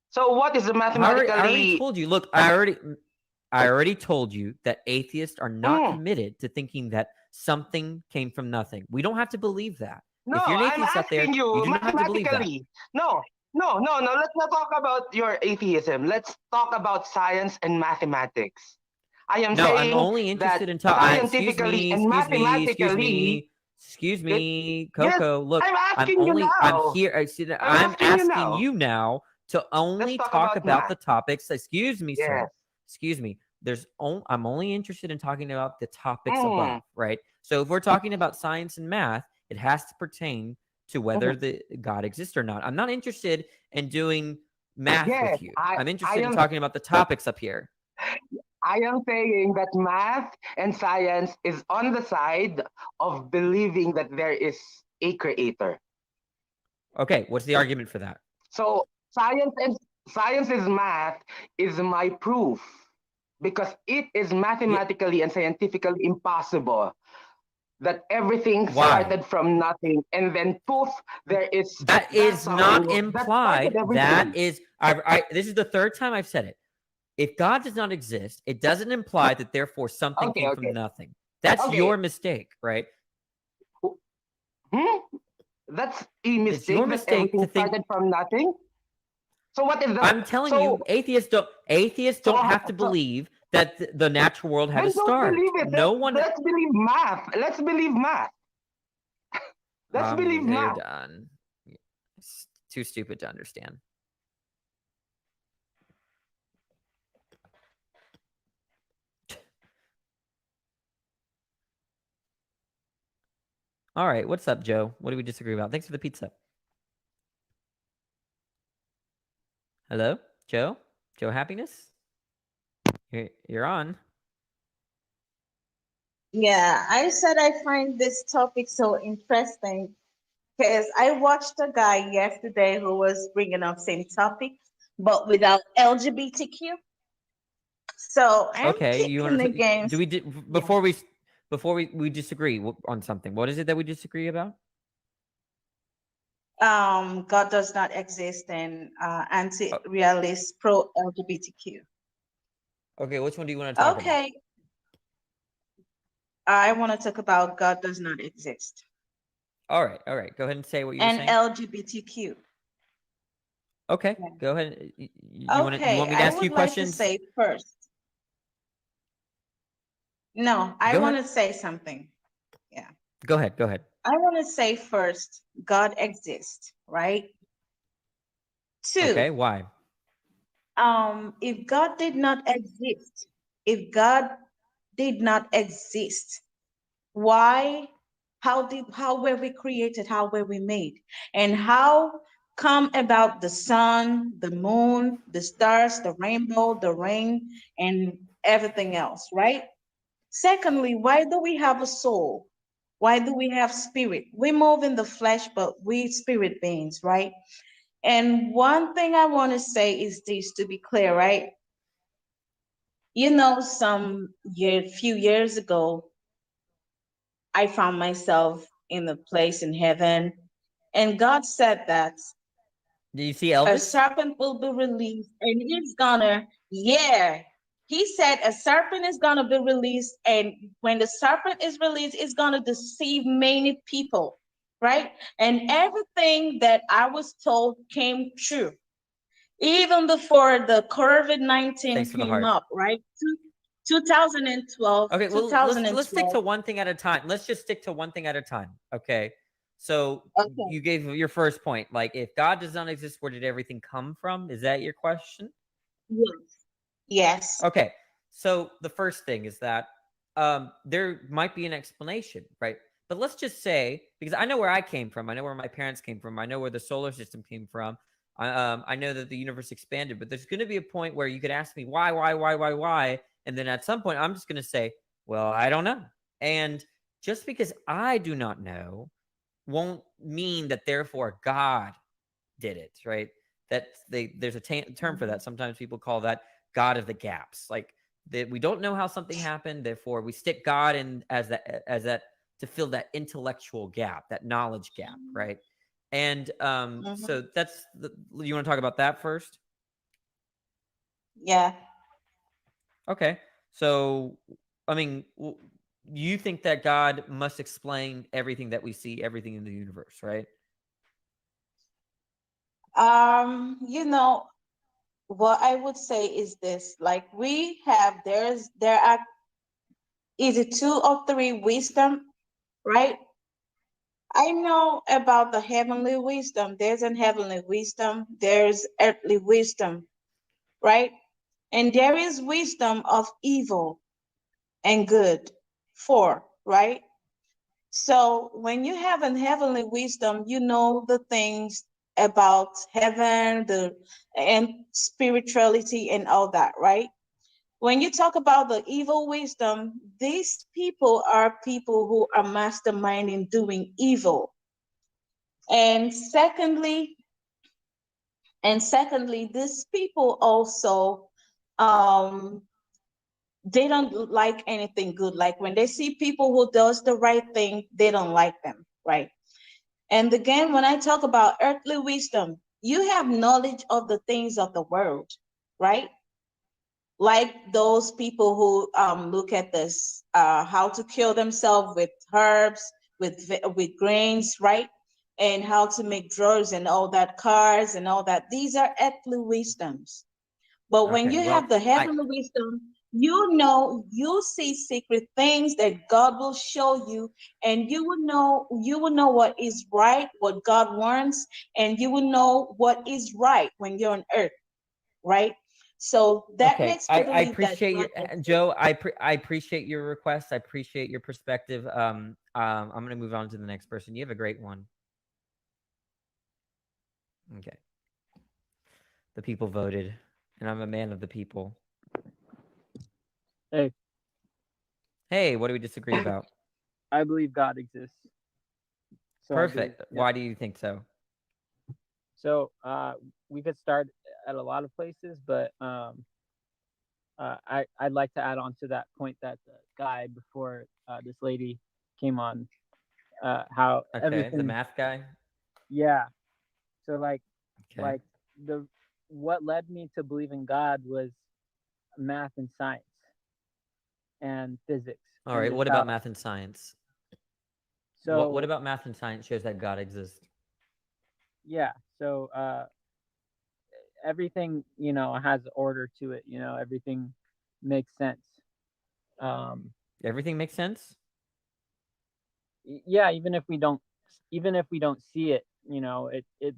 So what is the mathematically? I already told you. Look, I already told you that atheists are not committed to thinking that something came from nothing. We don't have to believe that. No, if you're an I'm atheist out there, asking you do not have to believe that. mathematically. No. Let's not talk about your atheism. Let's talk about science and mathematics. I am No, saying I'm only interested in talking. scientifically and mathematically. Excuse me, Coco. Yes, look, I'm asking I'm only. you now. I'm here. I'm asking you now to only Let's talk about the math. topics. Excuse me, Yes. sir. Excuse me. I'm only interested in talking about the topics above, right? So if we're talking about science and math, it has to pertain to whether the God exists or not. I'm not interested in doing math with you. I'm interested in talking about the topics up here. I am saying that math and science is on the side of believing that there is a creator. Okay, what's the argument for that? So science is math is my proof because it is mathematically and scientifically impossible that everything started from nothing and then poof, there is. That is not implied. That is, this is the third time I've said it. If God does not exist, it doesn't imply that therefore something came from nothing. That's your mistake, right? That's a mistake. It's your mistake to think started from nothing. So what is that? I'm telling you, atheists don't have to believe that the natural world had a start. No one. Let's believe math. Let's believe math. Let's believe math. You're done. It's too stupid to understand. All right, what's up, Joe? What do we disagree about? Thanks for the pizza. Hello, Joe? Joe Happiness? You're on. Yeah, I said I find this topic so interesting because I watched a guy yesterday who was bringing up same topic, but without LGBTQ. So I'm kicking against. Do we before we disagree on something? What is it that we disagree about? God does not exist and anti-realist pro-LGBTQ. Okay, which one do you want to talk about? Okay. I want to talk about God does not exist. All right. Go ahead and say what you're saying. And LGBTQ. Okay, Yeah. go ahead. You want Okay, me to I ask you would like to questions? say first. No, I Go want ahead. to say something. Yeah. Go ahead. Go ahead. I want to say first, God exists, right? Two, Okay, why? if God did not exist, if God did not exist, why, how were we created? How were we made? And how come about the sun, the moon, the stars, the rainbow, the rain, and everything else, right? Secondly, why do we have a soul? Why do we have spirit? We move in the flesh, but we spirit beings, right? And one thing I want to say is this, to be clear, right? You know, few years ago, I found myself in a place in heaven, and God said that Do you see a Elvis? serpent will be released, and he's gonna, yeah. He said a serpent is gonna be released, and when the serpent is released, it's gonna deceive many people, right? And everything that I was told came true, even before the COVID-19 Thanks for the came heart. up, right? 2012, Okay, well, let's stick to 2012. one thing at a time. Let's just stick to one thing at a time. Okay. So Okay. you gave your first point. Like, if God does not exist, where did everything come from? Is that your question? Yes. Yes. Okay. So the first thing is that there might be an explanation, right? But let's just say, because I know where I came from, I know where my parents came from, I know where the solar system came from. I know that the universe expanded, but there's going to be a point where you could ask me why, and then at some point I'm just going to say, well, I don't know. And just because I do not know won't mean that therefore God did it, right? There's a term for that. Sometimes people call that God of the gaps. Like, that we don't know how something happened, therefore we stick God in as that to fill that intellectual gap, that knowledge gap, right? And so that's you want to talk about that first? Yeah. Okay. So, I mean, you think that God must explain everything that we see, everything in the universe, right? You know, what I would say is this, like there are, is it two or three wisdom, right? I know about the heavenly wisdom. There's an heavenly wisdom, there's earthly wisdom, right? And there is wisdom of evil and good, four, right? So when you have an heavenly wisdom, you know the things about heaven, and spirituality and all that, right? When you talk about the evil wisdom, these people are people who are masterminding doing evil. And secondly, these people also, um, they don't like anything good. Like when they see people who does the right thing, they don't like them, right? And again, when I talk about earthly wisdom, you have knowledge of the things of the world, right? Like those people who look at this, how to kill themselves with herbs, with grains, right? And how to make drugs and all that, cars and all that. These are earthly wisdoms. But when Okay, you well, have the heavenly wisdom, you know, you see secret things that God will show you, and you will know what is right, what God wants, and you will know what is right when you're on earth, right? So that okay, makes me I believe that appreciate God your exists. Joe. I appreciate your request. I appreciate your perspective. I'm gonna move on to the next person. You have a great one. Okay. The people voted, and I'm a man of the people. Hey, Hey, what do we disagree about? I believe God exists. So I believe, Perfect. Why do you think so? so we could start at a lot of places, but I'd like to add on to that point that the guy before this lady came on, how Okay, the everything, math guy. yeah. So Okay. like the what led me to believe in God was math and science and physics. All And right. just What how, about math and science? What so about math and science shows that God exists? yeah, so everything, has order to it. Everything makes sense. Everything makes sense. Yeah, even if we don't see it,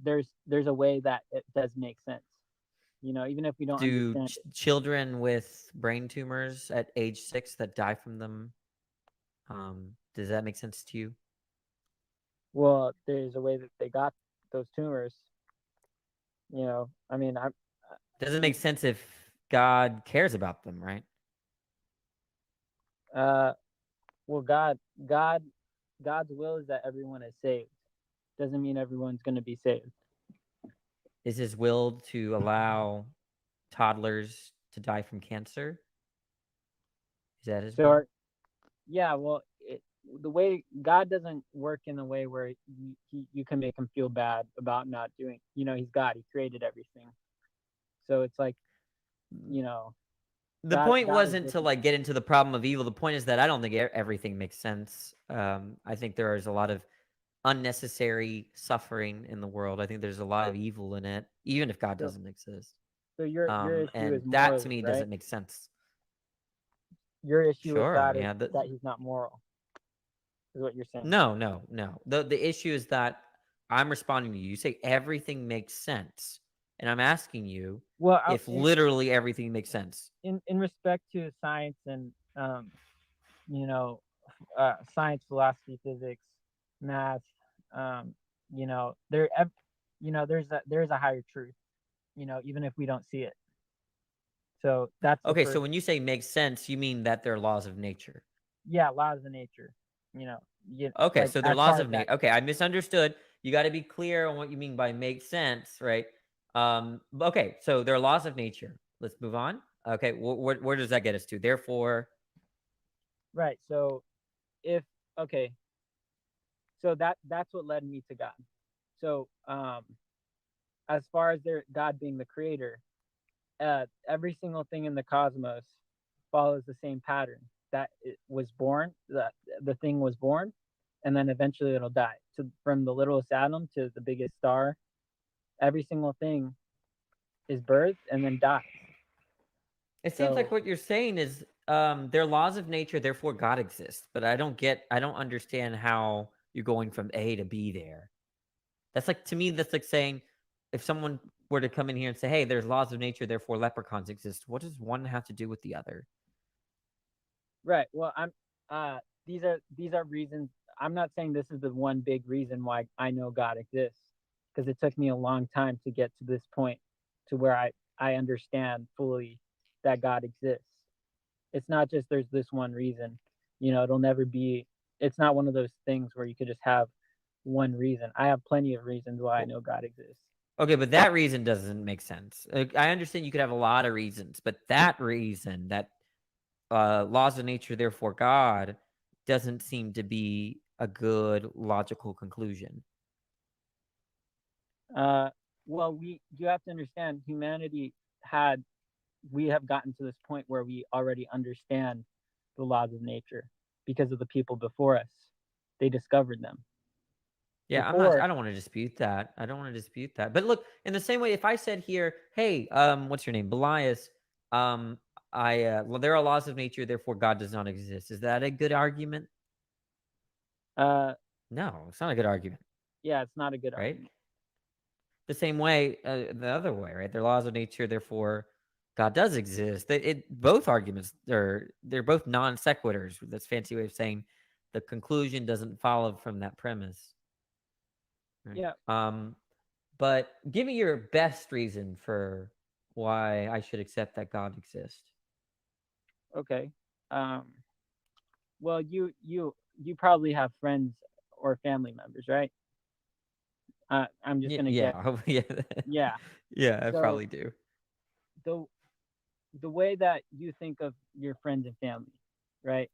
there's a way that it does make sense. Even if we don't Do understand it. children with brain tumors at age 6 that die from them, does that make sense to you? Well, there's a way that they got those tumors. I mean, Doesn't make sense if God cares about them, right? well, God's will is that everyone is saved. Doesn't mean everyone's going to be saved. Is his will to allow toddlers to die from cancer? Is that his will? Yeah, well, the way God doesn't work in a way where you can make him feel bad about not doing. He's God. He created everything. So it's like, The God- point God is wasn't to looking- like get into the problem of evil. The point is that I don't think everything makes sense. I think there is a lot of unnecessary suffering in the world. I think there's a lot of evil in it, even if God doesn't exist. So your issue And is that morally, to me right? doesn't make sense. Your issue with Sure, God yeah, is that he's not moral. Is what you're saying? No. The issue is that I'm responding to you. You say everything makes sense, and I'm asking you if literally everything makes sense. In respect to science and science, philosophy, physics, math, there's a higher truth, even if we don't see it. So that's Okay. So when you say makes sense, you mean that they're laws of nature. Yeah, laws of nature. Okay, like, so they're as laws far of as nature. that- Okay, I misunderstood. You got to be clear on what you mean by makes sense, right? Okay, so they're laws of nature. Let's move on. Okay, where does that get us to? Therefore, Right. So so that's what led me to God. So as far as God being the creator, every single thing in the cosmos follows the same pattern. That it was born, the thing was born, and then eventually it'll die. So from the littlest atom to the biggest star, every single thing is birthed and then dies. it seems like what you're saying is they're laws of nature, therefore God exists. But I don't understand how you're going from A to B there. That's like, to me, that's like saying if someone were to come in here and say, hey, there's laws of nature, therefore leprechauns exist. What does one have to do with the other? Right. Well, these are reasons. I'm not saying this is the one big reason why I know God exists, because it took me a long time to get to this point to where I understand fully that God exists. It's not just there's this one reason. It'll never be. It's not one of those things where you could just have one reason. I have plenty of reasons why I know God exists. Okay, but that reason doesn't make sense. I understand you could have a lot of reasons, but that reason, that laws of nature, therefore God, doesn't seem to be a good logical conclusion. Well, you have to understand, we have gotten to this point where we already understand the laws of nature because of the people before us. They discovered them. Yeah, I don't want to dispute that. But look, in the same way, if I said here, hey, what's your name? Belias, well, there are laws of nature, therefore God does not exist. Is that a good argument? No, it's not a good argument. Yeah, it's not a good right? argument. The same way, the other way, right? They're laws of nature, therefore God does exist. Both arguments they're both non sequiturs. That's a fancy way of saying the conclusion doesn't follow from that premise. Right? Yeah. But give me your best reason for why I should accept that God exists. Okay. Well, you probably have friends or family members, right? I'm just gonna yeah, yeah. Yeah, I probably do. The way that you think of your friends and family, right?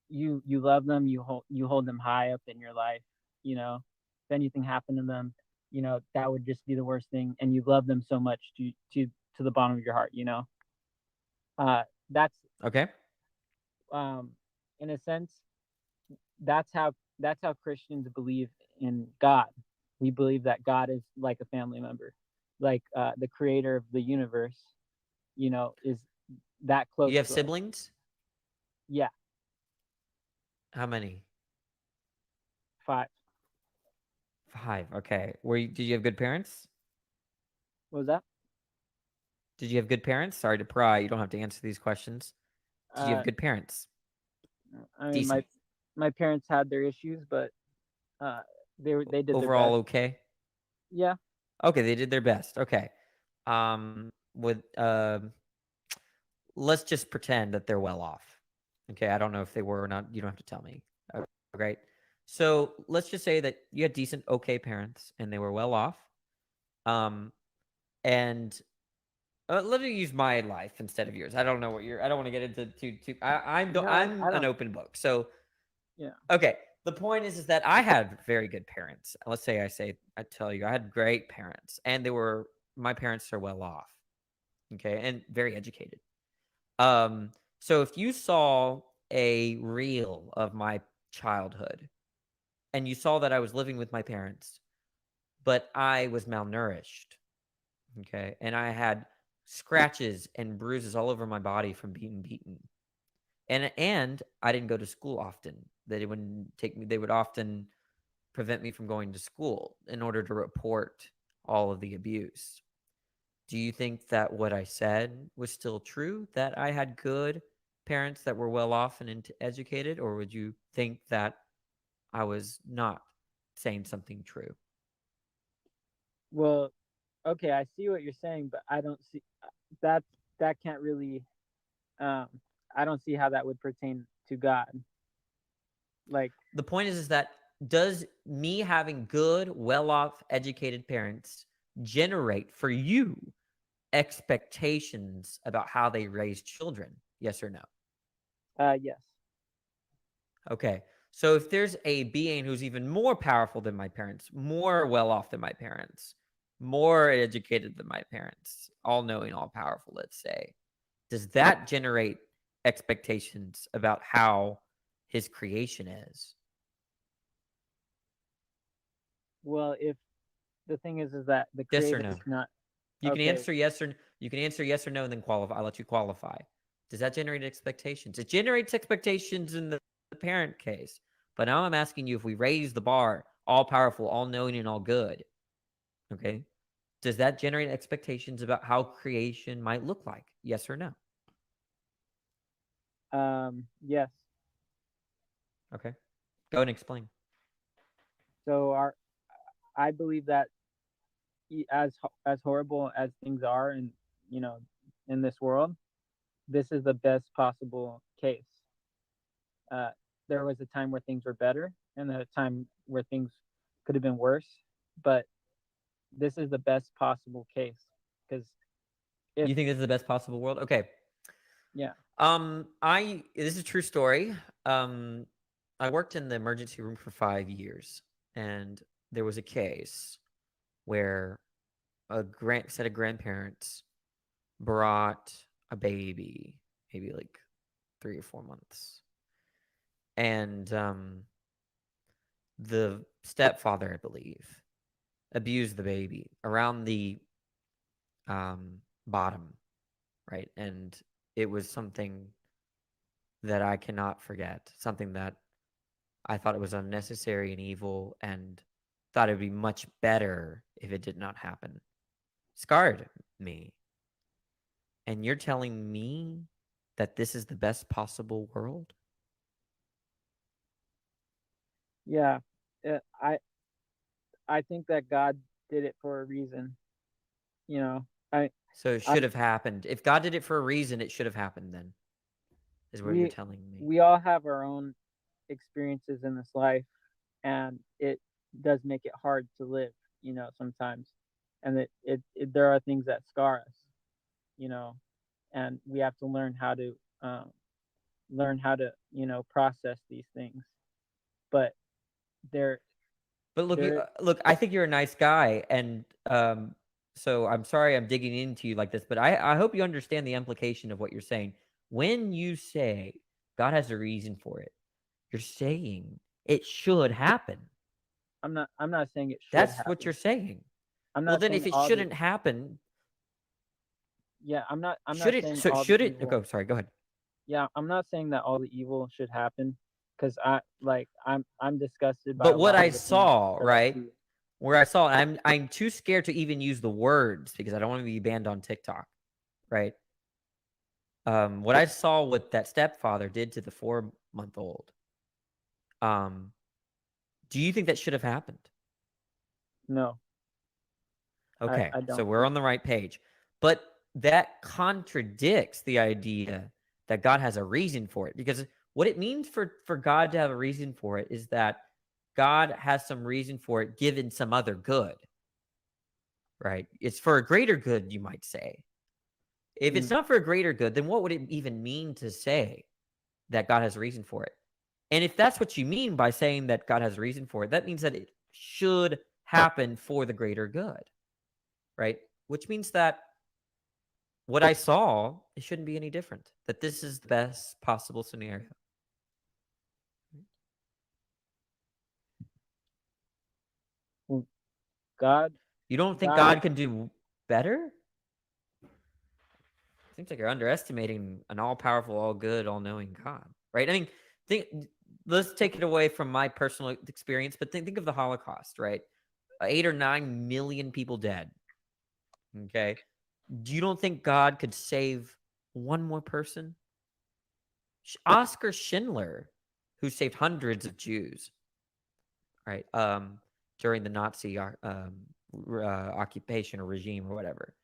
You love them, you hold them high up in your life, if anything happened to them, that would just be the worst thing, and you love them so much to the bottom of your heart, that's okay. In a sense, that's how Christians believe in God. We believe that God is like a family member. like the creator of the universe, you know, is that close. You have to us. siblings? Yeah, How many? 5. 5. Okay. Did you have good parents? What was that? Did you have good parents? Sorry to pry. You don't have to answer these questions. Did you have good parents? I mean, Decent. my parents had their issues, but they did Overall their best. okay? Yeah. Okay, they did their best. Okay. Let's just pretend that they're well off. Okay, I don't know if they were or not. You don't have to tell me. Okay, great. So let's just say that you had decent, okay parents, and they were well off. And let me use my life instead of yours. I don't know what I don't want to get into too. I'm an open book. So yeah. Okay. The point is that I had very good parents. Let's say I tell you I had great parents, and my parents are well off. Okay, and very educated. So if you saw a reel of my childhood and you saw that I was living with my parents, but I was malnourished, okay, and I had scratches and bruises all over my body from being beaten, and I didn't go to school often. They would often prevent me from going to school in order to report all of the abuse. Do you think that what I said was still true, that I had good parents that were well off and educated, or would you think that I was not saying something true? Well, okay, I see what you're saying, but I don't see that can't really I don't see how that would pertain to God. Like, the point is that does me having good, well-off, educated parents generate for you expectations about how they raise children? Yes or no? Yes. Okay. So if there's a being who's even more powerful than my parents, more well-off than my parents, more educated than my parents, all-knowing, all-powerful, let's say, does that generate expectations about how his creation is? Well, if the thing is that the Yes creator or no? is not. You Okay. can answer yes or no and then qualify. I'll let you qualify. Does that generate expectations? It generates expectations in the parent case. But now I'm asking you, if we raise the bar, all powerful, all knowing, and all good, okay, does that generate expectations about how creation might look like? Yes or no? Yes. Okay. Go and explain. So I believe that as horrible as things are in in this world, this is the best possible case. There was a time where things were better, and then a time where things could have been worse, but this is the best possible case, because you think this is the best possible world? Okay. Yeah. This is a true story. I worked in the emergency room for 5 years, and there was a case where a set of grandparents brought a baby, maybe like 3 or 4 months, and the stepfather, I believe, abused the baby around the bottom, right? And it was something that I cannot forget, something that I thought it was unnecessary and evil, and thought it would be much better if it did not happen. Scarred me. And you're telling me that this is the best possible world? Yeah. I think that God did it for a reason. So it should have happened. If God did it for a reason, it should have happened then, is what you're telling me. We all have our own experiences in this life, and it does make it hard to live, sometimes. And there are things that scar us, and we have to learn how to process these things. But look, I think you're a nice guy, and so I'm sorry I'm digging into you like this, but I hope you understand the implication of what you're saying. When you say God has a reason for it, you're saying it should happen. I'm not saying it should That's happen. what you're saying. I'm Well, not then saying if it all shouldn't the, happen, yeah, I'm not should it? saying So all should the it? evil. Go. Sorry. Go ahead. Yeah, I'm not saying that all the evil should happen, because I'm disgusted by But a what lot I of the things saw, that I right? see. Where I saw, I'm too scared to even use the words because I don't want to be banned on TikTok, right? What I saw what that stepfather did to the 4-month-old. Do you think that should have happened? No, Okay, I so don't. we're on the right page. But that contradicts the idea that God has a reason for it, because what it means for God to have a reason for it is that God has some reason for it given some other good, right? It's for a greater good, you might say. If it's not for a greater good, then what would it even mean to say that God has a reason for it? And if that's what you mean by saying that God has a reason for it, that means that it should happen for the greater good, right? Which means that what I saw, it shouldn't be any different. That this is the best possible scenario. God, You don't think God, God can do better? Seems like you're underestimating an all-powerful, all-good, all-knowing God, right? I mean, let's take it away from my personal experience, but think of the Holocaust, right? 8 or 9 million people dead. Okay, you don't think God could save one more person? Oscar Schindler, who saved hundreds of Jews, right? During the Nazi occupation or regime or whatever,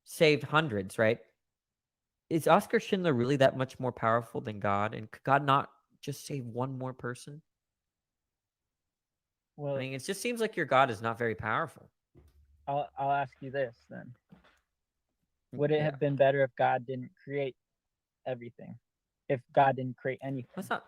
saved hundreds, right? Is Oscar Schindler really that much more powerful than God? And could God not just save one more person? well, I mean, it just seems like your God is not very powerful. I'll ask you this then. Would it Yeah. have been better if God didn't create everything? If God didn't create anything? That's not.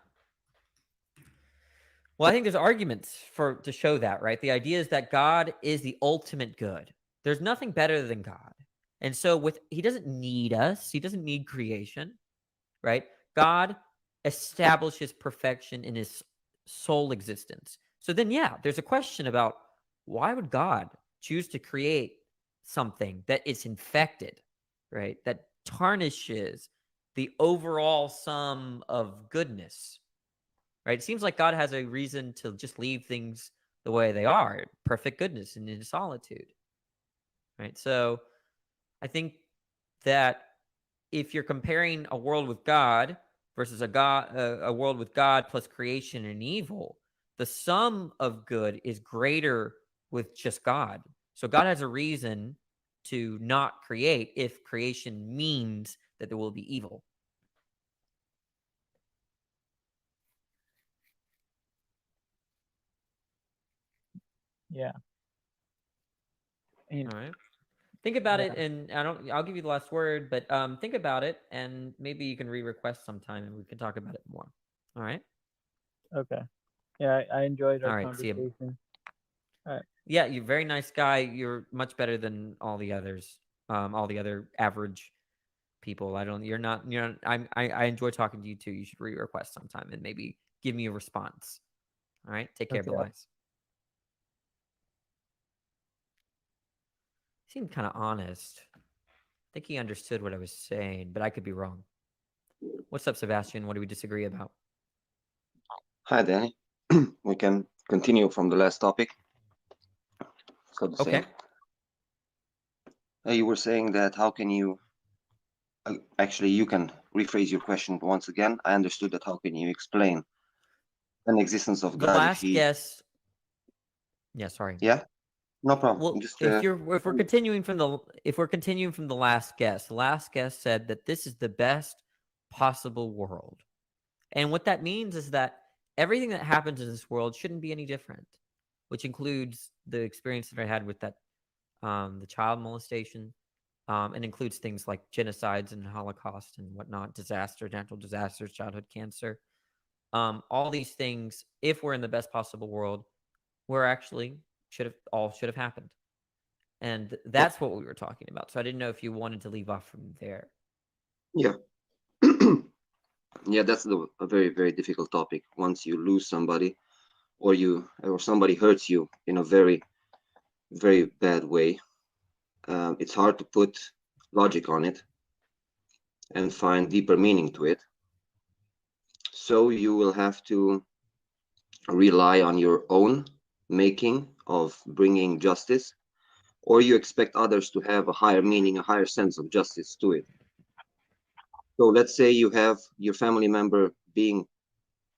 Well, I think there's arguments to show that, right? The idea is that God is the ultimate good. There's nothing better than God. And so he doesn't need us. He doesn't need creation, right? God establishes perfection in his sole existence. So then, yeah, there's a question about why would God choose to create something that is infected, right? That tarnishes the overall sum of goodness, right? It seems like God has a reason to just leave things the way they are, perfect goodness and in solitude, right? So I think that if you're comparing a world with God versus a world with God plus creation and evil, the sum of good is greater with just God. So God has a reason to not create if creation means that there will be evil. Yeah. All right. Think about it, and I'll give you the last word, but think about it, and maybe you can re-request sometime, and we can talk about it more. All right. Okay. Yeah, I enjoyed our All right. See you. conversation. All right. Yeah, you're a very nice guy. You're much better than all the others, all the other average people. I enjoy talking to you too. You should re-request sometime and maybe give me a response. All right. Take care, Okay. Belize. Seemed kind of honest. I think he understood what I was saying, but I could be wrong. What's up, Sebastian? What do we disagree about? Hi, Danny. We can continue from the last topic. So the Okay. same. You were saying that how can you actually you can rephrase your question once again. I understood that. How can you explain an existence of The God last guess. Yeah, sorry. Yeah, no problem. Well, Just if we're continuing from the last guest said that this is the best possible world. And what that means is that everything that happens in this world shouldn't be any different, which includes the experience that I had with that the child molestation, and includes things like genocides and Holocaust and whatnot, natural disasters, childhood cancer. All these things, if we're in the best possible world, we're actually should have happened. And that's what we were talking about. So I didn't know if you wanted to leave off from there. Yeah. Yeah, that's a very, very difficult topic. Once you lose somebody or somebody hurts you in a very very bad way. It's hard to put logic on it and find deeper meaning to it. So you will have to rely on your own making of bringing justice, or you expect others to have a higher meaning, a higher sense of justice to it. So let's say you have your family member being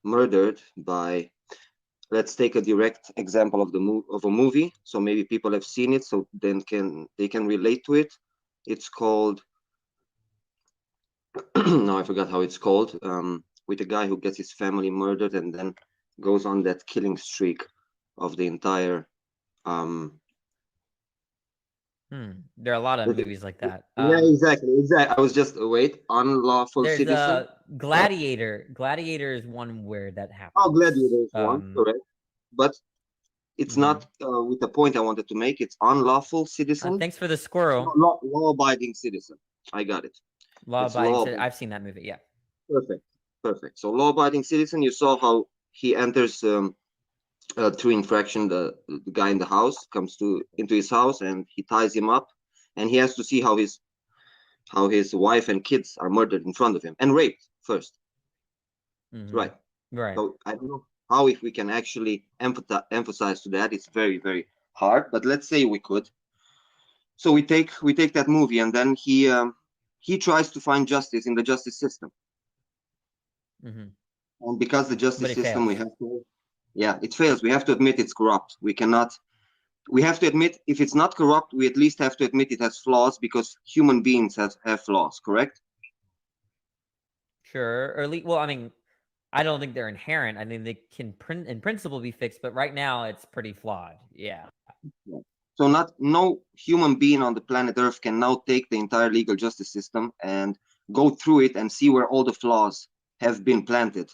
murdered by, let's take a direct example of a movie, so maybe people have seen it, so then they can relate to it. It's called now I forgot how it's called, with a guy who gets his family murdered and then goes on that killing streak of the entire There are a lot of movies like that. Yeah, exactly. I was just wait. Unlawful There's citizen. Gladiator. Gladiator is one where that happens. Oh, Gladiator is one, correct. But it's not with the point I wanted to make. It's unlawful citizen. Thanks for the squirrel. Law-abiding citizen. I got it. Law-abiding. I've seen that movie. Yeah. Perfect. So law-abiding citizen. You saw how he enters through infraction. The guy in the house comes into his house and he ties him up, and he has to see how his wife and kids are murdered in front of him and raped first. Right. So I don't know how, if we can actually emphasize to that. It's very, very hard, but let's say we could. So we take that movie, and then he tries to find justice in the justice system. And because the justice system, we have to, it fails. We have to admit it's corrupt. We have to admit, if it's not corrupt, we at least have to admit it has flaws, because human beings have flaws, correct? Sure. Or well, I mean, I don't think they're inherent. I mean, they can in principle be fixed, but right now it's pretty flawed. Yeah. So no human being on the planet Earth can now take the entire legal justice system and go through it and see where all the flaws have been planted.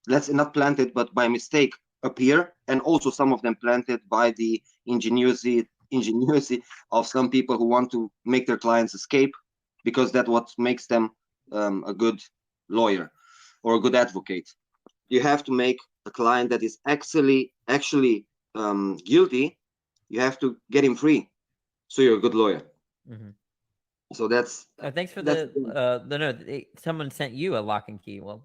Let's not planted, but by mistake appear, and also some of them planted by the ingenuity of some people who want to make their clients escape, because that's what makes them a good lawyer or a good advocate. You have to make a client that is actually guilty. You have to get him free, so you're a good lawyer. So that's. Thanks for the no. Someone sent you a lock and key. Well,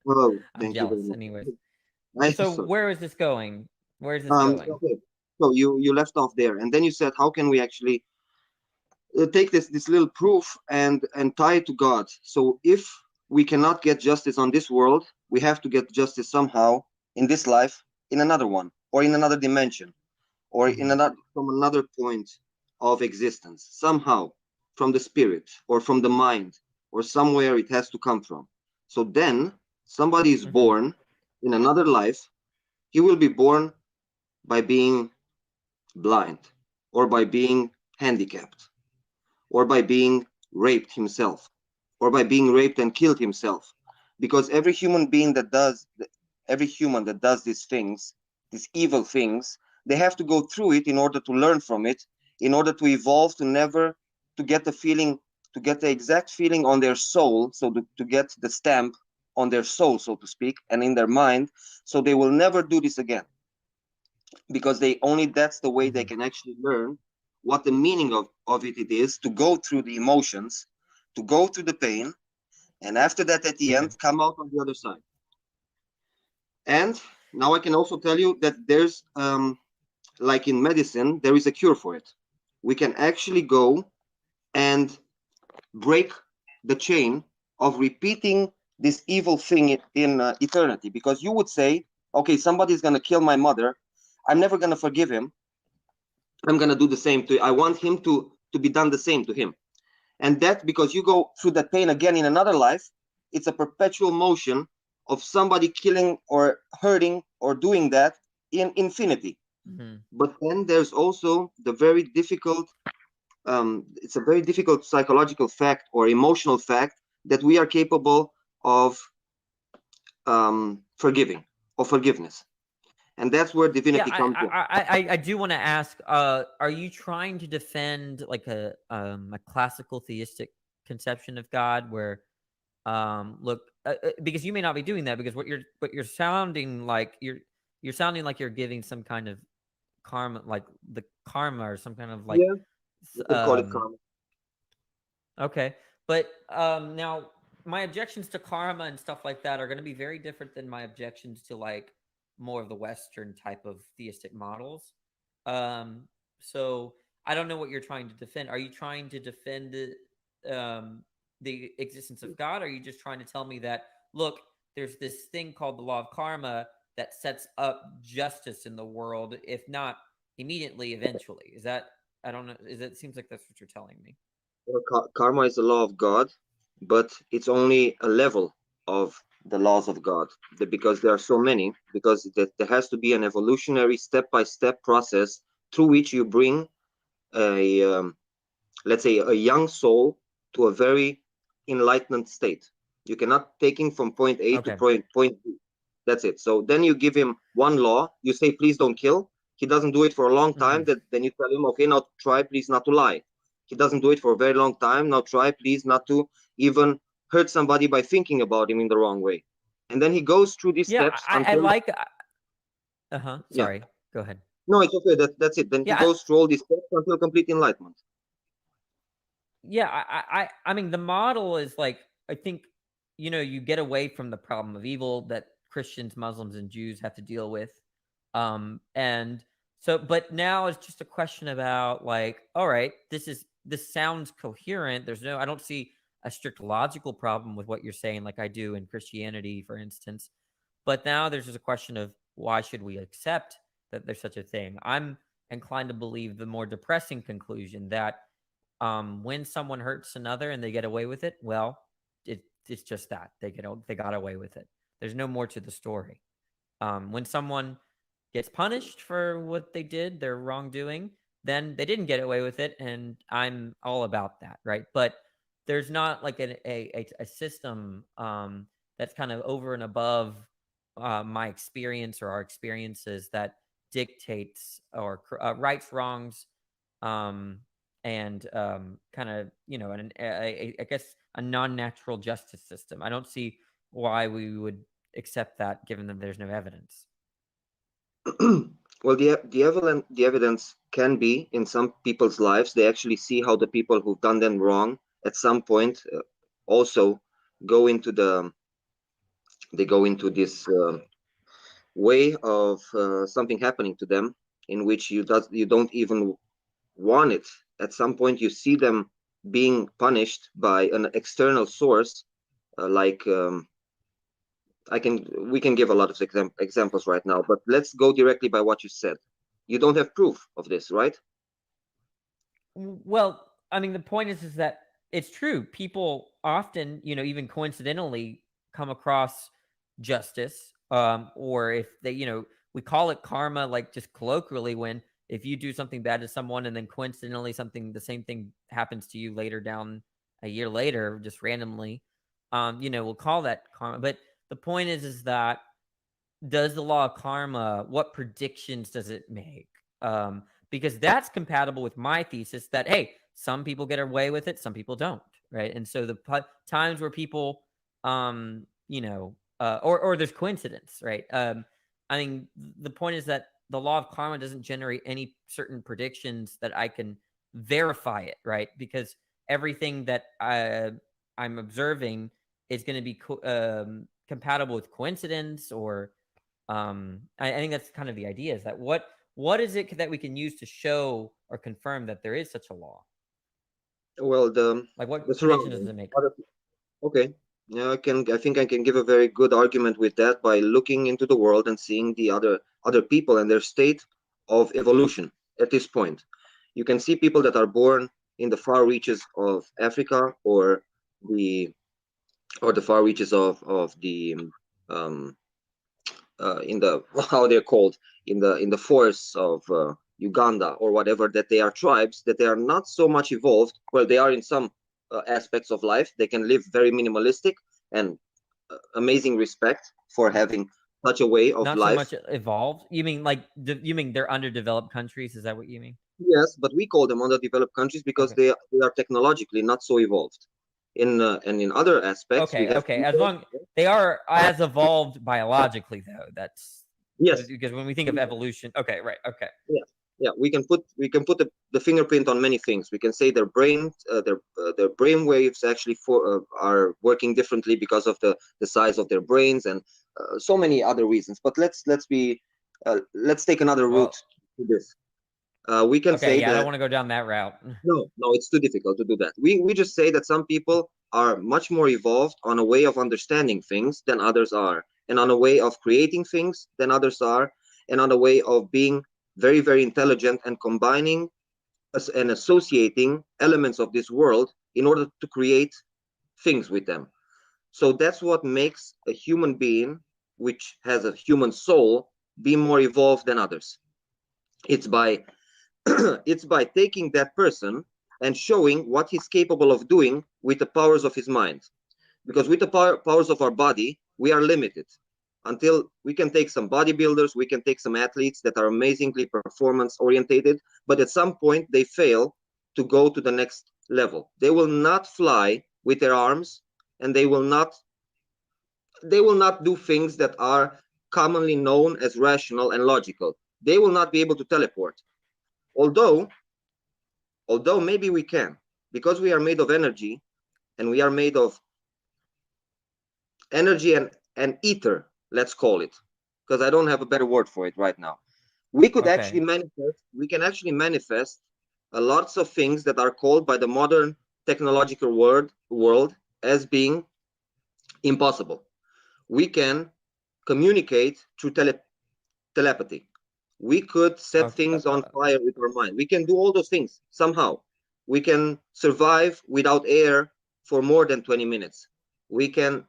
well, I'm jealous. Anyways, so where is this going? Where is this going? Okay. So you left off there, and then you said, how can we actually take this little proof and tie it to God? So if we cannot get justice on this world, we have to get justice somehow in this life, in another one, or in another dimension, or from another point of existence, somehow from the spirit or from the mind, or somewhere it has to come from. So then somebody is born in another life. He will be born by being blind, or by being handicapped, or by being raped himself, or by being raped and killed himself. Because every human that does these things, these evil things, they have to go through it in order to learn from it, in order to evolve, to get the exact feeling on their soul, so to get the stamp on their soul, so to speak, and in their mind, so they will never do this again. Because that's the way they can actually learn what the meaning of it is, to go through the emotions, to go through the pain, and after that, at the end, come out on the other side. And now I can also tell you that there's, like in medicine, there is a cure for it. We can actually go and break the chain of repeating this evil thing in eternity. Because you would say, okay, somebody's going to kill my mother. I'm never going to forgive him. I'm going to do the same to, I want him to be done the same to him. And that, because you go through that pain again in another life, it's a perpetual motion of somebody killing or hurting or doing that in infinity. But then there's also the very difficult, it's a very difficult psychological fact or emotional fact that we are capable of forgiving or forgiveness. And that's where divinity comes in. I do want to ask, are you trying to defend like a classical theistic conception of God where, look, because you may not be doing that, because what you're sounding like, you're sounding like you're giving some kind of karma, like the karma or some kind of like Yeah, you could call it karma. Okay, but now my objections to karma and stuff like that are going to be very different than my objections to like more of the Western type of theistic models. So I don't know what you're trying to defend. Are you trying to defend the existence of God? Or are you just trying to tell me that, look, there's this thing called the law of karma that sets up justice in the world, if not immediately, eventually? Is that, I don't know, it seems like that's what you're telling me. Well, karma is the law of God, but it's only a level of the laws of God, because there are so many, because there has to be an evolutionary step-by-step process through which you bring a, let's say, a young soul to a very enlightened state. You cannot take him from point A to point B. That's it. So then you give him one law. You say, please don't kill. He doesn't do it for a long time. Then you tell him, okay, now try, please, not to lie. He doesn't do it for a very long time. Now try, please, not to even hurt somebody by thinking about him in the wrong way. And then he goes through these steps. I like. Sorry. Go ahead. No, it's okay. That's it. Then he goes through all these steps until complete enlightenment. Yeah, I mean, the model is like, I think, you know, you get away from the problem of evil that Christians, Muslims, and Jews have to deal with. And so, but now it's just a question about like, all right, this sounds coherent. I don't see a strict logical problem with what you're saying, like I do in Christianity, for instance. But now there's just a question of why should we accept that there's such a thing? I'm inclined to believe the more depressing conclusion that when someone hurts another and they get away with it, well, it's just that they got away with it. There's no more to the story. When someone gets punished for what they did, their wrongdoing, then they didn't get away with it, and I'm all about that, right? But there's not like a system that's kind of over and above my experience or our experiences that dictates or rights, wrongs, and kind of, you know, I guess a non-natural justice system. I don't see why we would accept that, given that there's no evidence. Well, the evidence can be in some people's lives. They actually see how the people who've done them wrong at some point also go into this way of something happening to them, in which you don't even want it. At some point, you see them being punished by an external source, we can give a lot of examples right now, but let's go directly by what you said. You don't have proof of this, right? Well, I mean, the point is that it's true. People often, you know, even coincidentally come across justice, or if they, you know, we call it karma, like just colloquially, when if you do something bad to someone and then coincidentally the same thing happens to you later down a year later, just randomly, you know, we'll call that karma. But the point is that does the law of karma, what predictions does it make? Because that's compatible with my thesis that, hey, some people get away with it, some people don't, right? And so the times where people, you know, or there's coincidence, right? I mean, the point is that the law of karma doesn't generate any certain predictions that I can verify it, right? Because everything that I'm observing is going to be compatible with coincidence, or I think that's kind of the idea, is that what is it that we can use to show or confirm that there is such a law? Well, what predictions does it make? Okay. Yeah, I think I can give a very good argument with that by looking into the world and seeing the other people and their state of evolution at this point. You can see people that are born in the far reaches of Africa, or the far reaches of the in the how they're called, in the forests of Uganda or whatever, that they are tribes that they are not so much evolved. Well, they are in some aspects of life. They can live very minimalistic, and amazing respect for having such a way of not life. Not so much evolved? You mean like you mean they're underdeveloped countries? Is that what you mean? Yes, but we call them underdeveloped countries because they are technologically not so evolved. And in other aspects, okay. As long they are as evolved biologically, though, that's yes. Because when we think of evolution, okay, right, okay, yeah. yeah, we can put the fingerprint on many things. We can say their brain, their brain waves actually are working differently because of the size of their brains and so many other reasons. But let's take another route to this. We can say I that don't want to go down that route. no, it's too difficult to do that. We just say that some people are much more evolved on a way of understanding things than others are, and on a way of creating things than others are, and on a way of being very, very intelligent and combining and associating elements of this world in order to create things with them. So that's what makes a human being, which has a human soul, be more evolved than others. It's by taking that person and showing what he's capable of doing with the powers of his mind. Because with the powers of our body, we are limited. Until we can take some bodybuilders, we can take some athletes that are amazingly performance orientated, but at some point they fail to go to the next level. They will not fly with their arms, and they will not do things that are commonly known as rational and logical. They will not be able to teleport. Although maybe we can, because we are made of energy, and we are made of energy and ether, let's call it, because I don't have a better word for it right now. We could actually actually manifest lots of things that are called by the modern technological world as being impossible. We can communicate through telepathy. We could set things on fire with our mind. We can do all those things somehow. We can survive without air for more than 20 minutes. We can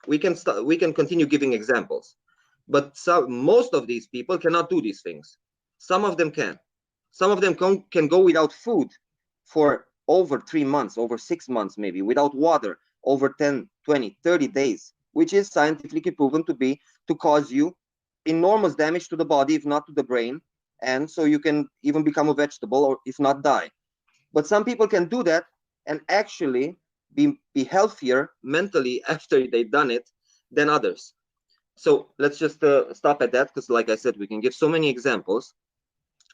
continue giving examples. But most of these people cannot do these things. Some of them can. Some of them can go without food for over 3 months, over 6 months maybe, without water, over 10, 20, 30 days, which is scientifically proven to cause you enormous damage to the body, if not to the brain, and so you can even become a vegetable, or if not die. But some people can do that and actually be healthier mentally after they've done it than others. So let's just stop at that, because like I said, we can give so many examples,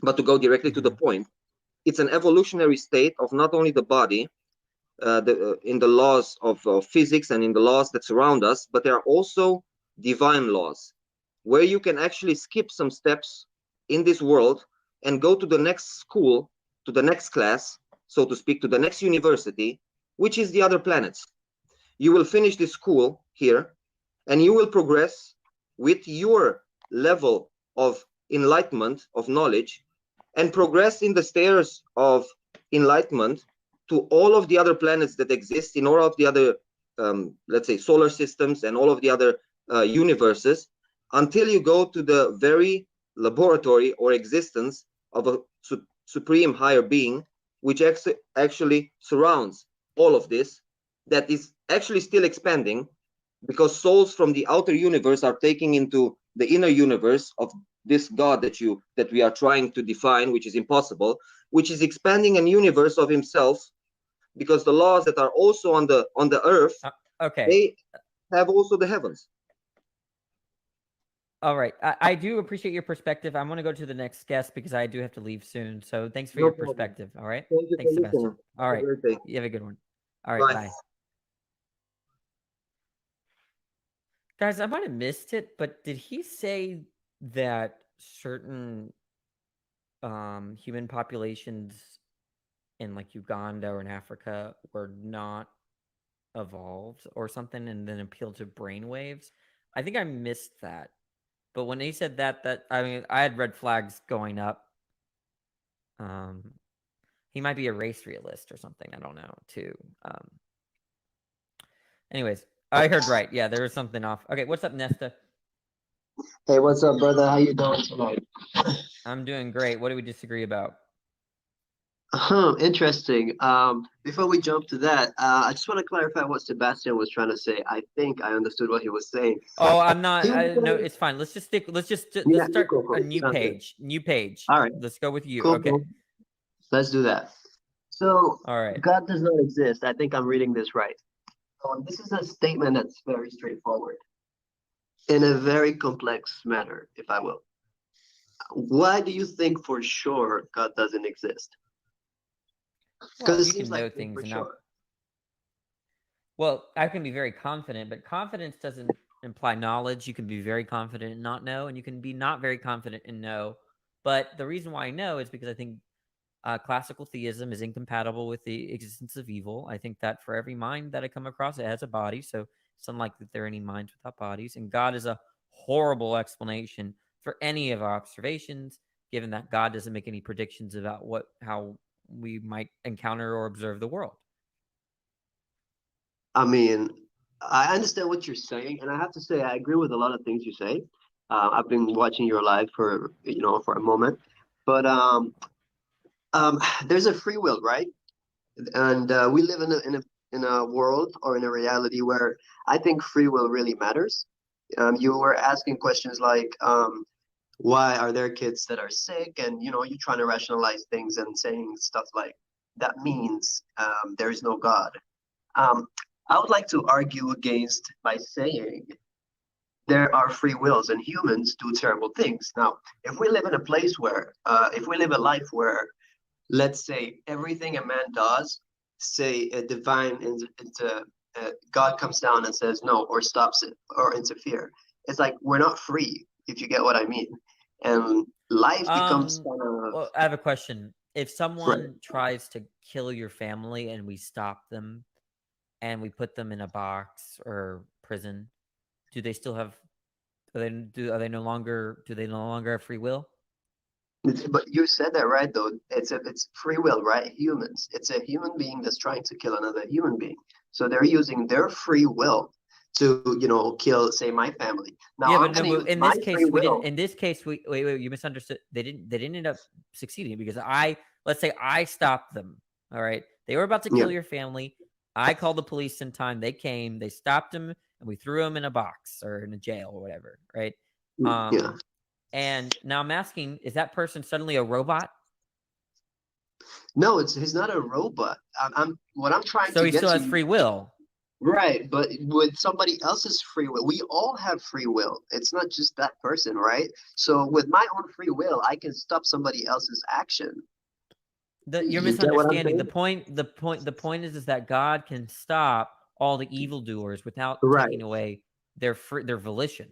but to go directly to the point, it's an evolutionary state of not only the body, in the laws of physics and in the laws that surround us, but there are also divine laws, where you can actually skip some steps in this world and go to the next school, to the next class, so to speak, to the next university, which is the other planets. You will finish this school here, and you will progress with your level of enlightenment, of knowledge, and progress in the stairs of enlightenment to all of the other planets that exist in all of the other, let's say, solar systems and all of the other universes, until you go to the very laboratory or existence of a supreme higher being, which actually surrounds all of this, that is actually still expanding, because souls from the outer universe are taking into the inner universe of this God that we are trying to define, which is impossible, which is expanding a universe of himself, because the laws that are also on the earth, they have also the heavens. All right. I do appreciate your perspective. I'm going to go to the next guest because I do have to leave soon. So thanks for your perspective. All right. Thanks, Sebastian. All right. You have a good one. All right. Bye. Guys, I might have missed it, but did he say that certain human populations in like Uganda or in Africa were not evolved or something, and then appealed to brainwaves? I think I missed that. But when he said that I mean, I had red flags going up. He might be a race realist or something. I don't know, too. Anyways, I heard right. Yeah, there was something off. Okay, what's up, Nesta? Hey, what's up, brother? How you doing tonight? I'm doing great. What do we disagree about? Interesting. Before we jump to that, I just want to clarify what Sebastian was trying to say. I think I understood what he was saying. Oh, I'm not. No, it's fine. Let's start a new page. New page. All right. Let's go with you. Cool, Okay. cool. Let's do that. So, all right. God does not exist. I think I'm reading this right. This is a statement that's very straightforward in a very complex manner, if I will. why do you think for sure God doesn't exist? Because Well, it you seems can know like things for and not. sure. Well, I can be very confident, but confidence doesn't imply knowledge. You can be very confident and not know, and you can be not very confident and know. But the reason why I know is because I think classical theism is incompatible with the existence of evil. I think that for every mind that I come across, it has a body. So it's unlikely that there are any minds without bodies. And God is a horrible explanation for any of our observations, given that God doesn't make any predictions about how we might encounter or observe the world. I mean, I understand what you're saying, and I have to say I agree with a lot of things you say. I've been watching your live for for a moment, but there's a free will, right? And we live in a world or in a reality where I think free will really matters. You were asking questions like, why are there kids that are sick? And you're trying to rationalize things and saying stuff like that means there is no God. I would like to argue against by saying there are free wills and humans do terrible things. Now, if we live in a place where, if we live a life where, let's say, everything a man does, say a divine, God comes down and says no, or stops it, or interfere. It's like we're not free, if you get what I mean. And life becomes kind of. Well, I have a question. If someone tries to kill your family and we stop them, and we put them in a box or prison, do they still have? Do they no longer have free will? But you said that right, though. It's free will, right? Humans. It's a human being that's trying to kill another human being. So they're using their free will to kill, say, my family. Now, Yeah, I'm but going to use in my this case, free we didn't. will. In this case, wait, you misunderstood. They didn't end up succeeding because let's say I stopped them. All right, they were about to kill your family. I called the police in time. They came. They stopped him, and we threw him in a box or in a jail or whatever. Right. Yeah. And now I'm asking: is that person suddenly a robot? No, he's not a robot. What I'm trying So to he get still to has free will. Right, but with somebody else's free will, we all have free will. It's not just that person, right? So with my own free will, I can stop somebody else's action. You're You get what I'm misunderstanding. saying? The point is that God can stop all the evildoers without Right. taking away their volition.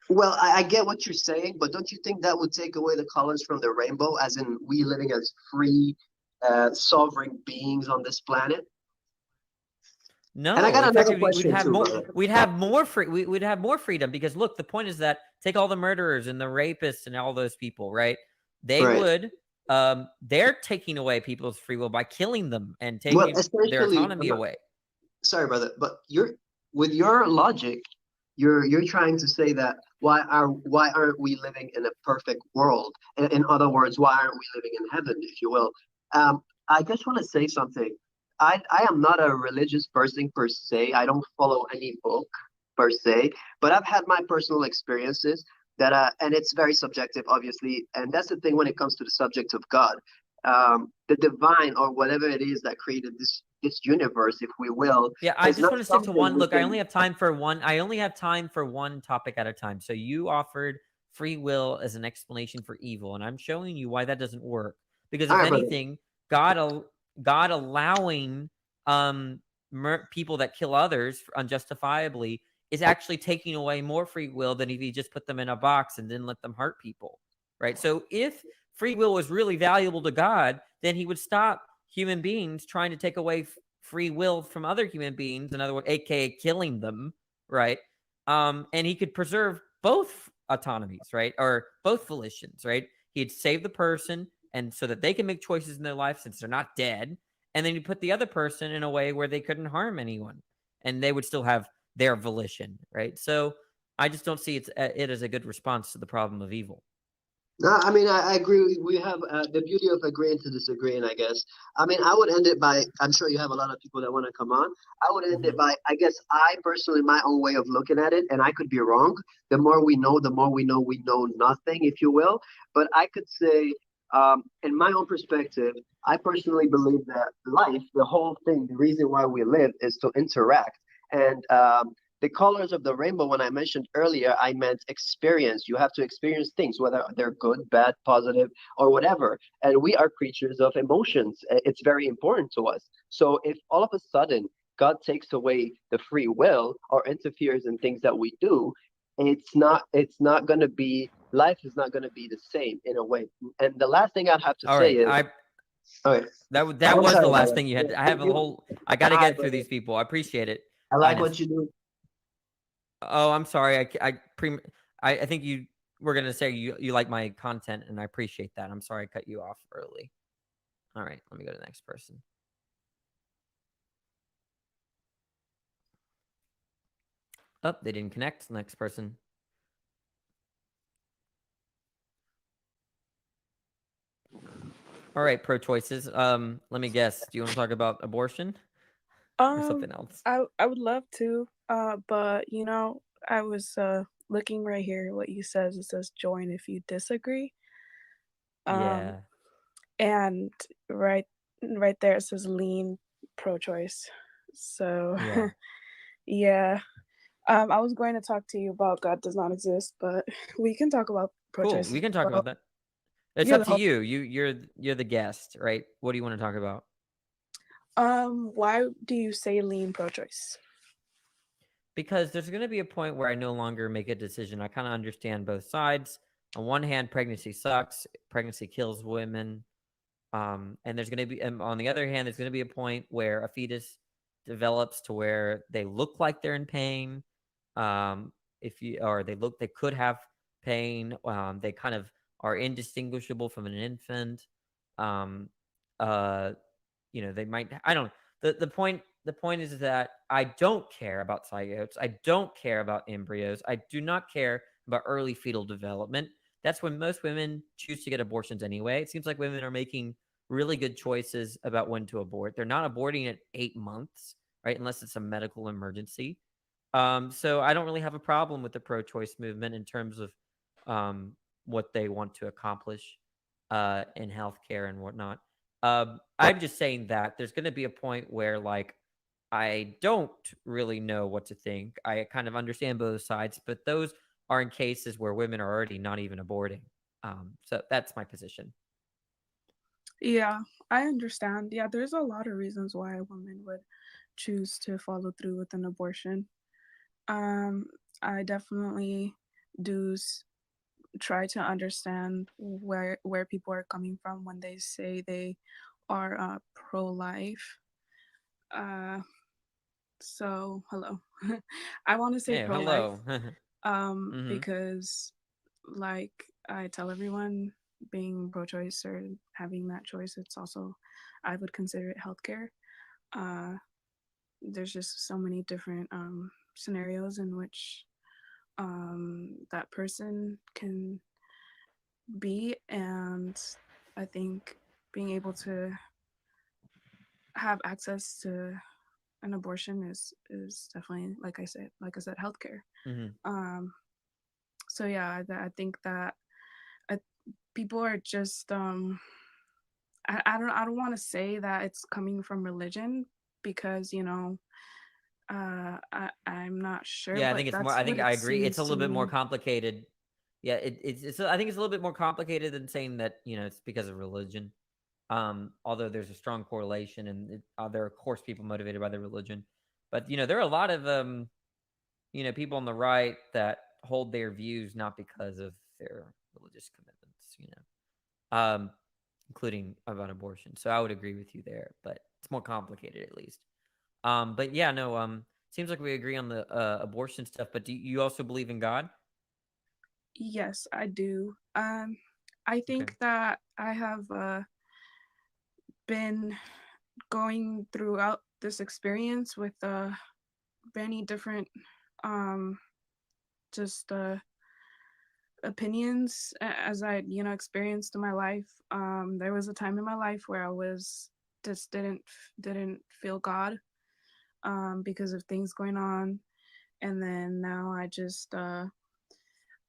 Well, I get what you're saying, but don't you think that would take away the colors from the rainbow, as in we living as free, sovereign beings on this planet? No, and I got in fact, another question too, brother. we'd have more freedom because look, the point is that take all the murderers and the rapists and all those people, right? They're taking away people's free will by killing them and taking their autonomy away. Sorry, brother, but with your logic, you're trying to say that why aren't we living in a perfect world? In other words, why aren't we living in heaven, if you will? I just want to say something. I am not a religious person per se. I don't follow any book per se, but I've had my personal experiences that and it's very subjective, obviously. And that's the thing when it comes to the subject of God, the divine or whatever it is that created this universe, if we will. Yeah, I just want to stick to one. Look, I only have time for one. I only have time for one topic at a time. So you offered free will as an explanation for evil, and I'm showing you why that doesn't work. Because if anything, God allowing people that kill others unjustifiably is actually taking away more free will than if he just put them in a box and didn't let them hurt people, right? So if free will was really valuable to God, then he would stop human beings trying to take away free will from other human beings, in other words, aka killing them, right? And he could preserve both autonomies, right? Or both volitions, right? He'd save the person and so that they can make choices in their life since they're not dead. And then you put the other person in a way where they couldn't harm anyone and they would still have their volition, right? So I just don't see it as a good response to the problem of evil. No, I mean, I agree. We have the beauty of agreeing to disagreeing, I guess. I mean, I would end it by, I'm sure you have a lot of people that want to come on. I would end it by, I guess, I personally, my own way of looking at it, and I could be wrong. The more we know we know nothing, if you will. But I could say, in my own perspective, I personally believe that life, the whole thing, the reason why we live is to interact. And the colors of the rainbow, when I mentioned earlier, I meant experience. You have to experience things, whether they're good, bad, positive, or whatever. And we are creatures of emotions. It's very important to us. So if all of a sudden God takes away the free will or interferes in things that we do, it's not going to be, life is not going to be the same in a way. And the last thing I'd have to All say right, is, all right. that I'm was sorry, the last brother. thing you had. I have a You- whole. I got to Hi, get through brother. these people. I appreciate it. I like Ines. what you do. Oh, I'm sorry. I think you were gonna say you like my content, and I appreciate that. I'm sorry I cut you off early. All right, let me go to the next person. Oh, they didn't connect. Next person. All right, pro-choices. Let me guess. Do you want to talk about abortion or something else? I would love to, but you know, I was looking right here what you says. It says join if you disagree. Yeah. And right there it says lean pro-choice. So Yeah. yeah. I was going to talk to you about God does not exist, but we can talk about Cool. pro-choice. We can talk about that. It's You're up the to host. you. You're the guest, right? What do you want to talk about? Why do you say lean pro-choice? Because there's going to be a point where I no longer make a decision. I kind of understand both sides. On one hand, pregnancy sucks. Pregnancy kills women. And there's going to be, on the other hand, there's going to be a point where a fetus develops to where they look like they're in pain. They could have pain. They kind of are indistinguishable from an infant. They might, I don't know. The point is that I don't care about zygotes. I don't care about embryos. I do not care about early fetal development. That's when most women choose to get abortions anyway. It seems like women are making really good choices about when to abort. They're not aborting at 8 months, right? Unless it's a medical emergency. So I don't really have a problem with the pro-choice movement in terms of what they want to accomplish in healthcare and whatnot. I'm just saying that there's going to be a point where, like, I don't really know what to think. I kind of understand both sides, but those are in cases where women are already not even aborting. So that's my position. Yeah, I understand. Yeah, there's a lot of reasons why a woman would choose to follow through with an abortion. I definitely do try to understand where people are coming from when they say they are pro-life. So hello. I want to say Hey, pro-life hello. because, like, I tell everyone, being pro-choice or having that choice, it's also, I would consider it healthcare. There's just so many different scenarios in which that person can be, and I think being able to have access to an abortion is definitely, like I said, healthcare. So yeah, I think that people are just I don't want to say that it's coming from religion, because I'm not sure. Yeah, I but think it's more. that's I what think it I agree. It's a seems to little bit more me. complicated. Yeah, it's. I think it's a little bit more complicated than saying that it's because of religion. Although there's a strong correlation, and there are, of course, people motivated by their religion, but there are a lot of people on the right that hold their views not because of their religious commitments. Including about abortion. So I would agree with you there, but it's more complicated at least. But yeah, no. Seems like we agree on the abortion stuff. But do you also believe in God? Yes, I do. I think that I have been going throughout this experience with many different just opinions as I experienced in my life. There was a time in my life where I was just didn't feel God because of things going on, and then now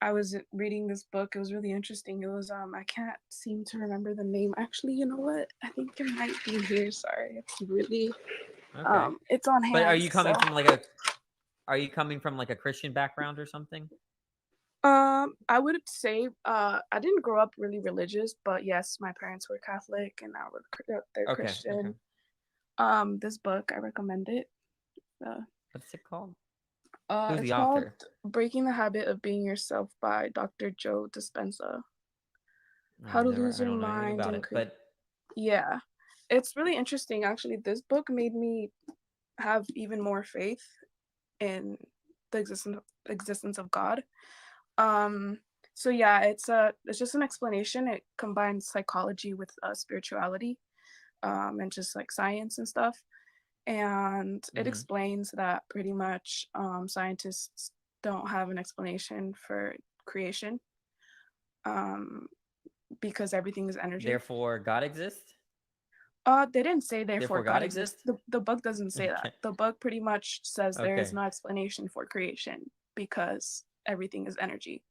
I was reading this book. It was really interesting. It was I can't seem to remember the name. Actually, you know what? I think it might be here. Sorry, it's really Okay. it's on hand. But are you coming from like a are you coming from like a Christian background or something? I would say I didn't grow up really religious, but yes, my parents were Catholic and now they're Okay. Christian. This book, I recommend it. What's it called? Who's It's the called author? Breaking the Habit of Being Yourself by Dr. Joe Dispenza. How to Lose I Your don't know anything Mind about and it, but yeah, it's really interesting. Actually, this book made me have even more faith in the existence of God. So yeah, it's just an explanation. It combines psychology with spirituality, and just like science and stuff. And it explains that pretty much scientists don't have an explanation for creation, because everything is energy. therefore God exists? They didn't say therefore God God exists. exists? The book doesn't say that. Okay. The book pretty much says there is Okay. no explanation for creation because everything is energy.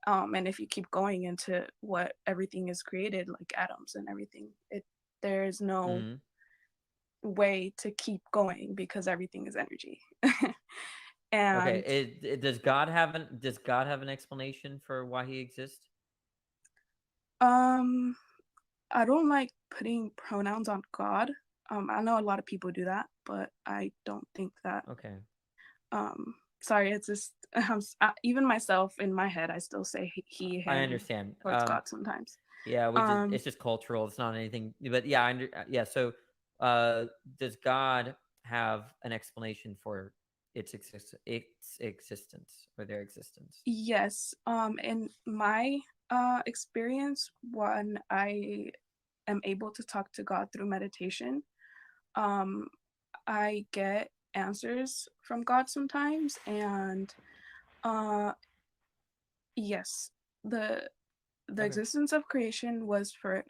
And if you keep going into what everything is created, like atoms and everything, there is no way to keep going because everything is energy. And Okay. Does God have an explanation for why he exists? I don't like putting pronouns on God. I know a lot of people do that, but I don't think that. Okay. Sorry, it's just even myself in my head, I still say he, him. I understand. Towards God sometimes. Yeah, it's just cultural. It's not anything. But yeah, So, does God have an explanation for its existence or their existence? Yes. In my experience, when I am able to talk to God through meditation, I get answers from God sometimes, and yes, the existence of creation was for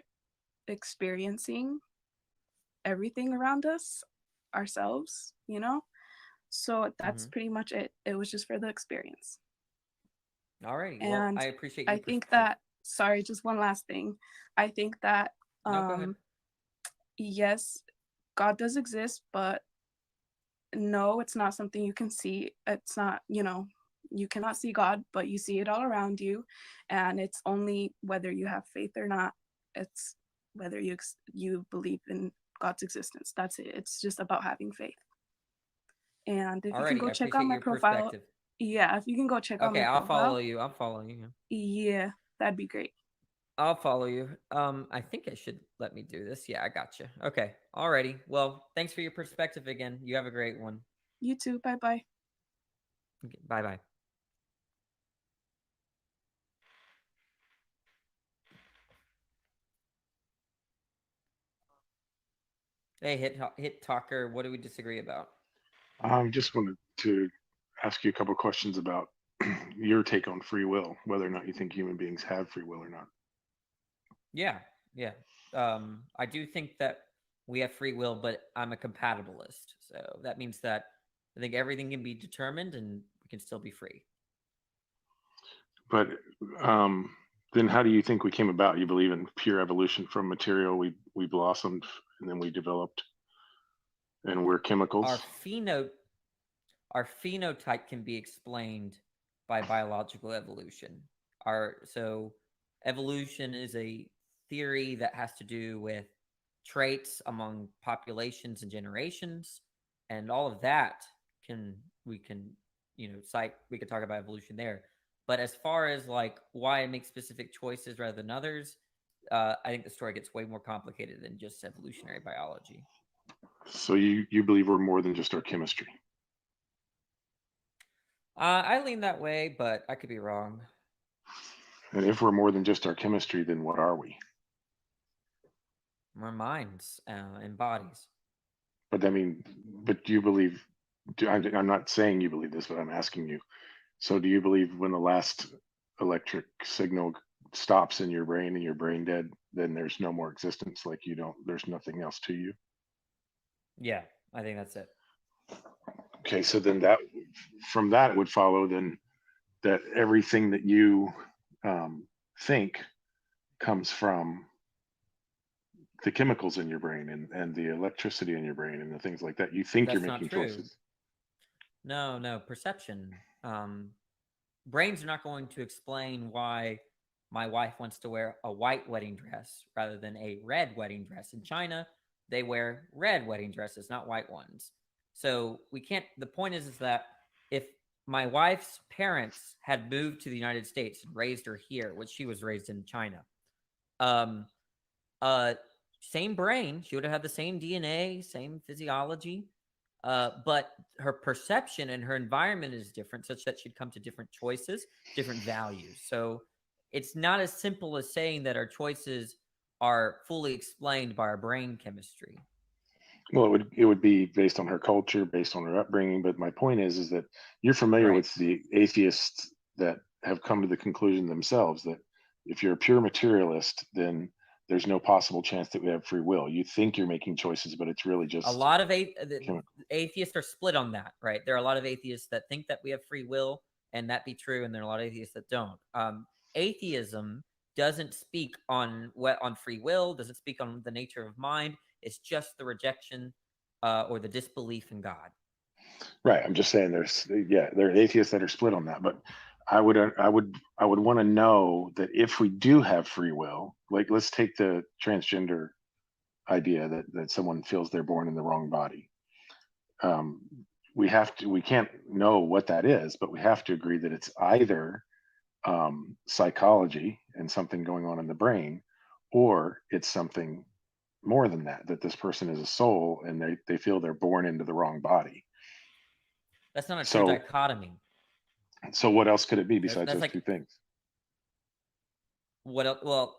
experiencing everything around us, ourselves, so that's pretty much it. It was just for the experience. All right. And Well, I appreciate your I think that, sorry, just one last thing. I think that No, go ahead. yes, God does exist, but no, it's not something you can see. It's not, you cannot see God, but you see it all around you, and it's only whether you have faith or not. It's whether you believe in God's existence. That's it. It's just about having faith. And if you can go check out my profile, if you can go check out my profile. Okay, I'll follow you. I'll follow you. Yeah, that'd be great. I'll follow you. I think it should let me do this. Yeah, I got you. Okay. Alrighty. Well, thanks for your perspective again. You have a great one. You too. Bye-bye. Okay, bye-bye. Hey, Hittocker, what do we disagree about? I just wanted to ask you a couple of questions about your take on free will, whether or not you think human beings have free will or not. Yeah. I do think that we have free will, but I'm a compatibilist. So that means that I think everything can be determined and we can still be free. But then how do you think we came about? You believe in pure evolution from material, we blossomed and then we developed, and we're chemicals? Our phenotype can be explained by biological evolution. So evolution is a theory that has to do with traits among populations and generations, and all of that we can cite. We could talk about evolution there. But as far as like why I make specific choices rather than others, I think the story gets way more complicated than just evolutionary biology. So you believe we're more than just our chemistry? I lean that way, but I could be wrong. And if we're more than just our chemistry, then what are we? We're minds and bodies. But do you believe? I'm not saying you believe this, but I'm asking you. So do you believe when the last electric signal stops in your brain and you're brain dead, then there's no more existence? Like there's nothing else to you? Yeah, I think that's it. Okay, so then from that it would follow then that everything that you think comes from the chemicals in your brain and the electricity in your brain and the things like that. You think you're making choices. No, perception. Brains are not going to explain why my wife wants to wear a white wedding dress rather than a red wedding dress. In China, they wear red wedding dresses, not white ones. So we can't, the point is that if my wife's parents had moved to the United States and raised her here, which she was raised in China, same brain, she would have had the same DNA, same physiology, but her perception and her environment is different, such that she'd come to different choices, different values. So it's not as simple as saying that our choices are fully explained by our brain chemistry. Well, it would be based on her culture, based on her upbringing. But my point is that you're familiar with the atheists that have come to the conclusion themselves that if you're a pure materialist, then there's no possible chance that we have free will. You think you're making choices, but it's really just a lot of atheists are split on that, right? There are a lot of atheists that think that we have free will, and that be true, and there are a lot of atheists that don't. Atheism doesn't speak on free will, doesn't speak on the nature of mind. It's just the rejection or the disbelief in God. Right. I'm just saying there are atheists that are split on that, but I would want to know that if we do have free will, like let's take the transgender idea that someone feels they're born in the wrong body. We can't know what that is, but we have to agree that it's either psychology and something going on in the brain, or it's something more than that this person is a soul and they feel they're born into the wrong body. That's not a true dichotomy. So what else could it be besides those two things? What else? Well,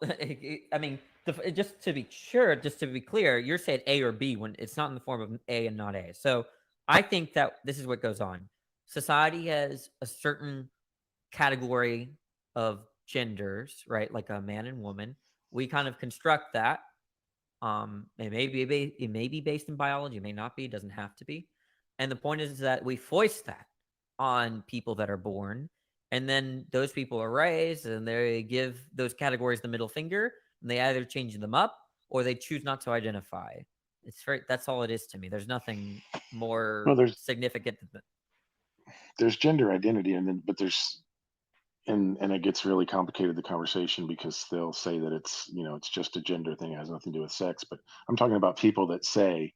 I mean, just to be clear, you're saying A or B when it's not in the form of A and not A. So I think that this is what goes on. Society has a certain category of genders, right? Like a man and woman. We kind of construct that. It may be based in biology, it may not be, it doesn't have to be. And the point is that we foist that on people that are born, and then those people are raised and they give those categories the middle finger, and they either change them up or they choose not to identify. That's all it is to me. There's nothing more significant than that. There's gender identity, but there's and it gets really complicated, the conversation, because they'll say that it's just a gender thing, it has nothing to do with sex. But I'm talking about people that say,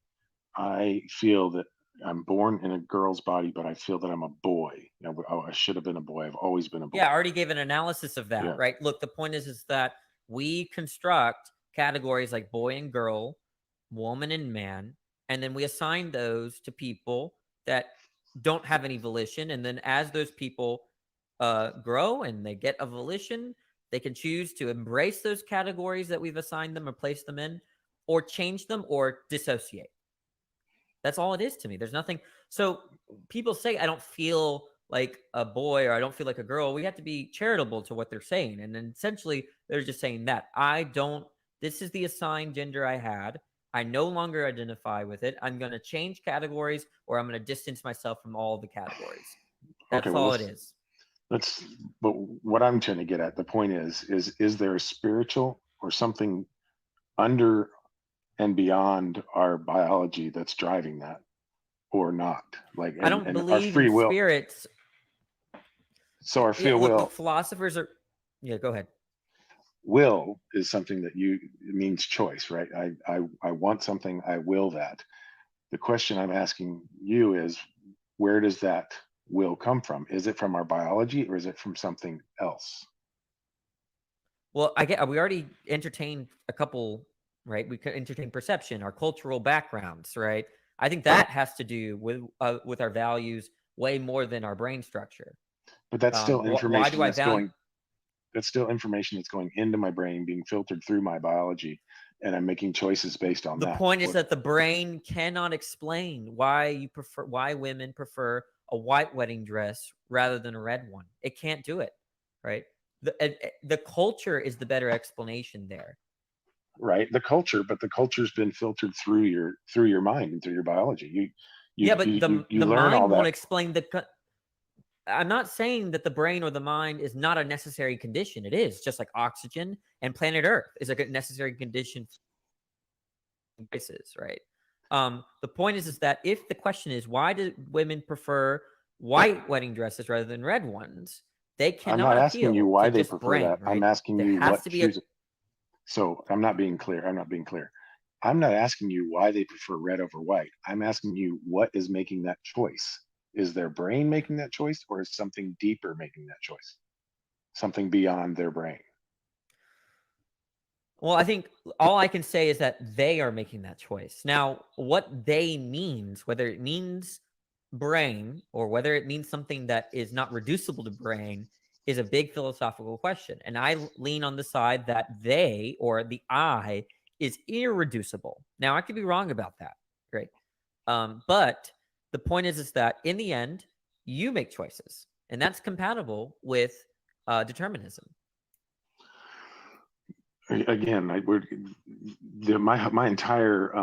I feel that I'm born in a girl's body, but I feel that I'm a boy. I should have been a boy. I've always been a boy. Yeah, I already gave an analysis of that, right? Look, the point is that we construct categories like boy and girl, woman and man, and then we assign those to people that don't have any volition. And then as those people grow and they get a volition, they can choose to embrace those categories that we've assigned them or place them in, or change them or dissociate. That's all it is to me. There's nothing. So people say, I don't feel like a boy or I don't feel like a girl. We have to be charitable to what they're saying. And then essentially they're just saying that this is the assigned gender I had. I no longer identify with it. I'm going to change categories, or I'm going to distance myself from all the categories. That's all it is. But what I'm trying to get at, the point is there a spiritual or something under and beyond our biology that's driving that, or not? Like, I don't believe our free will. Spirits. So our free will. Philosophers are. Yeah, go ahead. Will is something that it means choice, right? I want something, I will that. The question I'm asking you is, where does that will come from? Is it from our biology, or is it from something else? Well, we already entertained a couple, right? We could entertain perception, our cultural backgrounds, right? I think that has to do with our values way more than our brain structure. But that's still information that's still information that's going into my brain, being filtered through my biology, and I'm making choices based on that. The point is that the brain cannot explain why women prefer a white wedding dress rather than a red one. It can't do it, right? The culture is the better explanation there. Right, the culture's been filtered through your mind and through your biology. The learn mind all that. won't explain I'm not saying that the brain or the mind is not a necessary condition. It is, just like oxygen and planet Earth is a necessary condition for devices, right? The point is that if the question is, why do women prefer white wedding dresses rather than red ones, they I'm cannot not asking you appeal why to they just prefer brain, that. right? I'm asking There you has what to be a So I'm not being clear. I'm not being clear. I'm not asking you why they prefer red over white. I'm asking you what is making that choice. Is their brain making that choice, or is something deeper making that choice? Something beyond their brain. Well, I think all I can say is that they are making that choice. Now, what they means, whether it means brain or whether it means something that is not reducible to brain, is a big philosophical question. And I lean on the side that they, or the I, is irreducible. Now, I could be wrong about that. Great. But the point is that in the end, you make choices, and that's compatible with determinism. Again, my entire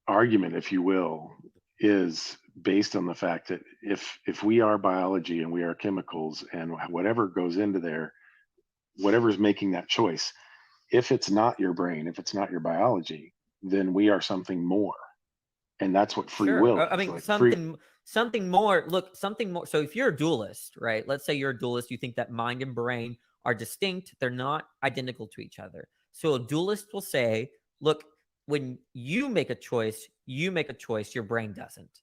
argument, if you will, is based on the fact that if we are biology and we are chemicals and whatever goes into there, whatever's making that choice, if it's not your brain, if it's not your biology, then we are something more, and that's what free will is. I mean, like something more. Look, something more. So if you're a dualist, right? Let's say you're a dualist. You think that mind and brain are distinct. They're not identical to each other. So a dualist will say, look, when you make a choice, your brain doesn't.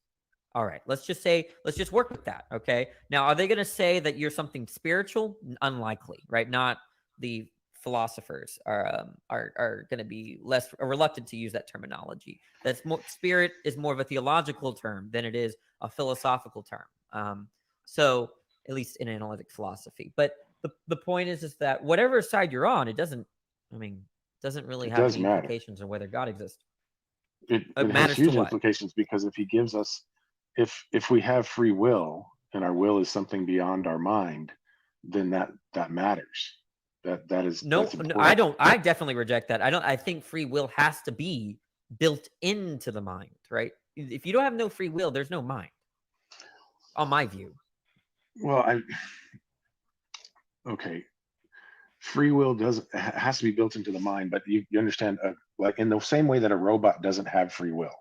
All right, let's just work with that. Okay. Now, are they going to say that you're something spiritual? Unlikely, right? Not the philosophers are going to be less reluctant to use that terminology. That's more, spirit is more of a theological term than it is a philosophical term. So at least in analytic philosophy. But the point is that whatever side you're on, it doesn't really have any matter. implications on whether God exists. It has matters huge to what? implications, because if he gives us, if we have free will and our will is something beyond our mind, then that matters. That's important. I don't. I definitely reject that. I think free will has to be built into the mind, right? If you don't have no free will, there's no mind. On my view. Well, okay. Free will has to be built into the mind, but you understand, like in the same way that a robot doesn't have free will,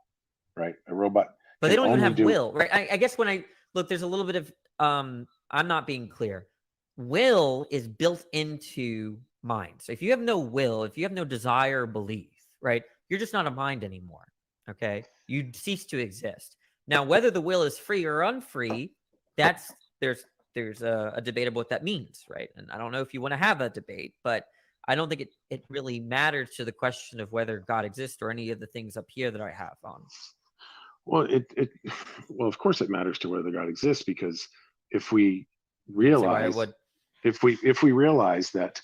right? A robot, but they don't even have will, right? I guess when I look, there's a little bit of I'm not being clear. Will is built into mind. So if you have no will, if you have no desire or belief, right, you're just not a mind anymore. Okay, you cease to exist. Now, whether the will is free or unfree, there's a debate about what that means, right? And I don't know if you want to have a debate, but I don't think it really matters to the question of whether God exists or any of the things up here that I have on. Well, well, of course it matters to whether God exists, because if we realize if we realize that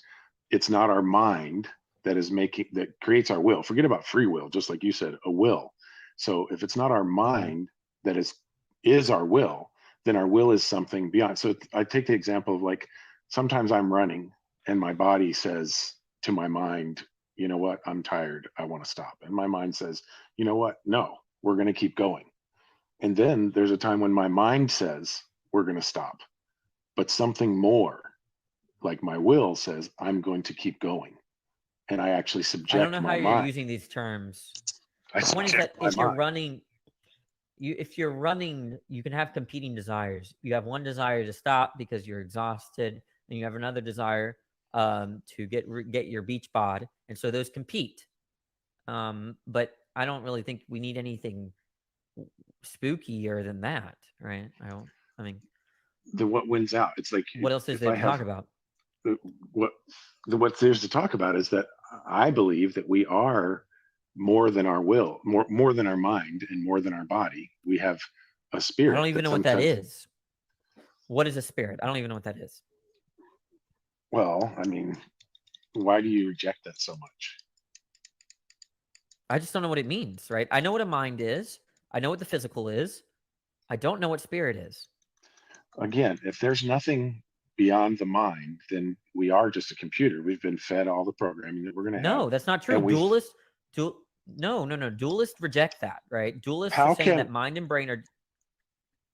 it's not our mind that creates our will, forget about free will, just like you said, a will. So if it's not our mind that is our will, then our will is something beyond. So I take the example of, like, sometimes I'm running and my body says to my mind, you know what, I'm tired, I want to stop. And my mind says, you know what, no, we're going to keep going. And then there's a time when my mind says we're going to stop, but something more, like my will, says I'm going to keep going. And I actually subject my mind. I don't know how you're using these terms. The point is that if you're running, you can have competing desires. You have one desire to stop because you're exhausted, and you have another desire to get your beach bod, and so those compete. But I don't really think we need anything spookier than that, right? What wins out? It's like, what else is there to talk about? What there's to talk about is that I believe that we are more than our will, more than our mind, and more than our body. We have a spirit. I don't even know what that is. What is a spirit? I don't even know what that is. Well, I mean, why do you reject that so much? I just don't know what it means, right? I know what a mind is. I know what the physical is. I don't know what spirit is. Again, if there's nothing beyond the mind, then we are just a computer. We've been fed all the programming that we're going to have. No, that's not true. Dualists reject that, right? Dualists are saying that mind and brain are...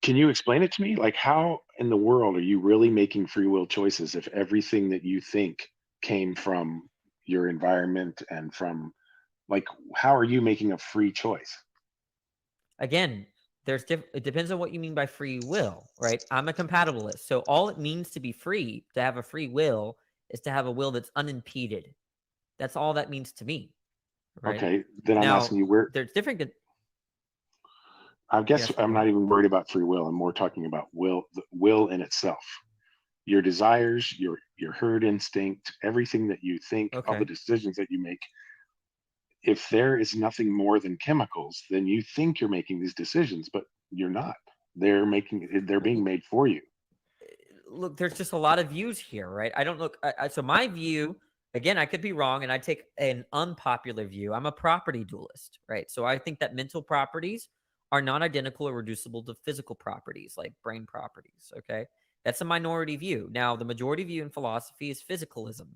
Can you explain it to me? Like, how in the world are you really making free will choices if everything that you think came from your environment and from, like, how are you making a free choice? Again, it depends on what you mean by free will, right? I'm a compatibilist. So all it means to be free, to have a free will, is to have a will that's unimpeded. That's all that means to me. Right? Okay, then I'm Now, asking you where. There's different. I guess Yes, I'm not even worried about free will. I'm more talking about the will in itself. Your desires, your herd instinct, everything that you think, all the decisions that you make. If there is nothing more than chemicals, then you think you're making these decisions, but you're not. They're being made for you. Look, there's just a lot of views here, right? I don't look. So my view, again, I could be wrong, and I take an unpopular view. I'm a property dualist, right? So I think that mental properties are not identical or reducible to physical properties like brain properties. Okay, that's a minority view. Now, the majority view in philosophy is physicalism.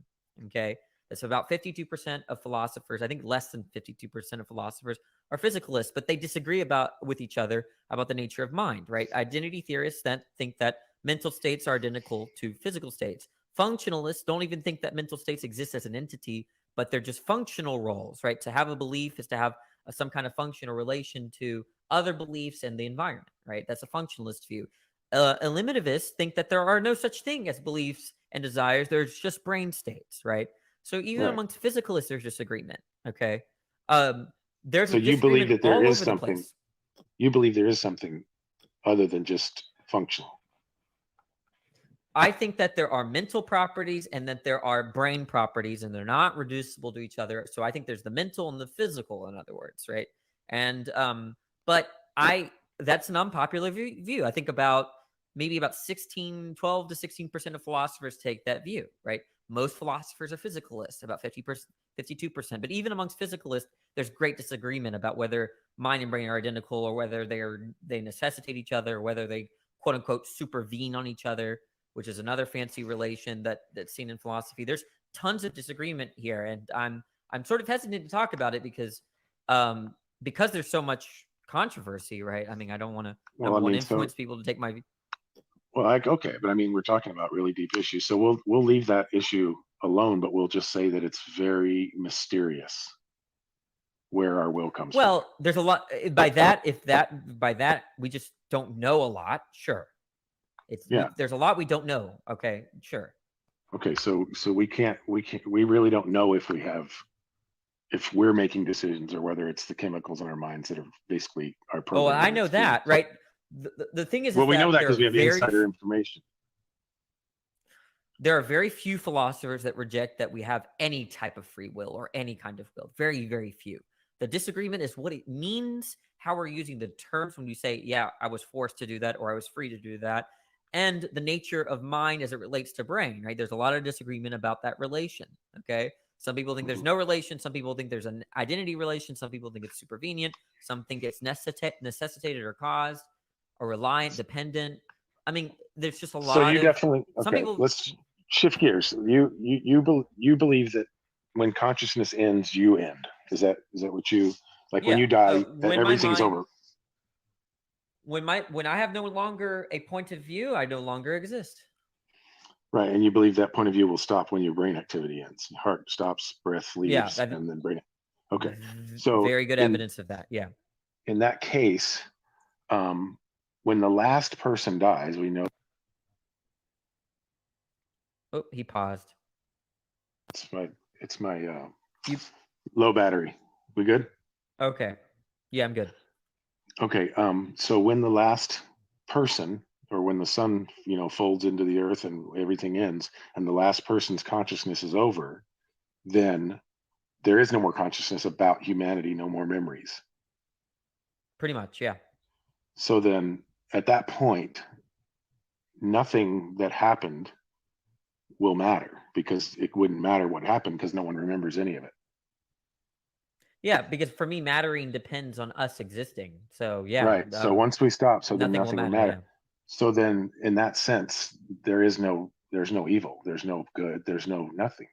Okay, that's about 52% of philosophers. I think less than 52% of philosophers are physicalists, but they disagree with each other about the nature of mind, right? Identity theorists then think that mental states are identical to physical states. Functionalists don't even think that mental states exist as an entity, but they're just functional roles, right? To have a belief is to have some kind of function or relation to other beliefs and the environment, right? That's a functionalist view. Eliminativists think that there are no such thing as beliefs and desires. There's just brain states, right? So even amongst physicalists, there's disagreement, okay? There's so a you believe disagreement that there all is over the something. place. You believe there is something other than just functional. I think that there are mental properties and that there are brain properties, and they're not reducible to each other. So I think there's the mental and the physical, in other words, right? And but that's an unpopular view. I think maybe about 12 to 16% of philosophers take that view, right? Most philosophers are physicalists, about 50%, 52%. But even amongst physicalists, there's great disagreement about whether mind and brain are identical, or whether they necessitate each other, or whether they quote unquote supervene on each other, which is another fancy relation that's seen in philosophy. There's tons of disagreement here, and I'm sort of hesitant to talk about it because there's so much controversy, right? I mean, I don't want to influence people to take my view. Well, okay, but I mean, we're talking about really deep issues, so we'll leave that issue alone, but we'll just say that it's very mysterious where our will comes from. Well, there's a lot by that we just don't know a lot. Sure. There's a lot we don't know. Okay, sure. Okay, so we really don't know if we're making decisions, or whether it's the chemicals in our minds that are basically our program. Oh, I know that, right? The thing is, we know that because we have insider information. There are very few philosophers that reject that we have any type of free will or any kind of will. Very, very few. The disagreement is what it means, how we're using the terms when you say, yeah, I was forced to do that, or I was free to do that, and the nature of mind as it relates to brain, right? There's a lot of disagreement about that relation, okay? Some people think there's no relation. Some people think there's an identity relation. Some people think it's supervenient. Some think it's necessitated or caused or reliant, dependent. I mean, there's just a lot. So you definitely, okay, let's shift gears. You believe that when consciousness ends, you end. Is that what you, like, when you die, everything's over? When I have no longer a point of view, I no longer exist. Right, and you believe that point of view will stop when your brain activity ends. Heart stops, breath leaves, and then brain. Okay, so very good evidence of that. Yeah. In that case, when the last person dies, we know. Oh, he paused. It's my low battery. We good? Okay. Yeah, I'm good. Okay. So when the last person, or when the sun, folds into the earth and everything ends, and the last person's consciousness is over, then there is no more consciousness about humanity, no more memories. Pretty much, yeah. So then at that point, nothing that happened will matter, because it wouldn't matter what happened because no one remembers any of it. Yeah, because for me, mattering depends on us existing. So yeah. Right. So once we stop, then nothing will matter. Yeah. So then in that sense, there's no evil, there's no good, there's no nothing.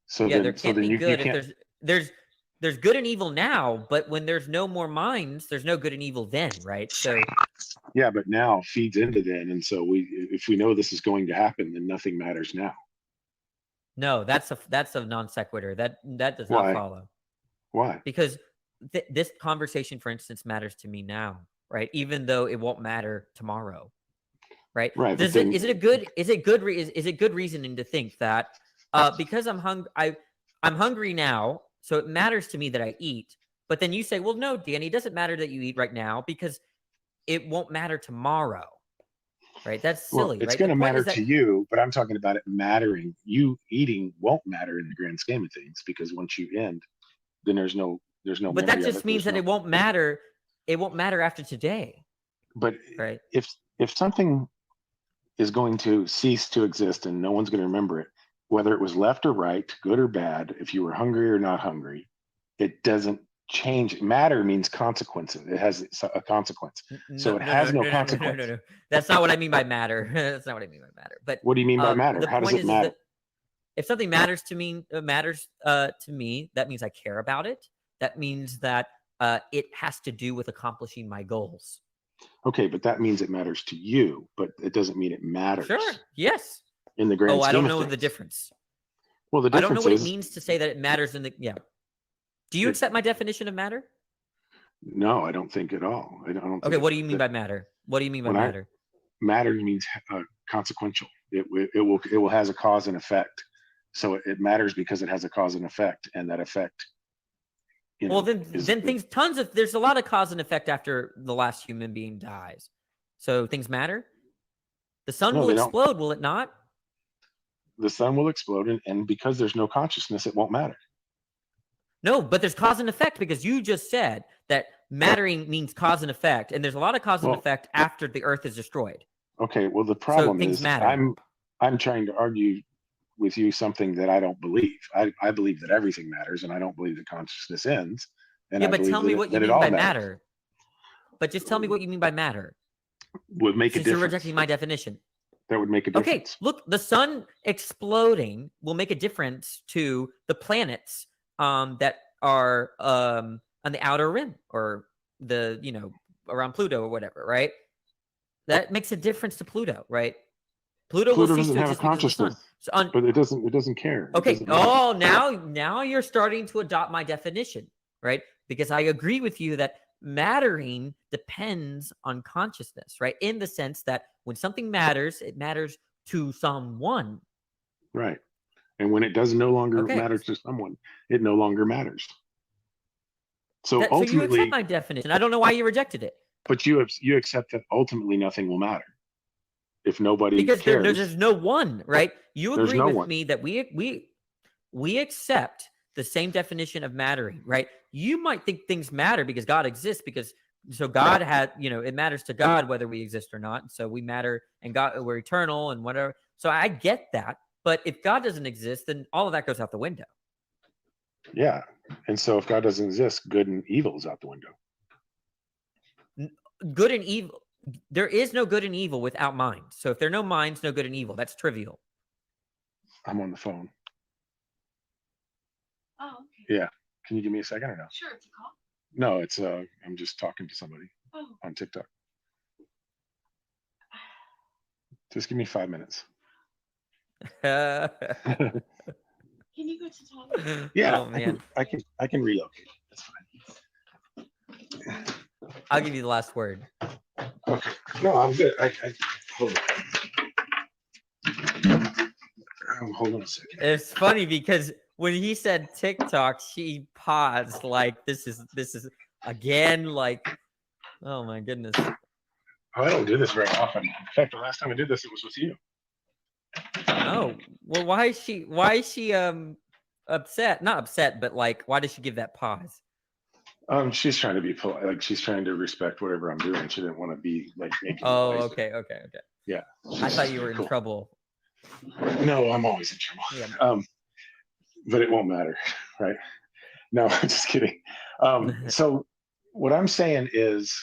So yeah, then, there can't be good if there's good and evil now, but when there's no more minds, there's no good and evil then, right? So yeah, but now feeds into then, and so if we know this is going to happen, then nothing matters now. No, that's a non sequitur. That does not follow. Why? Because this conversation, for instance, matters to me now. right? Even though it won't matter tomorrow, right? Right. Is it good reasoning to think that because I'm hungry now, so it matters to me that I eat. But then you say, well, no, Danny, it doesn't matter that you eat right now because it won't matter tomorrow, right? That's silly, it's right? going to The point matter is that, to you, but I'm talking about it mattering. You eating won't matter in the grand scheme of things, because once you end, then there's no but that memory of just it. means that it won't matter. It won't matter after today. But right? if something is going to cease to exist and no one's going to remember it, whether it was left or right, good or bad, if you were hungry or not hungry, it doesn't change. Matter means consequences. It has a consequence. So it has no consequence. No. That's not what I mean by matter. That's not what I mean by matter. But what do you mean by matter? How does it matter? That if something matters to me, to me, that means I care about it. That means that it has to do with accomplishing my goals. Okay, but that means it matters to you, but it doesn't mean it matters. Sure. Yes. In the grand scheme I don't of know things. the difference. Well, the difference I don't know what it means to say that it matters in the Do you accept my definition of matter? No, I don't think at all. I don't. Okay, what do you mean by matter? What do you mean by matter? Matter means consequential. It will has a cause and effect. So it matters because it has a cause and effect, and that effect. Well, then there's a lot of cause and effect after the last human being dies. So things matter. The sun will explode, will it not? The sun will explode, and because there's no consciousness, it won't matter. No, but there's cause and effect, because you just said that mattering means cause and effect, and there's a lot of cause and effect after the Earth is destroyed. Okay, well, the problem is matter. I'm trying to argue with you something that I don't believe. I believe that everything matters, and I don't believe that consciousness ends. And but tell me what you mean by matter. But just tell me what you mean by matter. Would make a difference. You're rejecting my definition. That would make a difference. Okay, look, the sun exploding will make a difference to the planets that are on the outer rim, or around Pluto or whatever, right? That makes a difference to Pluto, right? Pluto will cease doesn't to have a exist because of the sun. consciousness, but it doesn't care. Okay. Oh, now you're starting to adopt my definition, right? Because I agree with you that mattering depends on consciousness, right? In the sense that when something matters, it matters to someone. Right. And when it does no longer matter to someone, it no longer matters. So ultimately, so you accept my definition. I don't know why you rejected it. But you accept that ultimately nothing will matter if nobody cares. There's no one, right? You agree with me that we accept the same definition of mattering, right? You might think things matter because God exists, so God had, it matters to God whether we exist or not. So we matter, and God, we're eternal and whatever. So I get that. But if God doesn't exist, then all of that goes out the window. Yeah. And so if God doesn't exist, good and evil is out the window. Good and evil. There is no good and evil without minds. So if there are no minds, no good and evil. That's trivial. I'm on the phone. Oh, okay. Yeah. Can you give me a second or no? Sure, it's a call. No, it's I'm just talking to somebody on TikTok. Just give me 5 minutes. Can you go to talk? Yeah, oh, man. I can relocate. That's fine. I'll give you the last word. Okay. No, I'm good. I hold on. Hold on a second. It's funny because when he said TikTok, she paused like this is again, like, oh my goodness. I don't do this very often. In fact, the last time I did this, it was with you. Oh, well, why is she upset? Not upset, but like, why does she give that pause? She's trying to be polite. Like, she's trying to respect whatever I'm doing. She didn't want to be like making Oh, noise. okay. Yeah. I thought you were in trouble. No, I'm always in trouble. Yeah. But it won't matter, right? No, I'm just kidding. So what I'm saying is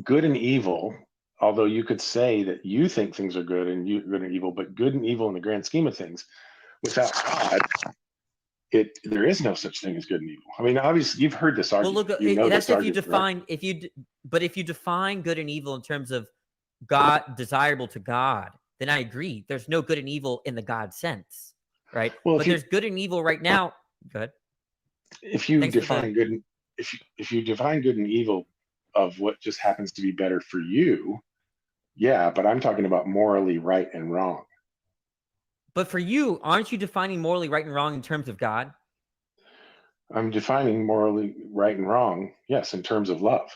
good and evil, although you could say that you think things are good and evil, but good and evil in the grand scheme of things, without God, there is no such thing as good and evil. I mean, obviously, you've heard this argument. Well, look, that's if you define, right? But if you define good and evil in terms of God, desirable to God, then I agree. There's no good and evil in the God sense, right? Well, but there's good and evil right now. Good. If you define good, if you define good and evil of what just happens to be better for you, yeah, but I'm talking about morally right and wrong. But for you, aren't you defining morally right and wrong in terms of God? I'm defining morally right and wrong, yes, in terms of love.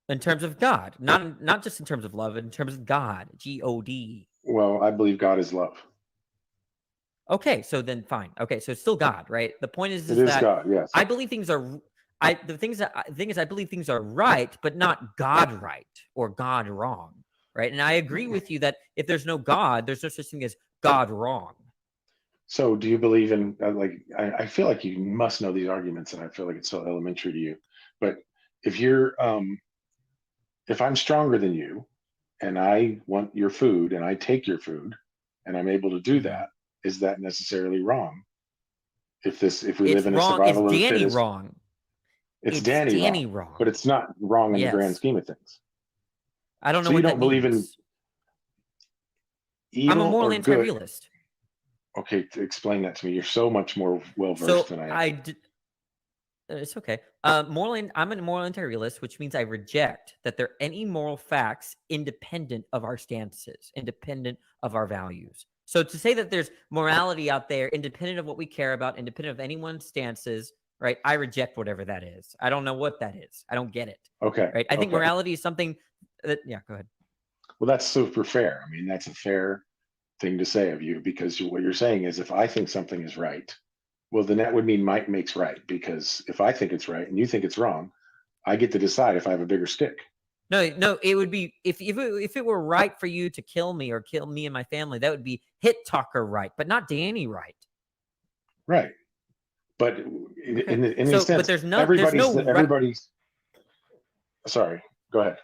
In terms of God, not just in terms of love, in terms of God, G-O-D. Well, I believe God is love. Okay, so then fine. Okay, so it's still God, right? The point is It is that God, yes. I believe things are. I believe things are right, but not God right or God wrong, right? And I agree with you that if there's no God, there's no such thing as God wrong. So do you believe in, I feel like you must know these arguments, and I feel like it's so elementary to you. But if you're, if I'm stronger than you and I want your food and I take your food and I'm able to do that, is that necessarily wrong? If we It's live in a wrong. survival It's of the Danny fittest, wrong. it's Danny wrong, but it's not wrong in the grand Yes. scheme of things. I don't know So what you that don't believe in means. evil I'm a moral or good? anti-realist. Okay, to explain that to me. You're so much more well-versed So than I am. it's okay. I'm a moral anti-realist, which means I reject that there are any moral facts independent of our stances, independent of our values. So to say that there's morality out there independent of what we care about, independent of anyone's stances, right? I reject whatever that is. I don't know what that is. I don't get it. Okay. Right? I think okay. morality is something that, yeah, go ahead. Well, that's super fair. I mean, that's a fair thing to say of you, because what you're saying is if I think something is right, well, then that would mean might makes right, because if I think it's right and you think it's wrong, I get to decide if I have a bigger stick. No, it would be if it were right for you to kill me or kill me and my family, that would be Hittocker right, but not Danny right. Right. But in a sense, but there's no everybody's. Sorry, go ahead.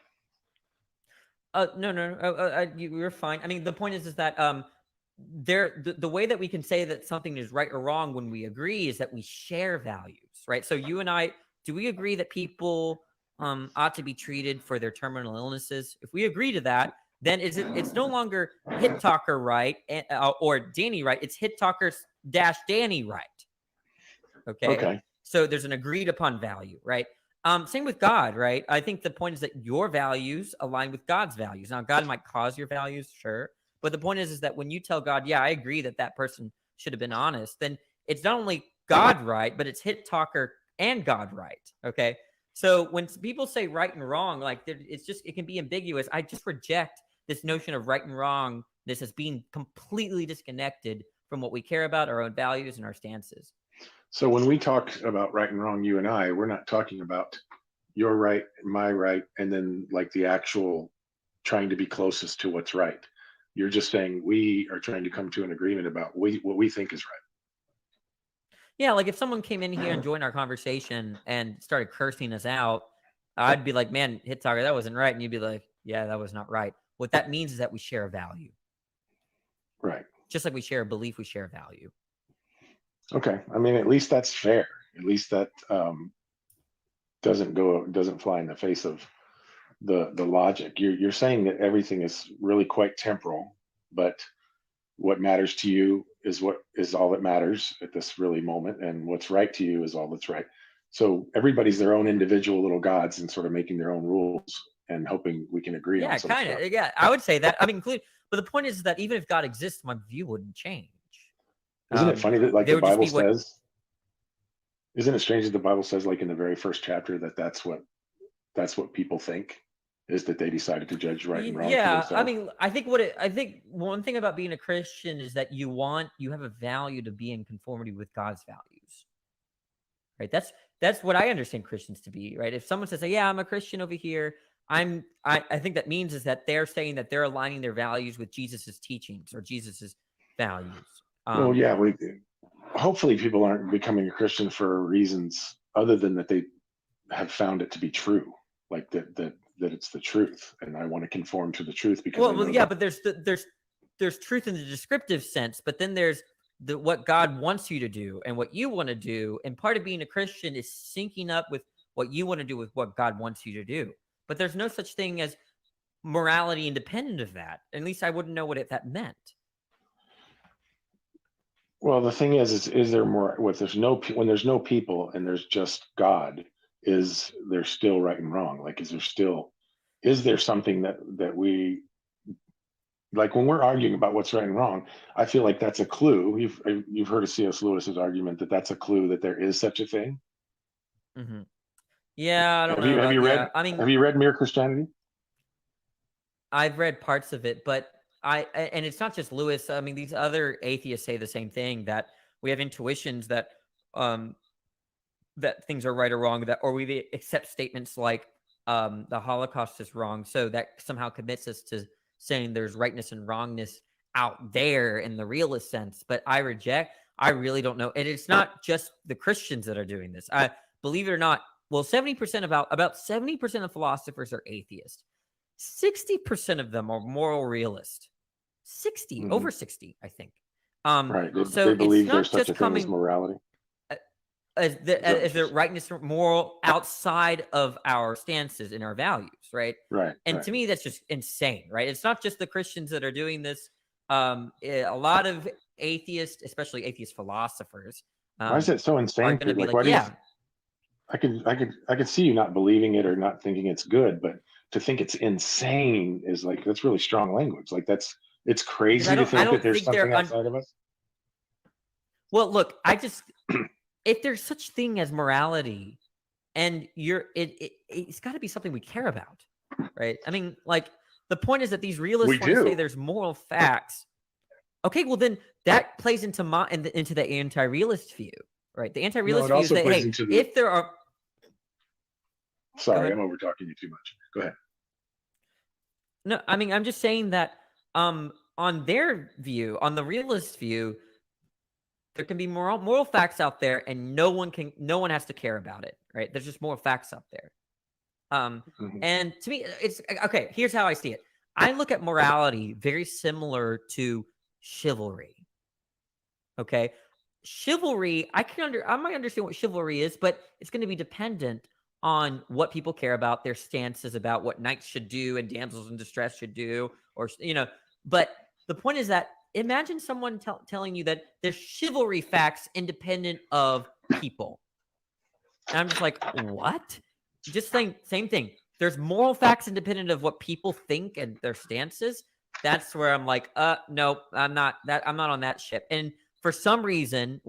No, you're fine. I mean, the point is that the way that we can say that something is right or wrong when we agree is that we share values, right? So you and I, do we agree that people ought to be treated for their terminal illnesses? If we agree to that, then it's no longer Hittocker right or Danny right. It's Hittocker - Danny right. Okay. So there's an agreed upon value, right? Same with God, right? I think the point is that your values align with God's values. Now, God might cause your values, sure. But the point is that when you tell God, yeah, I agree that person should have been honest, then it's not only God right, but it's Hittocker and God right, okay? So when people say right and wrong, like it can be ambiguous. I just reject this notion of right and wrong, this as being completely disconnected from what we care about, our own values and our stances. So when we talk about right and wrong, you and I, we're not talking about your right, my right, and then like the actual trying to be closest to what's right. You're just saying we are trying to come to an agreement about what we think is right. Yeah, like if someone came in here and joined our conversation and started cursing us out, I'd be like, man, Hittocker, that wasn't right. And you'd be like, yeah, that was not right. What that means is that we share a value. Right. Just like we share a belief, we share a value. Okay. I mean, at least that's fair. At least that doesn't fly in the face of the logic. You're saying that everything is really quite temporal, but what matters to you is what is all that matters at this really moment, and what's right to you is all that's right. So everybody's their own individual little gods and sort of making their own rules and hoping we can agree on some stuff. Yeah, I would say that. I mean, but the point is that even if God exists, my view wouldn't change. Isn't it funny that like the Bible says, isn't it strange that the Bible says like in the very first chapter that that's what people think, is that they decided to judge right and wrong? Yeah, I mean, I think one thing about being a Christian is that you have a value to be in conformity with God's values, right? That's what I understand Christians to be, right? If someone says, yeah, I'm a Christian over here, I think that means is that they're saying that they're aligning their values with Jesus's teachings or Jesus's values. Well, yeah, hopefully people aren't becoming a Christian for reasons other than that they have found it to be true, like that it's the truth, and I want to conform to the truth because. Well, yeah, but there's truth in the descriptive sense, but then there's what God wants you to do and what you want to do, and part of being a Christian is syncing up with what you want to do with what God wants you to do. But there's no such thing as morality independent of that. At least I wouldn't know what that meant. Well, the thing is there more when there's no people and there's just God, is there still right and wrong? Like, is there something that we, like when we're arguing about what's right and wrong, I feel like that's a clue. You've heard of C.S. Lewis's argument that that's a clue that there is such a thing. Mm-hmm. Yeah, I don't Have know you about, read? I mean, have you read Mere Christianity? I've read parts of it, but and it's not just Lewis. I mean, these other atheists say the same thing, that we have intuitions that that things are right or wrong, or we accept statements like the Holocaust is wrong, so that somehow commits us to saying there's rightness and wrongness out there in the realist sense. But I really don't know. And it's not just the Christians that are doing this. I believe it or not, well, 70% about 70% of philosophers are atheists. 60% of them are moral realist. 60, over 60, I think. Right. So they believe it's there's not such a just thing as coming morality. as the rightness or moral outside of our stances and our values, right? Right. And to me, that's just insane, right? It's not just the Christians that are doing this. A lot of atheists, especially atheist philosophers, Why is it so are insane? going to be Like, like, why do you? yeah. I could see you not believing it or not thinking it's good, but to think it's insane is like, that's really strong language. Like it's crazy to think that there's something outside of us. Well, look, if there's such thing as morality, and it's got to be something we care about, right? I mean, like, the point is that these realists want to say there's moral facts. Okay, well then that plays into the anti-realist view, right? The anti-realist view is that, hey, if there are. Sorry, I'm over talking you too much. Go ahead. No, I mean, I'm just saying that on their view, on the realist view, there can be moral facts out there, and no one has to care about it, right? There's just moral facts out there. And to me, it's okay. Here's how I see it. I look at morality very similar to chivalry. Okay, chivalry. I might understand what chivalry is, but it's going to be dependent on what people care about, their stances about what knights should do and damsels in distress should do, or But the point is that imagine someone telling you that there's chivalry facts independent of people, and I'm just like, what? Just saying, same thing. There's moral facts independent of what people think and their stances. That's where I'm like, no, I'm not on that ship. And for some reason,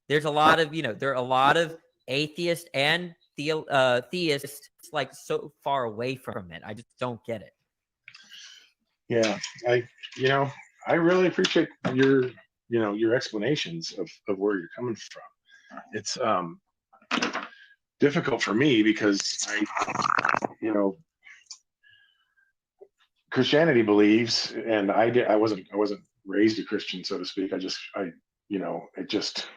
there's a lot of, there are a lot of atheists and theists like so far away from it. I just don't get it. Yeah, I really appreciate your explanations of where you're coming from. It's difficult for me because Christianity believes, and I wasn't raised a Christian, so to speak. It just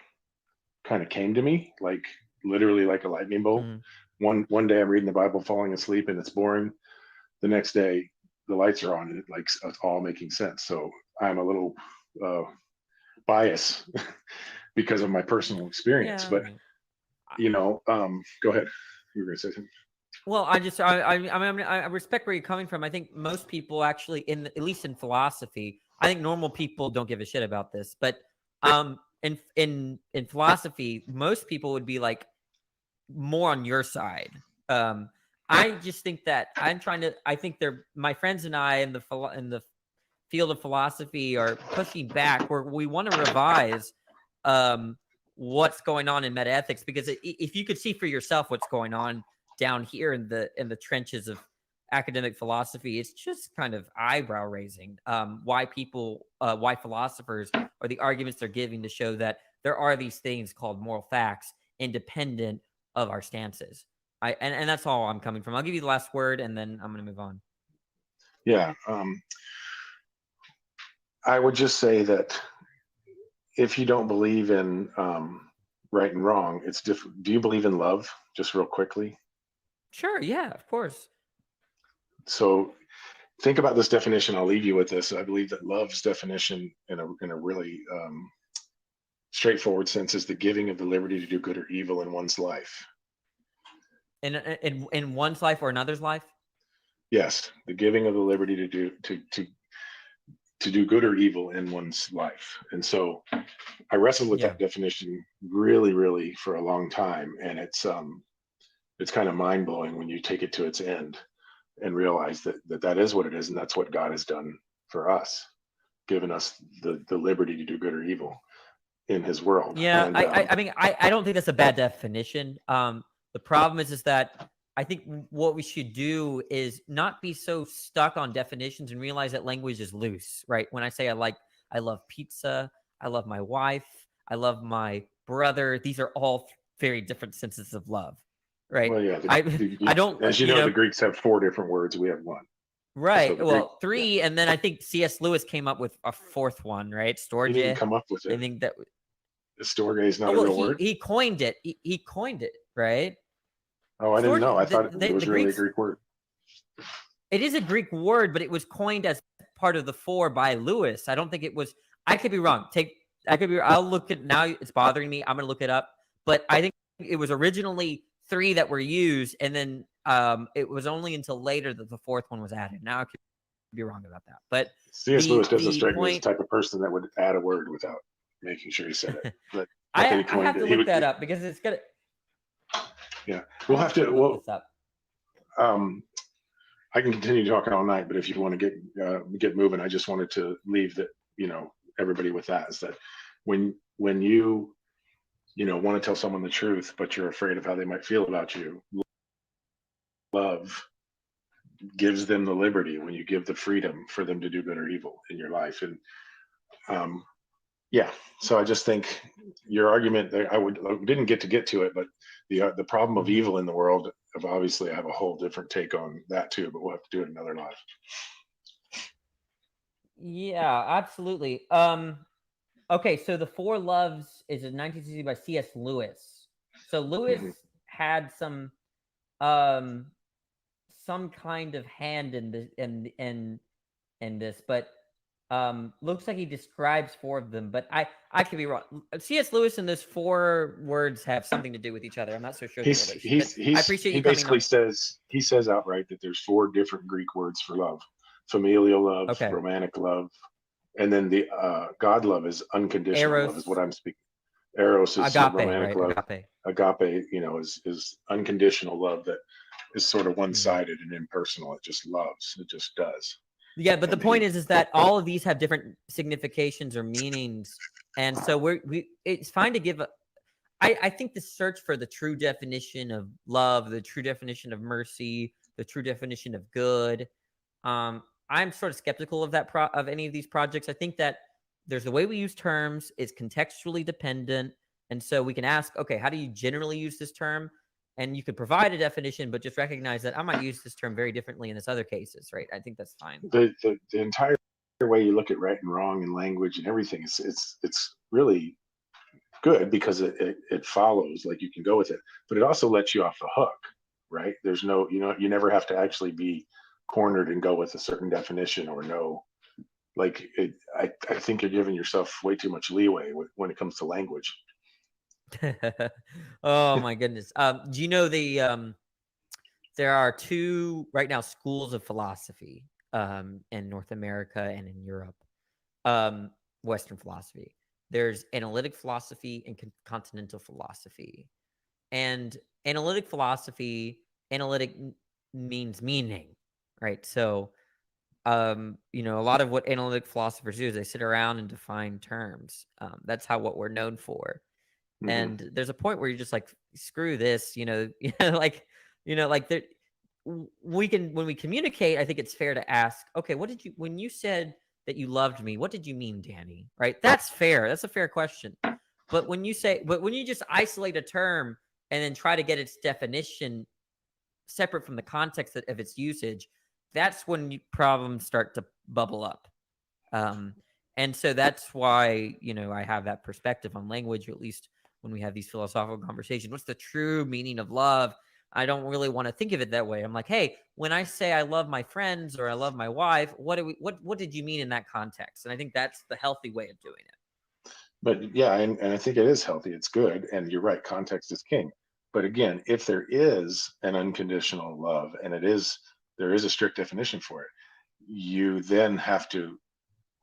kind of came to me, like literally like a lightning bolt. One day I'm reading the Bible, falling asleep, and it's boring. The next day the lights are on, and it's all making sense. So I'm a little biased because of my personal experience. But go ahead. You were gonna say something. Well, I respect where you're coming from. I think most people actually, at least in philosophy, I think normal people don't give a shit about this. But in philosophy, most people would be like more on your side. I just think that I think my friends and I in the field of philosophy are pushing back, where we want to revise what's going on in metaethics, because if you could see for yourself what's going on down here in the trenches of academic philosophy, it's just kind of eyebrow raising. Why philosophers, or the arguments they're giving to show that there are these things called moral facts independent of our stances. And that's all I'm coming from. I'll give you the last word, and then I'm going to move on. Yeah, I would just say that if you don't believe in right and wrong, it's different. Do you believe in love? Just real quickly. Sure. Yeah, of course. So think about this definition. I'll leave you with this. I believe that love's definition in a really straightforward sense is the giving of the liberty to do good or evil in one's life. In one's life or another's life? Yes, the giving of the liberty to do good or evil in one's life. And so I wrestled with that definition really, really for a long time. And it's it's kind of mind blowing when you take it to its end and realize that is what it is, and that's what God has done for us, given us the liberty to do good or evil in His world. Yeah, And, I mean, I don't think that's a bad definition. The problem is that I think what we should do is not be so stuck on definitions and realize that language is loose, right? When I say I love pizza, I love my wife, I love my brother, these are all very different senses of love, right? well, yeah, I don't, as you know, the Greeks have 4 different words. We have 1. right. So Well, 3, and then I think C.S. Lewis came up with a 4th one, right? He didn't Storge. come up with it. I think that Storge is not a real word. he coined it. He coined it, right? Oh, I didn't know. I thought it was really Greeks, a Greek word. It is a Greek word, but it was coined as part of the 4 by Lewis. I don't think it was. I could be wrong. I'll look at now. It's bothering me. I'm gonna look it up. But I think it was originally 3 that were used, and then it was only until later that the 4th one was added. Now I could be wrong about that. But C.S. Lewis doesn't strike me as the type of person that would add a word without making sure he said it. But I have to look that up because it's gonna. Yeah, we'll have to. Look this up. I can continue talking all night, but if you want to get moving, I just wanted to leave that, everybody with that, is that when you want to tell someone the truth, but you're afraid of how they might feel about you, love gives them the liberty when you give the freedom for them to do good or evil in your life. And yeah, so I just think your argument, I didn't get to it, but the problem of evil in the world, obviously I have a whole different take on that too, but we'll have to do it another live. Yeah, absolutely. Okay, so the 4 Loves is in 1960 by C.S. Lewis. So Lewis had some kind of hand in this, but looks like he describes 4 of them, but I could be wrong. C.S. Lewis and those 4 words have something to do with each other. I'm not so sure. I appreciate you coming on. He says outright that there's 4 different Greek words for love: familial love, romantic love, and then the God love is unconditional Eros. love, is what I'm speaking. Eros is agape, romantic right? love. Agape, is unconditional love that is sort of one-sided and impersonal. It just loves. It just does. Yeah, but the point is that all of these have different significations or meanings, and so it's fine to give I think the search for the true definition of love, the true definition of mercy, the true definition of good. I'm sort of skeptical of of any of these projects. I think that there's the way we use terms is contextually dependent, and so we can ask, okay, how do you generally use this term? And you could provide a definition, but just recognize that I might use this term very differently in this other cases, right? I think that's fine. The entire way you look at right and wrong and language and everything, it's really good because it follows, like you can go with it, but it also lets you off the hook, right? There's no, you never have to actually be cornered and go with a certain definition or no. Like I think you're giving yourself way too much leeway when it comes to language. Oh my goodness. Do you know there are 2 right now schools of philosophy in North America and in Europe, Western philosophy. There's analytic philosophy and continental philosophy. And analytic philosophy, analytic means meaning, right? So a lot of what analytic philosophers do is they sit around and define terms. That's what we're known for. And there's a point where you're just like, screw this, like we can, when we communicate, I think it's fair to ask, okay, when you said that you loved me, what did you mean, Danny? Right? That's fair. That's a fair question. But when you just isolate a term and then try to get its definition separate from the context of its usage, that's when problems start to bubble up. And so that's why, I have that perspective on language, or at least when we have these philosophical conversations. What's the true meaning of love? I don't really want to think of it that way. I'm like, hey, when I say I love my friends or I love my wife, what did you mean in that context? And I think that's the healthy way of doing it. But yeah, and I think it is healthy. It's good. And you're right, context is king. But again, if there is an unconditional love and there is a strict definition for it, you then have to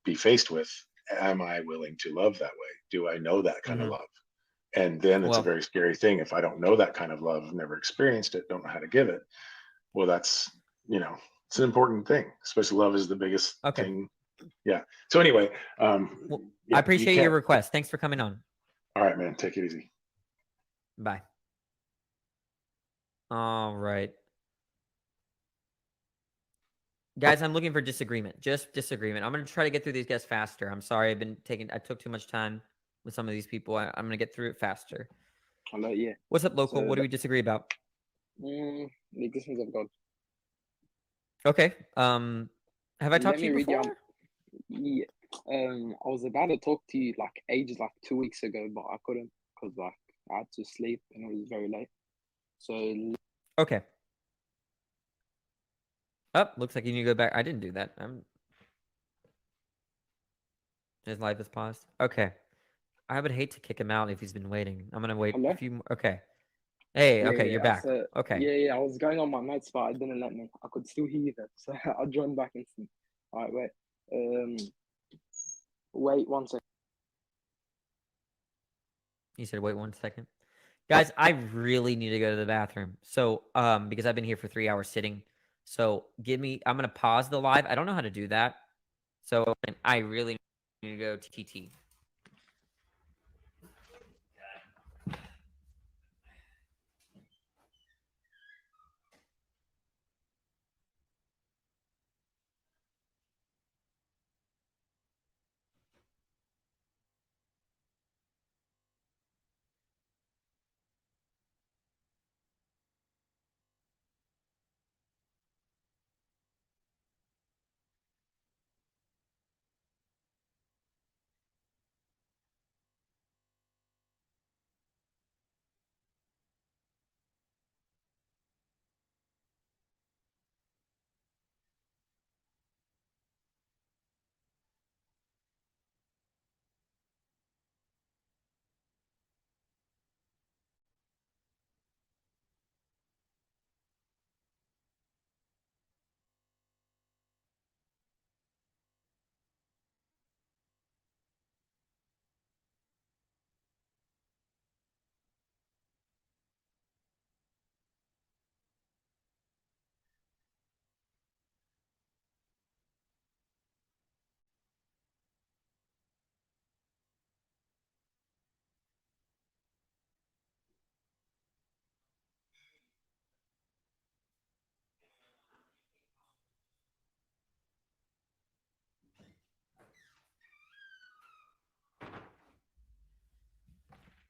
be faced with, am I willing to love that way? Do I know that kind of love? And then it's a Well, very scary thing. If I don't know that kind of love, never experienced it, don't know how to give it, well, that's, it's an important thing. Especially love is the biggest okay. thing. Yeah. So anyway, Well, yeah, I you appreciate your can't. request. Thanks for coming on. All right, man. Take it easy. Bye. All right. Guys, I'm looking for disagreement. Just disagreement. I'm going to try to get through these guys faster. I'm sorry. I took too much time with some of these people. I'm going to get through it faster. Hello, yeah. What's up, local? So What do we disagree about? the existence of God. Okay. Have I talked Let to me you read you. before? Yeah. I was about to talk to you like ages, like 2 weeks ago, but I couldn't because like I had to sleep and it was very late. So Okay. Oh, looks like you need to go back. I didn't do that. His life is paused. Okay. I would hate to kick him out if he's been waiting. I'm gonna wait hello. a few more. Okay. Hey, Yeah, okay, you're back. So Okay. yeah. I was going on my notes, but it didn't let me. I could still hear you though, so I joined back instantly. All right, wait. Wait 1 second. He said, wait 1 second. Guys, I really need to go to the bathroom. So, because I've been here for 3 hours sitting. So I'm gonna pause the live. I don't know how to do that. So I really need to go to TT.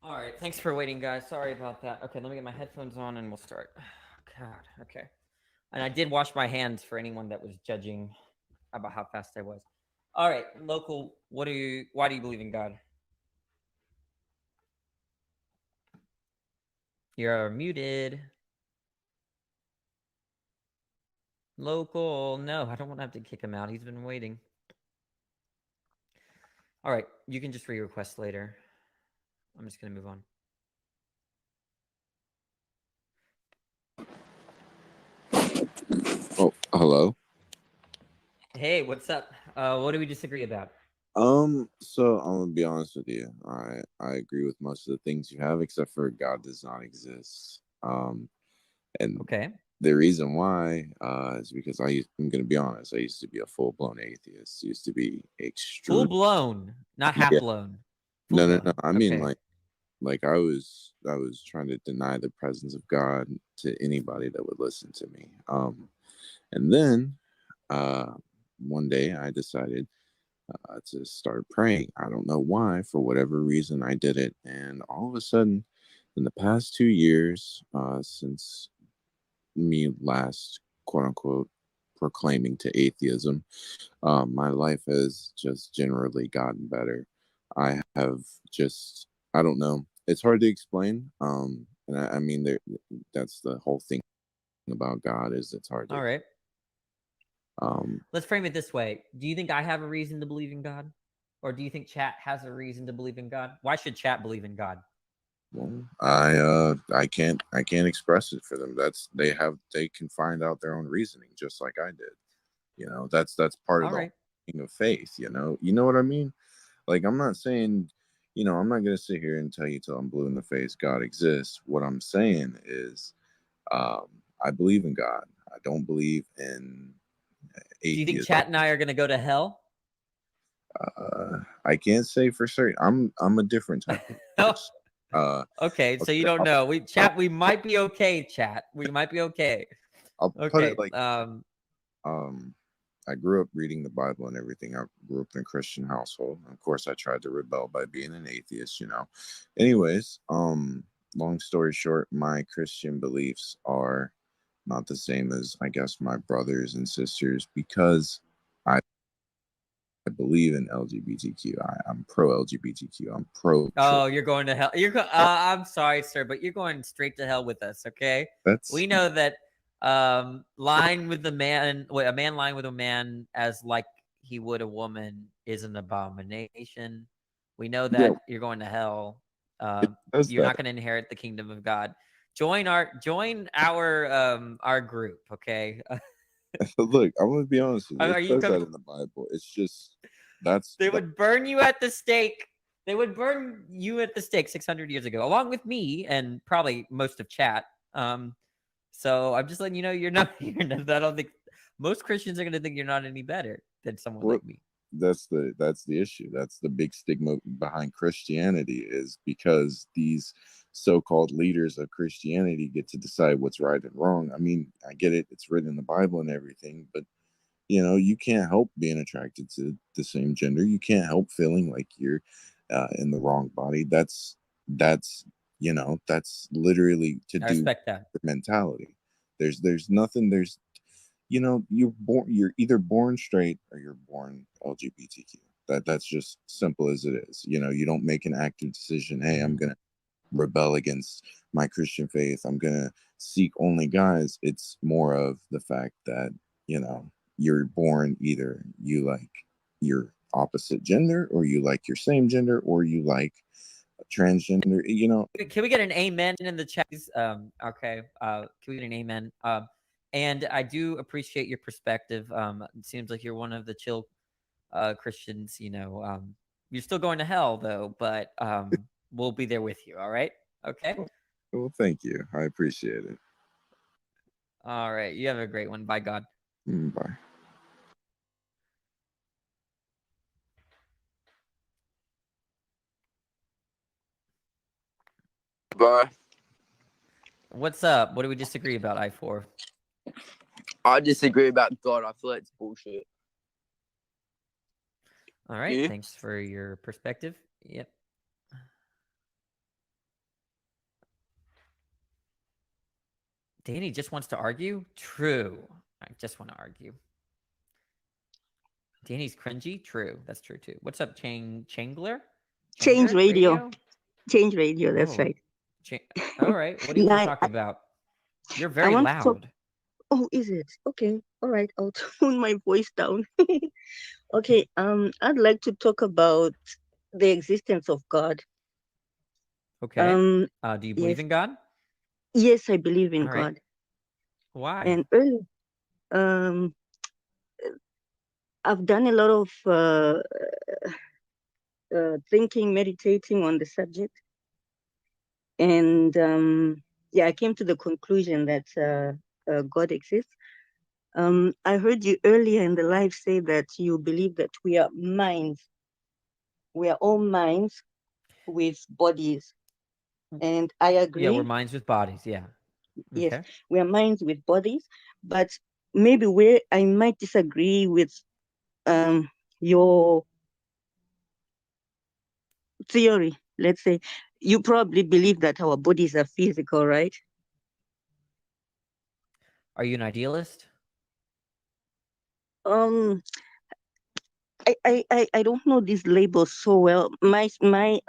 All right, thanks for waiting, guys. Sorry about that. Okay, let me get my headphones on and we'll start. God, okay. And I did wash my hands for anyone that was judging about how fast I was. All right, local, why do you believe in God? You're muted. Local, no, I don't want to have to kick him out. He's been waiting. All right, you can just re-request later. I'm just going to move on. Oh, hello. Hey, what's up? What do we disagree about? So I'm gonna be honest with you. I agree with most of the things you have, except for God does not exist. And okay, the reason why is because I'm gonna be honest. I used to be a full-blown atheist. Used to be extreme. Full blown, not half blown. No. I mean, okay. like I was trying to deny the presence of God to anybody that would listen to me. And then one day I decided to start praying. I don't know why, for whatever reason I did it. And all of a sudden, in the past 2 years, since me last, quote unquote, proclaiming to atheism, my life has just generally gotten better. I have just, I don't know. It's hard to explain. And I mean, that's the whole thing about God is it's hard to. All right. Let's frame it this way. Do you think I have a reason to believe in God? Or do you think chat has a reason to believe in God? Why should chat believe in God? Well, I can't express it for them. They can find out their own reasoning just like I did. You know, that's part of the thing of faith, you know what I mean? Like, I'm not saying I'm not going to sit here and tell you till I'm blue in the face God exists. What I'm saying is, I believe in God. I don't believe in atheism. Do you think Chat and I are going to go to hell? I can't say for certain. I'm a different type of person. Okay, so you don't know. We might be okay, Chat. We might be okay. I'll put Okay. it like, I grew up reading the Bible and everything. I grew up in a Christian household. Of course, I tried to rebel by being an atheist, Anyways, long story short, my Christian beliefs are not the same as, I guess, my brothers and sisters, because I believe in LGBTQ. I'm pro-LGBTQ. I'm pro. Oh, you're going to hell. I'm sorry, sir, but you're going straight to hell with us. Okay. We know that lying with a man lying with a man as like he would a woman is an abomination. We know that you're going to hell. You're not going to inherit the kingdom of God. Join our group. Okay. Look, I'm gonna be honest with you. Are It you says coming? that in the Bible. It's just they would burn you at the stake. They would burn you at the stake 600 years ago, along with me and probably most of Chat. So I'm just letting you know you're not. I don't think most Christians are going to think you're not any better than someone like me. That's the issue. That's the big stigma behind Christianity, is because these so-called leaders of Christianity get to decide what's right and wrong. I mean, I get it. It's written in the Bible and everything, but you can't help being attracted to the same gender. You can't help feeling like you're in the wrong body. That's literally to I do respect that with mentality. There's nothing. You're either born straight or you're born LGBTQ. That's just simple as it is. You don't make an active decision. Hey, I'm gonna rebel against my Christian faith. I'm gonna seek only guys. It's more of the fact that you're born, either you like your opposite gender, or you like your same gender, or you like transgender. Can we get an amen in the chat? Okay. Can we get an amen? And I do appreciate your perspective. It seems like you're one of the chill Christians. You're still going to hell though, but we'll be there with you. All right. Okay. Well, thank you. I appreciate it. All right. You have a great one. Bye, God. Bye. Bye. What's up? What do we disagree about, I4? I disagree about God. I feel like it's bullshit. All right. Thanks for your perspective. Yep. Danny just wants to argue? True. I just want to argue. Danny's cringy? True. That's true too. What's up, Changler? ChangeRadio. ChangeRadio, that's right. All right. What do you want to talk about? You're very loud. Oh, is it? Okay. All right. I'll tone my voice down. Okay. I'd like to talk about the existence of God. Okay. Do you believe in God? Yes, I believe in All God. right. Why? And early, I've done a lot of thinking, meditating on the subject, and I came to the conclusion that God exists. I heard you earlier in the live say that you believe that we are minds. We are all minds with bodies, and I agree. Yeah, we're minds with bodies. Yeah. Yes, Okay. we are minds with bodies, but maybe where I might disagree with your theory, let's say, you probably believe that our bodies are physical, right? Are you an idealist? I don't know these labels so well. My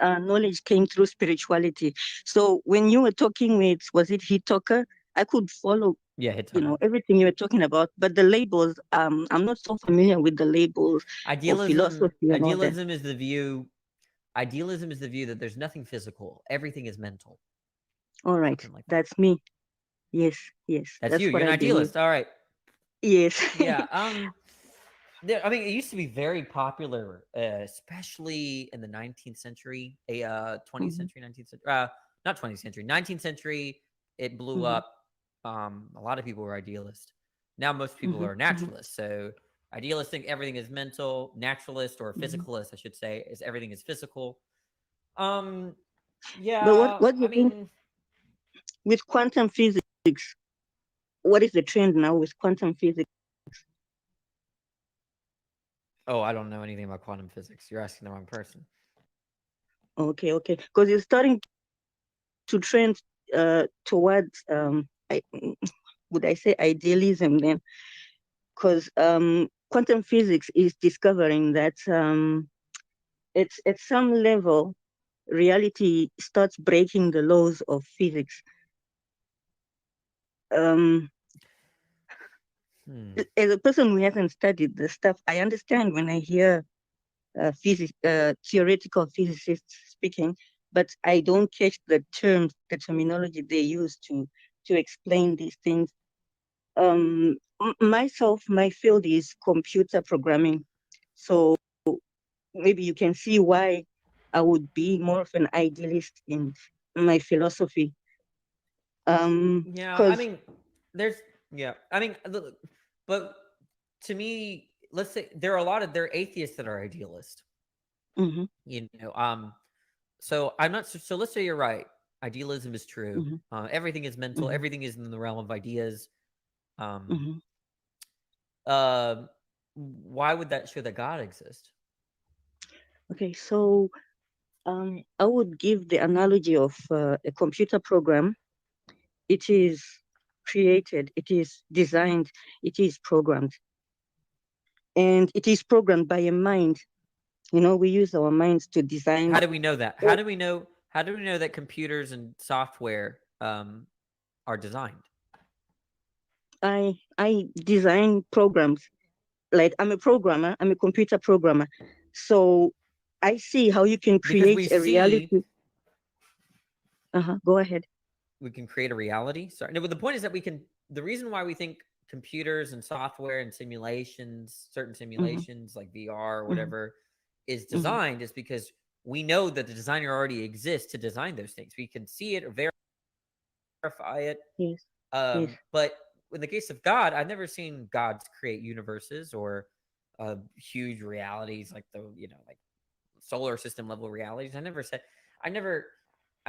knowledge came through spirituality. So when you were talking with, was it Hittocker? I could follow, Yeah, Hittocker. everything you were talking about, but the labels, I'm not so familiar with the labels of philosophy and all that. Idealism is the view. Idealism is the view that there's nothing physical. Everything is mental. All right, that's me. Yes. That's you. what You're an I idealist. believe. All right. Yes. Yeah. I mean, it used to be very popular, especially in the 19th century, 20th century, 19th century, not 20th century, 19th century. It blew up. A lot of people were idealist. Now most people are naturalists. So idealists think everything is mental. Naturalist or physicalist, I should say, is everything is physical. Yeah. But what do you think with quantum physics? What is the trend now with quantum physics? Oh, I don't know anything about quantum physics. You're asking the wrong person. Okay, because you're starting to trend towards would I say idealism then? Because quantum physics is discovering that it's at some level reality starts breaking the laws of physics. As a person who hasn't studied the stuff, I understand when I hear theoretical physicists speaking, but I don't catch the terms, the terminology they use to explain these things. Myself, my field is computer programming, so maybe you can see why I would be more of an idealist in my philosophy. Yeah, I mean, but to me, let's say there are atheists that are idealist. You know, so I'm not so let's say you're right. Idealism is true. Everything is mental. Everything is in the realm of ideas. Why would that show that God exists? Okay, so I would give the analogy of a computer program. It is created, it is designed, it is programmed. And it is programmed by a mind. You know, we use our minds to design. How do we know that? How do we know that computers and software are designed? I design programs. Like I'm a programmer, I'm a computer programmer. So I see how you can create a reality. Go ahead. We can create a reality. Sorry. No, but the point is that the reason why we think computers and software and simulations, certain simulations like VR or whatever is designed is because we know that the designer already exists to design those things. We can see it or verify it. Yes. But in the case of God, I've never seen God create universes or huge realities like like solar system level realities. I've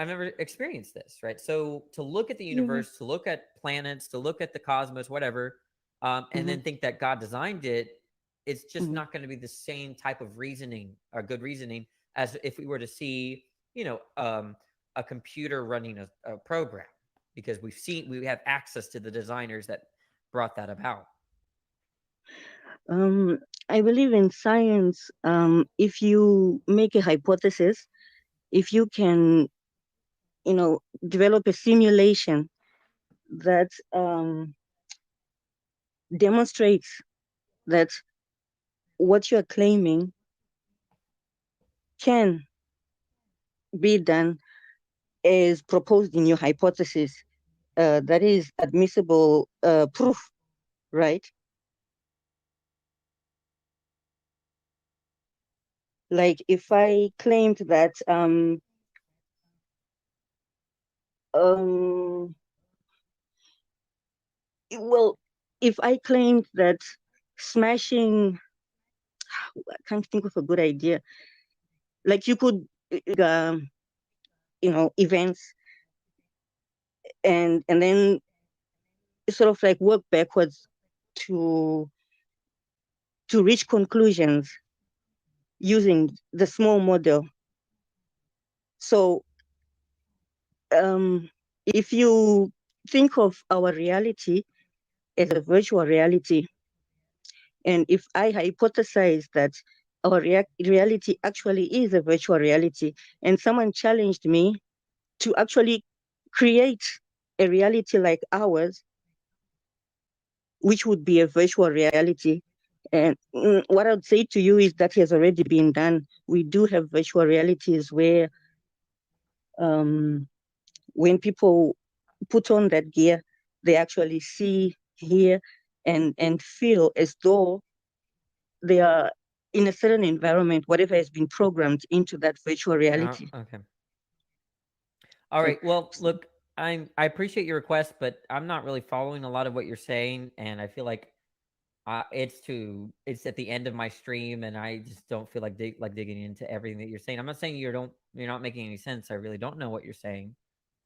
never experienced this, right? So to look at the universe, to look at planets, to look at the cosmos, whatever, and then think that God designed it, it's just not going to be the same type of reasoning or good reasoning as if we were to see, a computer running a program, because we have access to the designers that brought that about. I believe in science. If you make a hypothesis, if you can develop a simulation that demonstrates that what you're claiming can be done as proposed in your hypothesis, that is admissible proof, right? Like if I claimed that well, if I claimed that smashing, I can't think of a good idea. Like you could, events, and then sort of like work backwards to reach conclusions using the small model. So, if you think of our reality as a virtual reality, and if I hypothesize that our reality actually is a virtual reality, and someone challenged me to actually create a reality like ours, which would be a virtual reality, and what I would say to you is that has already been done. We do have virtual realities where when people put on that gear, they actually see, hear, and feel as though they are in a certain environment, whatever has been programmed into that virtual reality. Okay. All right. Well, look, I appreciate your request, but I'm not really following a lot of what you're saying, and I feel like it's at the end of my stream, and I just don't feel like digging into everything that you're saying. I'm not saying you're not making any sense. I really don't know what you're saying.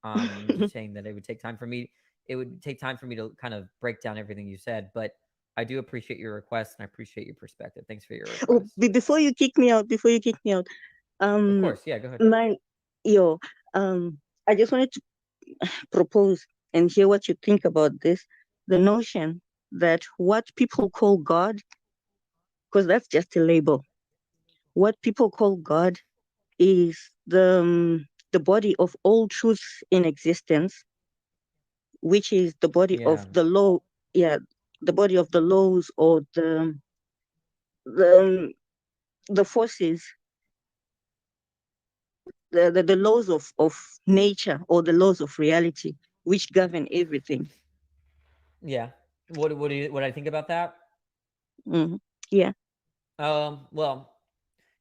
I'm just saying that it would take time for me. It would take time for me to kind of break down everything you said, but I do appreciate your request and I appreciate your perspective. Thanks for your request. Oh, before you kick me out, Of course, yeah, go ahead. I just wanted to propose and hear what you think about this. The notion that what people call God, because that's just a label, what people call God is the body of all truths in existence, which is the body of the law, the body of the laws or the forces, the laws of nature or the laws of reality, which govern everything. Yeah. What I think about that? Yeah. Well,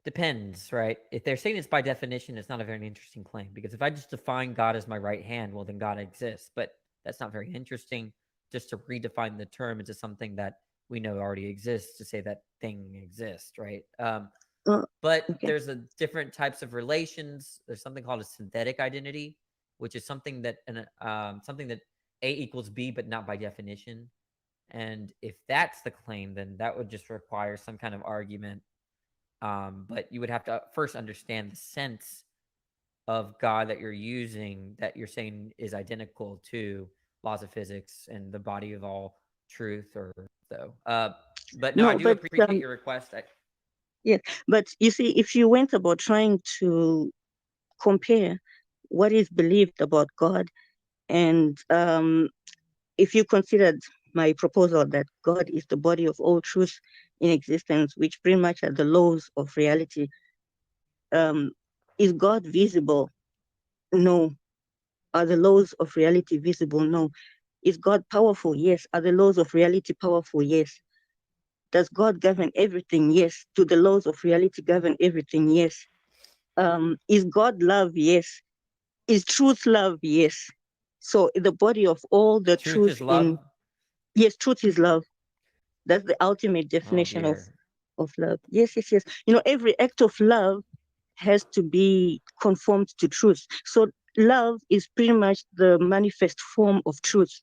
depends, right? If they're saying it's by definition, it's not a very interesting claim, because if I just define God as my right hand, well, then God exists. But that's not very interesting. Just to redefine the term into something that we know already exists, to say that thing exists, right? But there's a different types of relations. There's something called a synthetic identity, which is something that something that A equals B, but not by definition. And if that's the claim, then that would just require some kind of argument. But you would have to first understand the sense of God that you're using, that you're saying is identical to laws of physics and the body of all truth, or so. But no, I do appreciate your request. Yes, but you see, if you went about trying to compare what is believed about God, and if you considered my proposal that God is the body of all truth in existence, which pretty much are the laws of reality, is God visible? No. Are the laws of reality visible? No. Is God powerful? Yes. Are the laws of reality powerful? Yes. Does God govern everything? Yes. Do the laws of reality govern everything? Yes. Is God love? Yes. Is truth love? Yes. So the body of all the truth is love. Yes, truth is love. That's the ultimate definition of love. Yes, yes, yes. Every act of love has to be conformed to truth. So love is pretty much the manifest form of truth.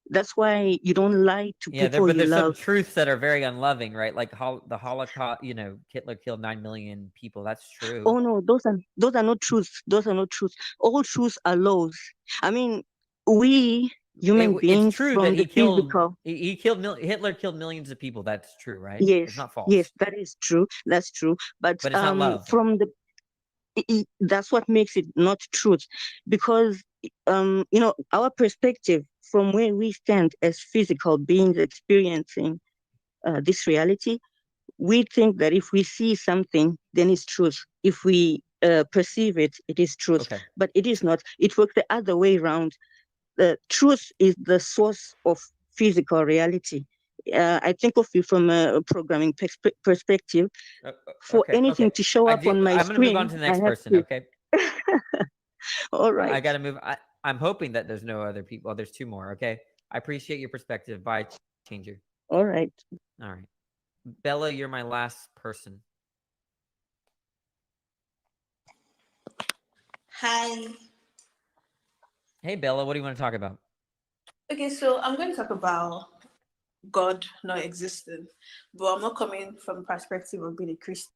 That's why you don't lie to people but you there's love. some truths that are very unloving, right? Like the Holocaust, Hitler killed 9 million people. That's true. Oh no, those are not truths. Those are not truths. All truths are laws. I mean, we human beings, it's true from that the physical. Hitler killed millions of people. That's true, right? Yes, it's not false. Yes, that is true. That's true. But it's not love. From the that's what makes it not truth, because our perspective from where we stand as physical beings experiencing this reality, we think that if we see something, then it's truth. If we perceive it, it is truth. Okay. But it is not. It works the other way around. The truth is the source of physical reality. I think of it from a programming perspective. For anything to show up on my I'm screen, gonna move on to the next person. Okay. All right. I gotta move. I'm hoping that there's no other people. There's two more. Okay. I appreciate your perspective. Bye, Changer. All right. All right. Bella, you're my last person. Hi. Hey, Bella, what do you want to talk about? Okay, so I'm going to talk about God not existing, but I'm not coming from the perspective of being a Christian.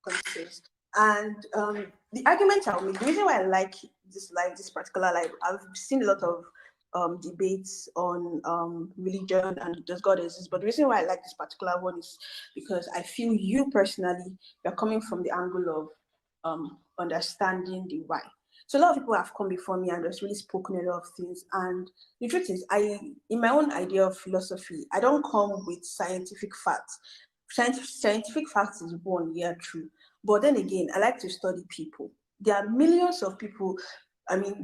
context. And the argument I'll make, the reason why I like this particular life, I've seen a lot of debates on religion and does God exist, but the reason why I like this particular one is because I feel you personally, you're coming from the angle of understanding the why. So a lot of people have come before me and just really spoken a lot of things. And the truth is, in my own idea of philosophy, I don't come with scientific facts. Scientific facts is one, yeah, true. But then again, I like to study people. There are millions of people,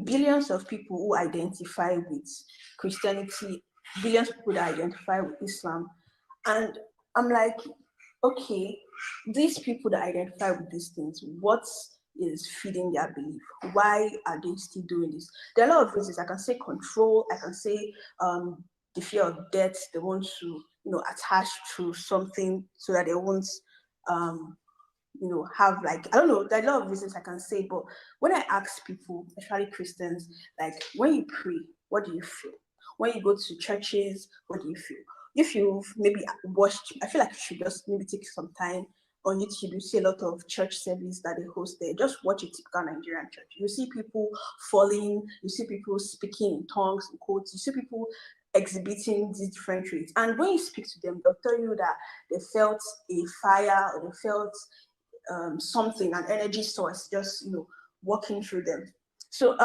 billions of people who identify with Christianity, billions of people that identify with Islam. And I'm like, okay, these people that identify with these things, what is feeding their belief? Why are they still doing this? There are a lot of reasons. I can say control, I can say the fear of death, they want to, attach to something so that they won't have I don't know, there are a lot of reasons I can say, but when I ask people, especially Christians, like when you pray, what do you feel? When you go to churches, what do you feel? If you've maybe watched, I feel like you should just maybe take some time on YouTube. You see a lot of church service that they host there. Just watch a typical Nigerian church. You see people falling, you see people speaking in tongues and quotes, you see people exhibiting these different traits. And when you speak to them, they'll tell you that they felt a fire or they felt something, an energy source, just walking through them. So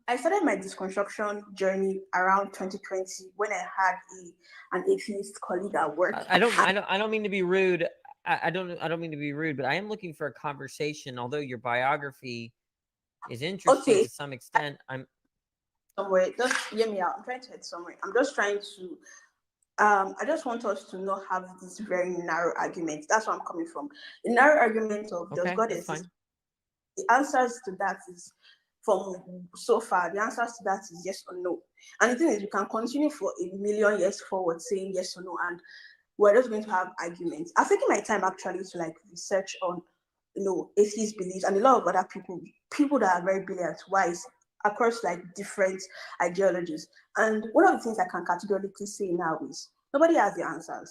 I started my deconstruction journey around 2020 when I had an atheist colleague at work. I don't mean to be rude. I don't mean to be rude, but I am looking for a conversation. Although your biography is interesting to some extent, I'm somewhere. Just hear me out. I'm trying to head somewhere. I'm just trying to. I just want us to not have this very narrow argument. That's where I'm coming from. The narrow argument of does God exist? The answers to that is, from so far, the answers to that is yes or no. And the thing is, we can continue for a million years forward saying yes or no, and we're just going to have arguments. I've taken my time actually to research on, atheist beliefs and a lot of other people that are very brilliant, wise, across different ideologies. And one of the things I can categorically say now is nobody has the answers.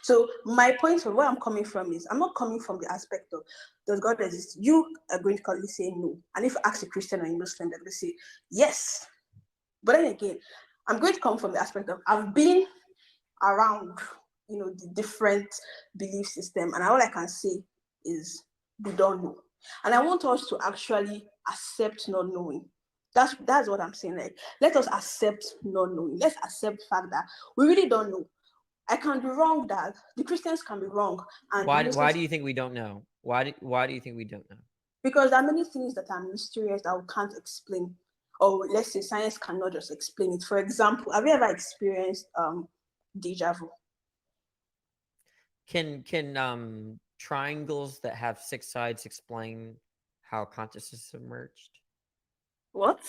So my point of where I'm coming from is, I'm not coming from the aspect of does God exist? You are going to currently say no. And if you ask a Christian or a Muslim, they're going to say yes. But then again, I'm going to come from the aspect of I've been around, the different belief system, and all I can say is we don't know. And I want us to actually accept not knowing. That's what I'm saying. Let us accept not knowing. Let's accept the fact that we really don't know. I can be wrong, Dad. The Christians can be wrong. And why do you think we don't know? Why do you think we don't know? Because there are many things that are mysterious that we can't explain, or let's say science cannot just explain it. For example, have you ever experienced deja vu? Can triangles that have 6 sides explain how consciousness emerged? What?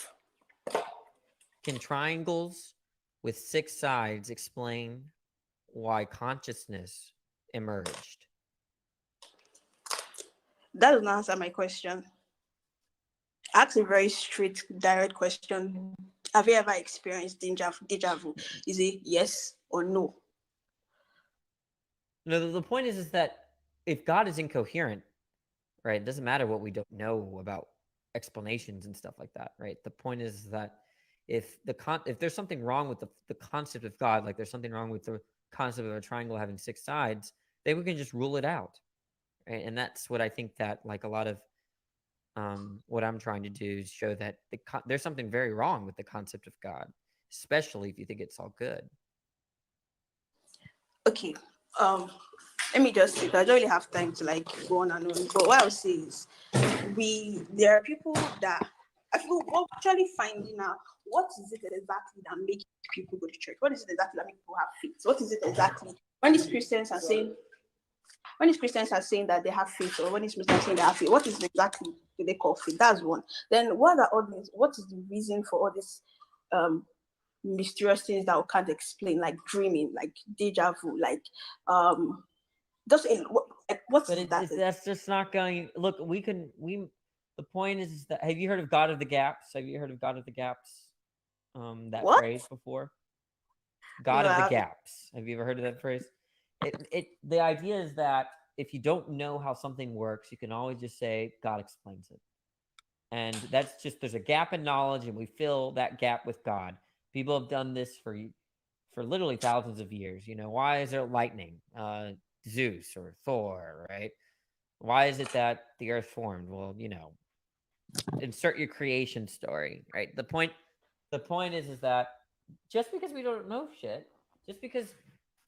Can triangles with 6 sides explain why consciousness emerged? That doesn't answer my question. Ask a very straight, direct question. Have you ever experienced deja vu? Is it yes or no? No, the point is that if God is incoherent, right, it doesn't matter what we don't know about explanations and stuff like that, right? The point is that if there's something wrong with the concept of God, like there's something wrong with the concept of a triangle having 6 sides, then we can just rule it out, right? And that's what I think that a lot of what I'm trying to do is show that there's something very wrong with the concept of God, especially if you think it's all good. Okay, let me just say, I don't really have time to go on and on, but what I'll say is there are people that I feel we're actually finding out what is it exactly that makes people go to church. What is it exactly that makes people have faith? What is it exactly when these Christians are saying that they have faith, or when these Muslims are saying they have faith, what is it exactly that they call faith? That's one. Then what is the reason for all this mysterious things that we can't explain, like dreaming, like deja vu, what's that? That's just not going. Look, the point is that, have you heard of God of the Gaps? Have you heard of God of the Gaps? That phrase before? God of the Gaps. Have you ever heard of that phrase? The idea is that if you don't know how something works, you can always just say God explains it. And that's just, there's a gap in knowledge, and we fill that gap with God. People have done this for literally thousands of years. You know, why is there lightning? Zeus or Thor, right? Why is it that the earth formed? Well, you know, insert your creation story, right? The point is that just because we don't know shit, just because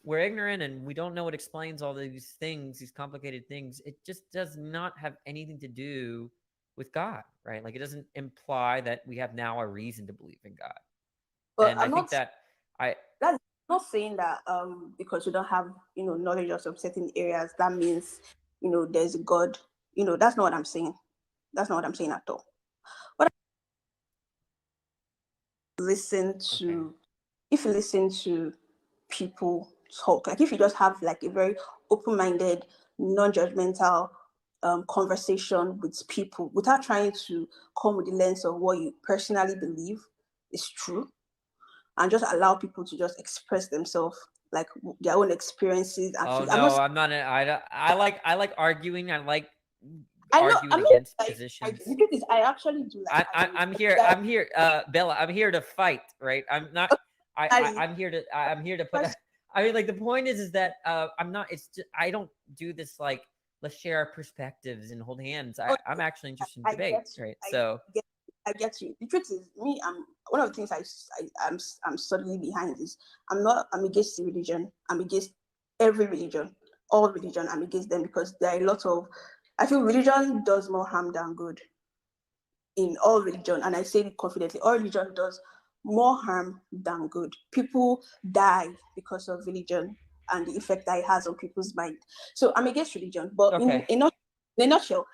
we're ignorant and we don't know what explains all these things, these complicated things, it just does not have anything to do with God, right? Like, it doesn't imply that we have now a reason to believe in God. But And I think that that's not saying that because you don't have knowledge of some certain areas, that means there's a God. That's not what I'm saying. That's not what I'm saying at all. What listen to if you listen to people talk, like if you just have like a very open-minded, non-judgmental conversation with people without trying to come with the lens of what you personally believe is true, and just allow people to just express themselves, like their own experiences. And I like arguing. I like I'm arguing not against like, positions. the truth is, I actually do like. I'm here, Bella. I'm here to fight, right? I'm not. I'm here to put. I mean, like, the point is that I'm not. It's just, I don't do this like, let's share our perspectives and hold hands. I'm actually interested in debate, right? So I get you. The truth is, me, one of the things I'm solidly behind is I'm against religion. I'm against every religion, all religion. I'm against them because there are a lot of. I feel religion does more harm than good. In all religion, and I say it confidently, all religion does more harm than good. People die because of religion and the effect that it has on people's mind. So I'm against religion, but in a nutshell,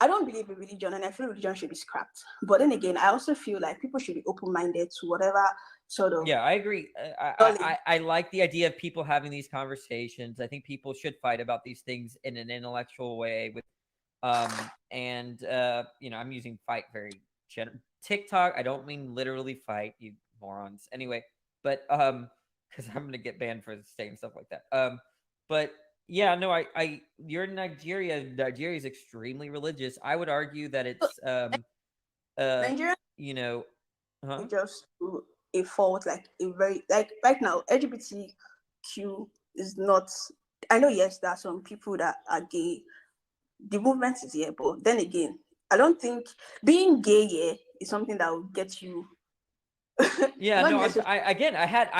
I don't believe in religion, and I feel religion should be scrapped. But then again, I also feel like people should be open-minded to whatever sort of. Yeah, I agree. I like the idea of people having these conversations. I think people should fight about these things in an intellectual way. With, I'm using fight very TikTok. I don't mean literally fight, you morons. Anyway, but because I'm gonna get banned for saying stuff like that. But yeah, no, you're in Nigeria. Nigeria is extremely religious. I would argue that it's Nigeria, just a fault, like a very, like right now, LGBTQ is not. I know, yes, there are some people that are gay. The movement is here, but then again, I don't think being gay here is something that will get you. Yeah, no, I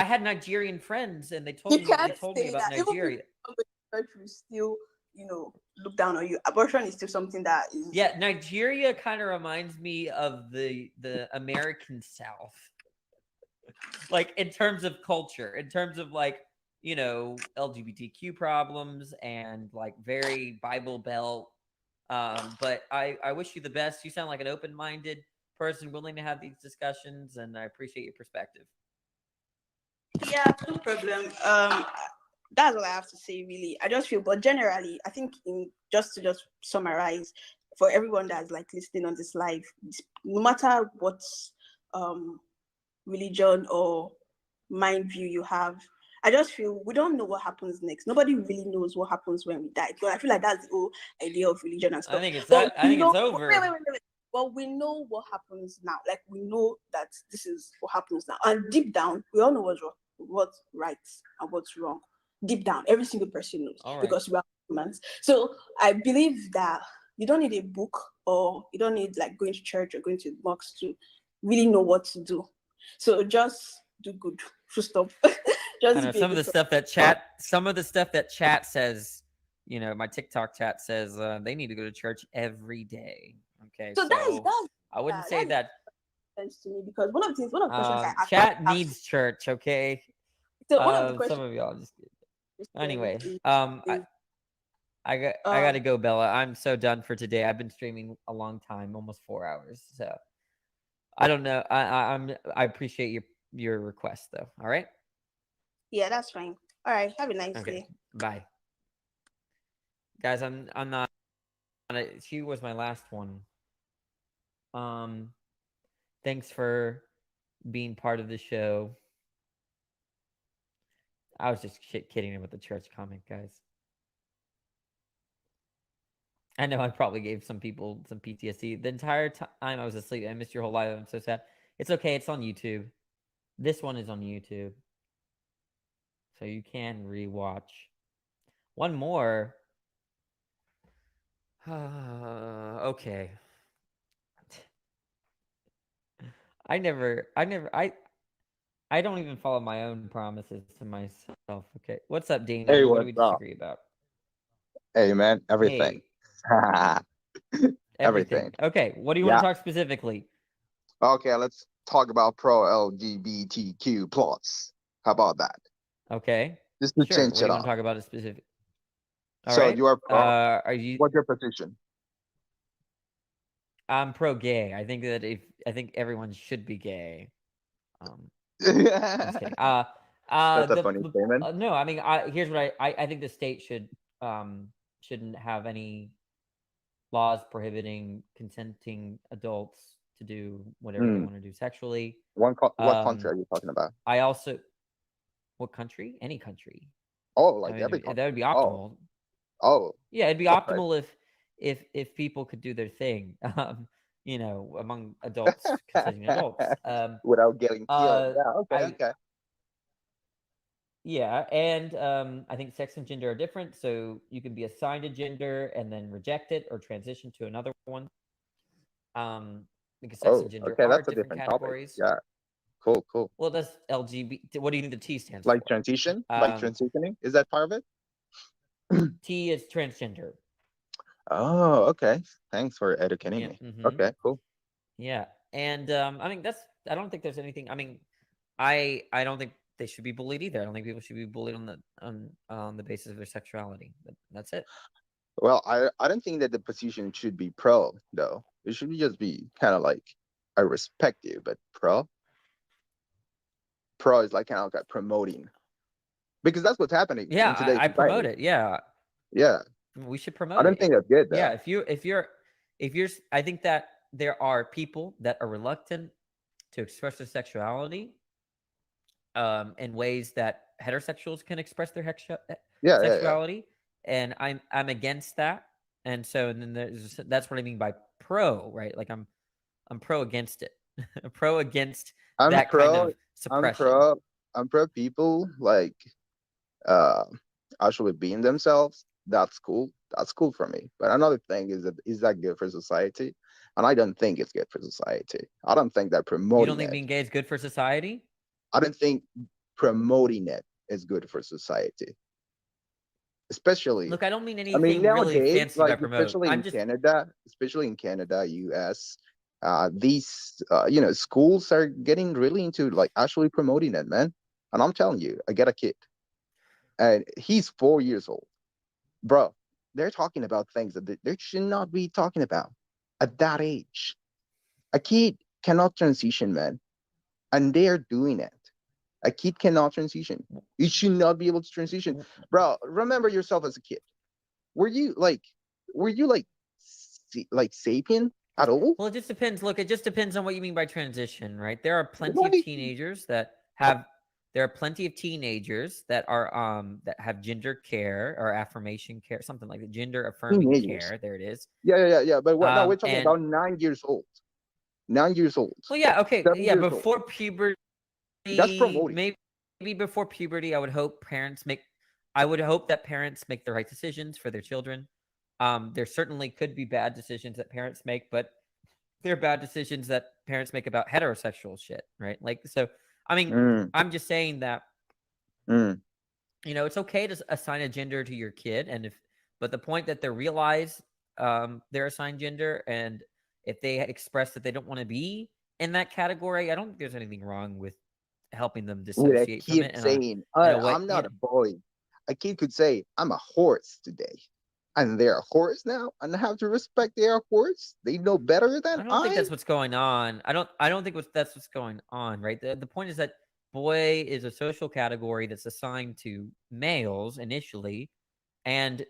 had Nigerian friends, and they told me about Nigeria. Church will still, look down on you. Abortion is still something that is. Yeah, Nigeria kind of reminds me of the American South, like in terms of culture, in terms of like LGBTQ problems and like very Bible Belt. But I wish you the best. You sound like an open-minded person willing to have these discussions, and I appreciate your perspective. Yeah, no problem. That's all I have to say, really. I just feel, but generally, I think just to summarize, for everyone that's like listening on this live, no matter what religion or mind view you have, I just feel we don't know what happens next. Nobody really knows what happens when we die. So I feel like that's the whole idea of religion and stuff. I think it's over. Wait. Well, we know what happens now. Like, we know that this is what happens now. And deep down, we all know what's right and what's wrong. Deep down, every single person knows, because we are humans. So I believe that you don't need a book, or you don't need like going to church or going to mosque to really know what to do. So just do good. Full stop. Some of the stuff that chat says, my TikTok chat says they need to go to church every day. Okay, so I wouldn't say that. Sense to me, because one of the questions I asked. Chat needs church, okay. So one of the questions. Some of y'all just. Anyway, I got to go, Bella. I'm so done for today. I've been streaming a long time, almost 4 hours. So I don't know. I appreciate your request, though. All right. Yeah, that's fine. All right. Have a nice day. Bye, guys. I'm not. She was my last one. Thanks for being part of the show. I was just kidding about the church comment, guys. I know I probably gave some people some PTSD. The entire time I was asleep, I missed your whole life. I'm so sad. It's okay. It's on YouTube. This one is on YouTube. So you can rewatch. One more. Okay. I don't even follow my own promises to myself. Okay. What's up, Damien? Hey, What do what's we up? disagree about? Hey, man, everything. Everything. Okay. What do you want to talk specifically? Okay, let's talk about pro-LGBTQ plus. How about that? Okay. Just to Sure. change What do it you want up. to talk about it specific? All So right. you are pro. Are you? What's your position? I'm pro-gay. I think that I think everyone should be gay. I'm just kidding. That's a funny statement. No, I mean, here's what I think the state shouldn't have any laws prohibiting consenting adults to do whatever they want to do sexually. What country are you talking about? I also, what country? Any country. Oh, like I mean, every country. that would be optimal. Oh. Yeah, it'd be Okay. optimal if people could do their thing. You know, among adults, consenting adults. Without getting killed. Yeah. Okay. Yeah, and I think sex and gender are different, so you can be assigned a gender and then reject it or transition to another one. Because sex and gender okay, are that's a different different categories. topic. Yeah. Cool. Well, that's LGBT. What do you think the T stands Like for? transition? Like transitioning? Is that part of it? T is transgender. Oh, okay. Thanks for educating me. Okay, cool. Yeah, and I mean I don't think there's anything. I mean, I don't think they should be bullied either. I don't think people should be bullied on the basis of their sexuality. That's it. Well, I don't think that the position should be pro though. It should just be kind of like I respect you, but pro is like kind of like promoting, because that's what's happening in Yeah, today's I promote society. it. Yeah, we should promote it. I don't think that's good though. Yeah, if you're, I think that there are people that are reluctant to express their sexuality, in ways that heterosexuals can express their sexuality, and I'm against that. And so, and then that's what I mean by pro, right? Like I'm pro against it. Pro against that kind of suppression. I'm pro people like actually being themselves. That's cool. That's cool for me. But another thing is that good for society? And I don't think it's good for society. I don't think that promoting You don't think being gay is good for society? I don't think promoting it is good for society. Especially, look, I don't mean anything really fancy by promote. Especially in Canada, US, these schools are getting really into like actually promoting it, man. And I'm telling you, I get a kid, and he's 4 years old, bro. They're talking about things that they should not be talking about at that age. A kid cannot transition, man, and they're doing it. A kid cannot transition. You should not be able to transition, bro. Remember yourself as a kid. Were you like sapient at all? Well, it just depends. Look, it just depends on what you mean by transition, right? There are plenty of teenagers that have. There are plenty of teenagers that are that have gender care or affirmation care, something like that. Gender affirming care. There it is. Yeah. But no, we're talking about 9 years old. 9 years old. Well, yeah, okay, yeah, before puberty. That's promoting. Maybe before puberty, I would hope that parents make the right decisions for their children. There certainly could be bad decisions that parents make, but there are bad decisions that parents make about heterosexual shit, right? Like, so, I mean, I'm just saying that, it's okay to assign a gender to your kid, but the point that they realize their assigned gender, and if they express that they don't want to be in that category, I don't think there's anything wrong with helping them dissociate from it. Saying, I'm not a boy. A kid could say, I'm a horse today. And they're a horse now, and I have to respect they're a horse. They know better than I don't think that's what's going on. I don't think that's what's going on, right? The point is that boy is a social category that's assigned to males initially, and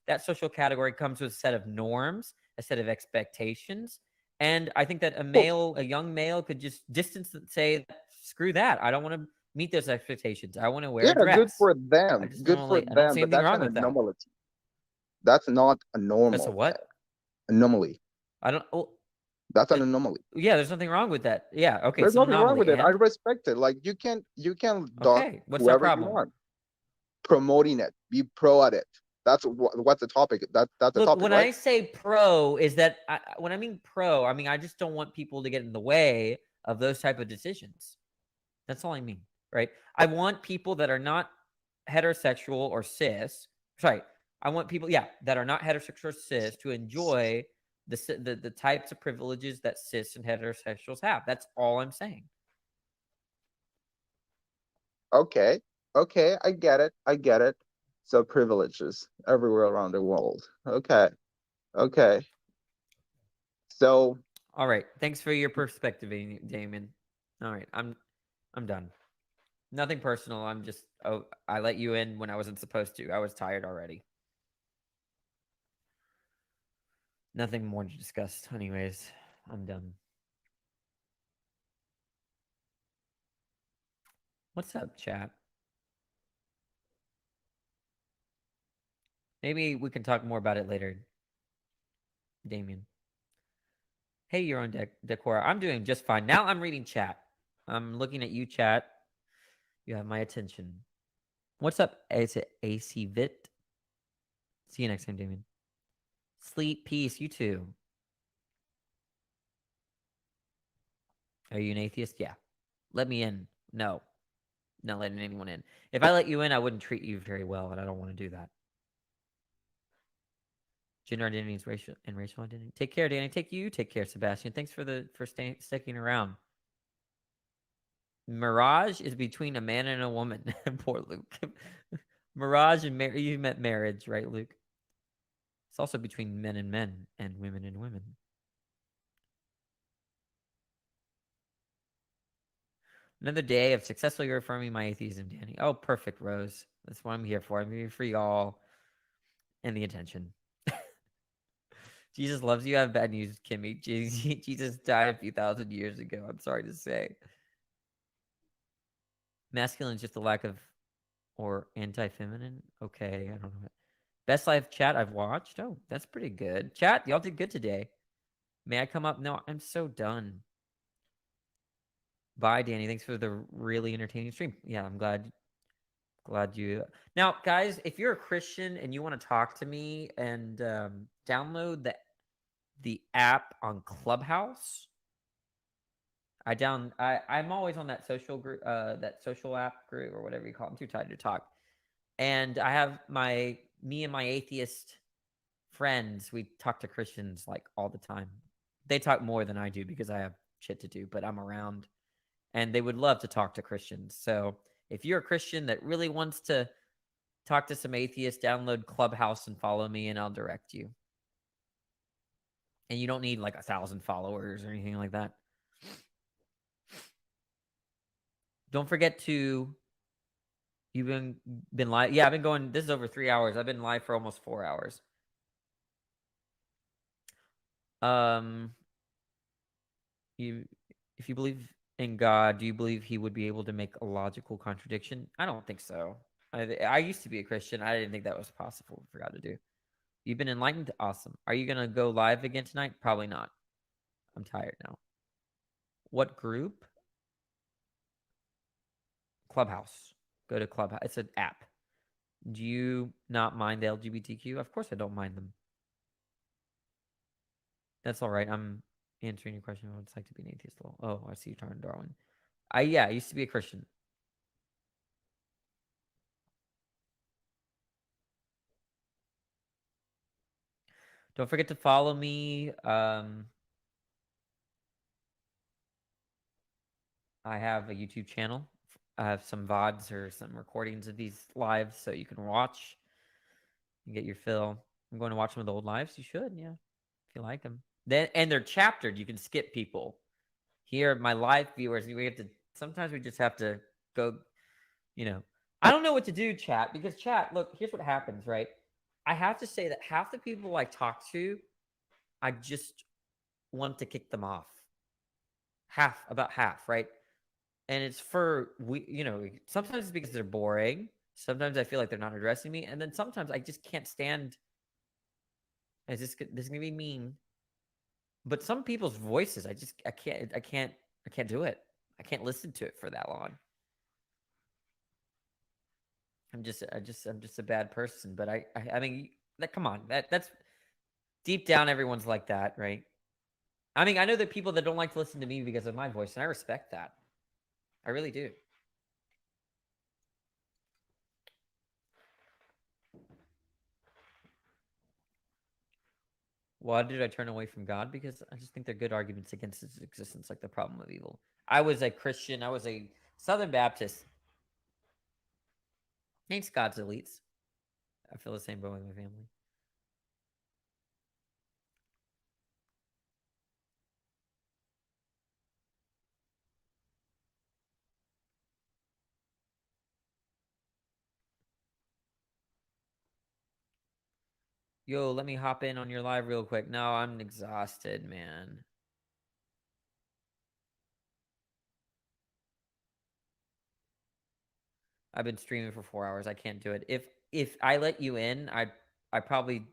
that social category comes with a set of norms, a set of expectations. And I think that a young male could just distance and say, screw that. I don't want to meet those expectations. I want to wear a dress. Good for them. Good for them. I don't see anything wrong with that. That's not a normal. That's a what? Anomaly. I don't. Oh, That's an anomaly. yeah, there's nothing wrong with that. Yeah, okay. There's It's an nothing wrong anomaly. with it. I And respect it. Like you can dock okay, what's that whoever you problem? want. Promoting it, be pro at it. That's what's the topic. That's the Look, topic, when right? I say pro, is that when I mean pro, I mean I just don't want people to get in the way of those type of decisions. That's all I mean, right? I want people that are not heterosexual or cis. Sorry, I want people, yeah, that are not heterosexual or cis to enjoy the types of privileges that cis and heterosexuals have. That's all I'm saying. Okay, I get it. So privileges everywhere around the world. Okay. So all right, thanks for your perspective, Damien. All right, I'm done. Nothing personal. I'm just, I let you in when I wasn't supposed to. I was tired already. Nothing more to discuss. Anyways, I'm done. What's up, chat? Maybe we can talk more about it later, Damien. Hey, you're on Decora. I'm doing just fine. Now I'm reading chat. I'm looking at you, chat. You have my attention. What's up? Is it AC Vit? See you next time, Damien. Sleep, peace, you too. Are you an atheist? Yeah. Let me in. No. Not letting anyone in. If I let you in, I wouldn't treat you very well, and I don't want to do that. Gender identity is racial identity. Take care, Danny. Take care, Sebastian. Thanks for sticking around. Mirage is between a man and a woman. Poor Luke. Mirage and you met marriage, right, Luke? It's also between men and women and women. Another day of successfully reaffirming my atheism, Danny. Oh, perfect, Rose. That's what I'm here for. I'm here for y'all and the attention. Jesus loves you. I have bad news, Kimmy. Jesus died a few thousand years ago. I'm sorry to say. Masculine is just a lack of, or anti-feminine. Okay, I don't know. Best live chat I've watched. Oh, that's pretty good. Chat, y'all did good today. May I come up? No, I'm so done. Bye, Danny. Thanks for the really entertaining stream. Yeah, I'm glad you. Now, guys, if you're a Christian and you want to talk to me, and download the app on Clubhouse. I'm always on that social group, that social app group or whatever you call it. I'm too tired to talk. And I have me and my atheist friends. We talk to Christians like all the time. They talk more than I do because I have shit to do, but I'm around. And they would love to talk to Christians. So if you're a Christian that really wants to talk to some atheists, download Clubhouse and follow me, and I'll direct you. And you don't need like 1,000 followers or anything like that. Don't forget to. You've been live. Yeah, I've been going. This is over 3 hours. I've been live for almost 4 hours. If you believe in God, do you believe he would be able to make a logical contradiction? I don't think so. I used to be a Christian. I didn't think that was possible for God to do. You've been enlightened? Awesome. Are you going to go live again tonight? Probably not. I'm tired now. What group? Clubhouse. Go to Clubhouse. It's an app. Do you not mind the LGBTQ? Of course I don't mind them. That's all right. I'm answering your question. What it's like to be an atheist. Oh, I see you turning Darwin. I used to be a Christian. Don't forget to follow me. I have a YouTube channel. I have some VODs or some recordings of these lives so you can watch and get your fill. I'm going to watch some of the old lives. You should, yeah, if you like them. And they're chaptered. You can skip people. Here, my live viewers, sometimes we just have to go, I don't know what to do, chat, because chat, look, here's what happens, right? I have to say that half the people I talk to, I just want to kick them off. About half, right? And it's sometimes it's because they're boring. Sometimes I feel like they're not addressing me. And then sometimes I just can't stand Is this gonna be mean? But some people's voices, I can't do it. I can't listen to it for that long. I'm just a bad person. But I mean, come on, that's deep down, everyone's like that, right? I mean, I know that people that don't like to listen to me because of my voice, and I respect that. I really do. Why did I turn away from God? Because I just think they're good arguments against its existence, like the problem of evil. I was a Christian. I was a Southern Baptist. Thanks, God's elites. I feel the same way with my family. Yo, let me hop in on your live real quick. No, I'm exhausted, man. I've been streaming for 4 hours. I can't do it. If I let you in, I'd probably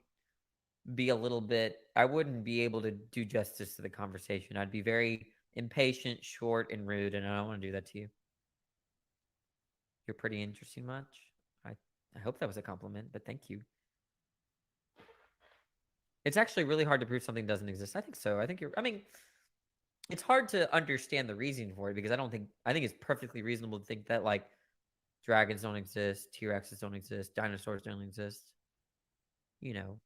be a little bit, I wouldn't be able to do justice to the conversation. I'd be very impatient, short, and rude, and I don't want to do that to you. You're pretty interesting much. I hope that was a compliment, but thank you. It's actually really hard to prove something doesn't exist. I think so. I mean, it's hard to understand the reasoning for it because I think it's perfectly reasonable to think that, like, dragons don't exist, T-Rexes don't exist, dinosaurs don't exist, you know.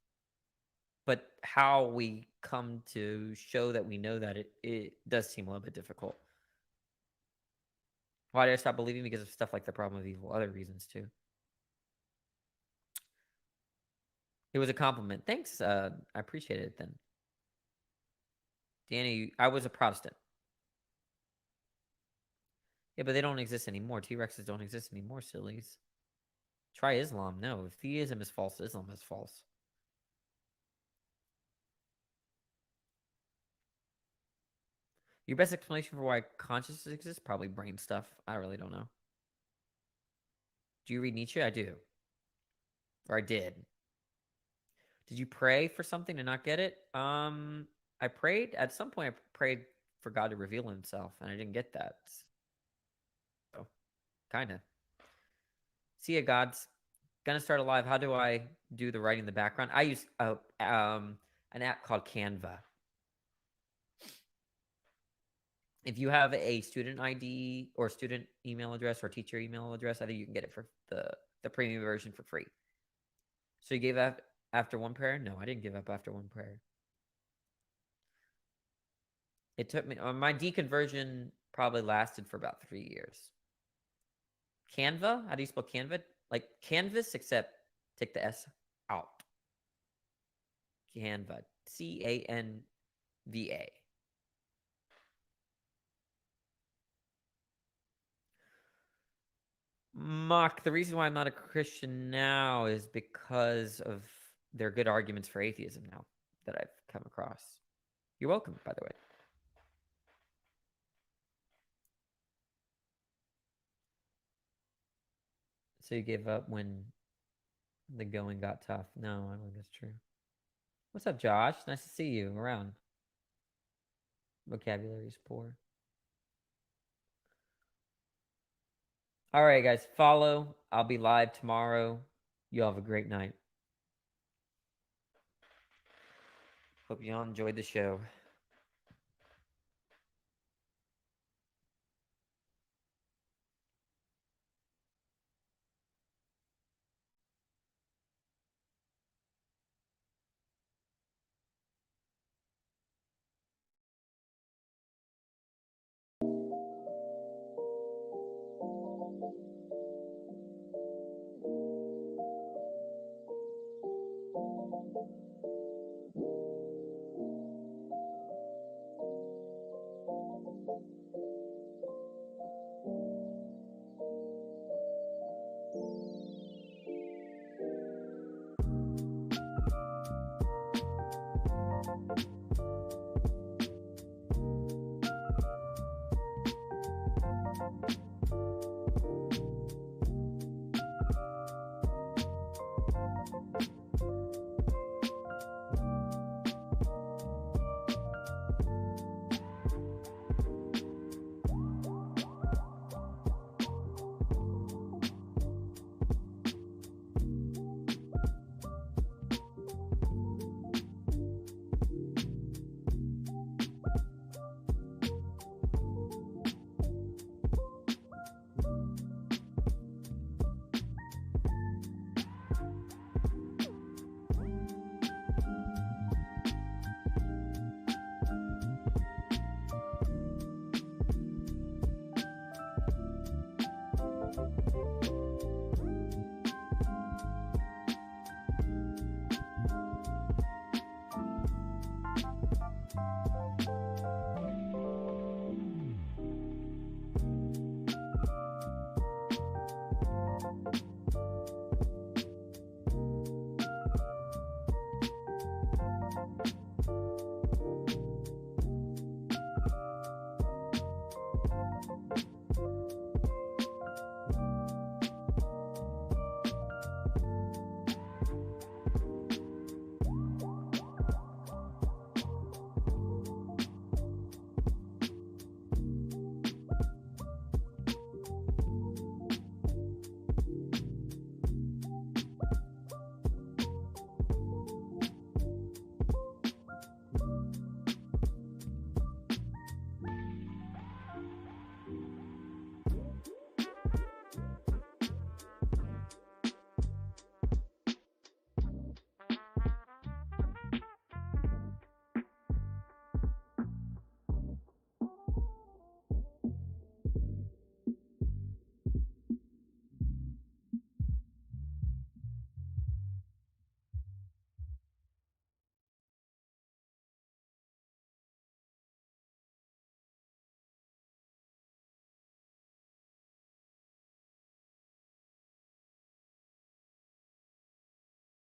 But how we come to show that we know that it does seem a little bit difficult. Why did I stop believing? Because of stuff like the problem of evil, other reasons too. It was a compliment. Thanks. I appreciate it then. Danny, I was a Protestant. Yeah, but they don't exist anymore. T-Rexes don't exist anymore, sillies. Try Islam. No, if theism is false, Islam is false. Your best explanation for why consciousness exists? Probably brain stuff. I really don't know. Do you read Nietzsche? I do. Or I did. Did you pray for something and not get it? I prayed. At some point, I prayed for God to reveal himself, and I didn't get that. So, kind of. See ya, gods. Gonna start a live. How do I do the writing in the background? I use an app called Canva. If you have a student ID or student email address or teacher email address, I think you can get it for the premium version for free. So you gave up after one prayer? No, I didn't give up after one prayer. It took me, my deconversion probably lasted for about 3 years. Canva? How do you spell Canva? Like canvas, except take the S out. Canva. C-A-N-V-A. Mock, the reason why I'm not a Christian now is because of their good arguments for atheism now that I've come across. You're welcome, by the way. So you gave up when the going got tough. No, I don't think that's true. What's up, Josh? Nice to see you around. Vocabulary is poor. All right, guys, follow. I'll be live tomorrow. You all have a great night. Hope you all enjoyed the show.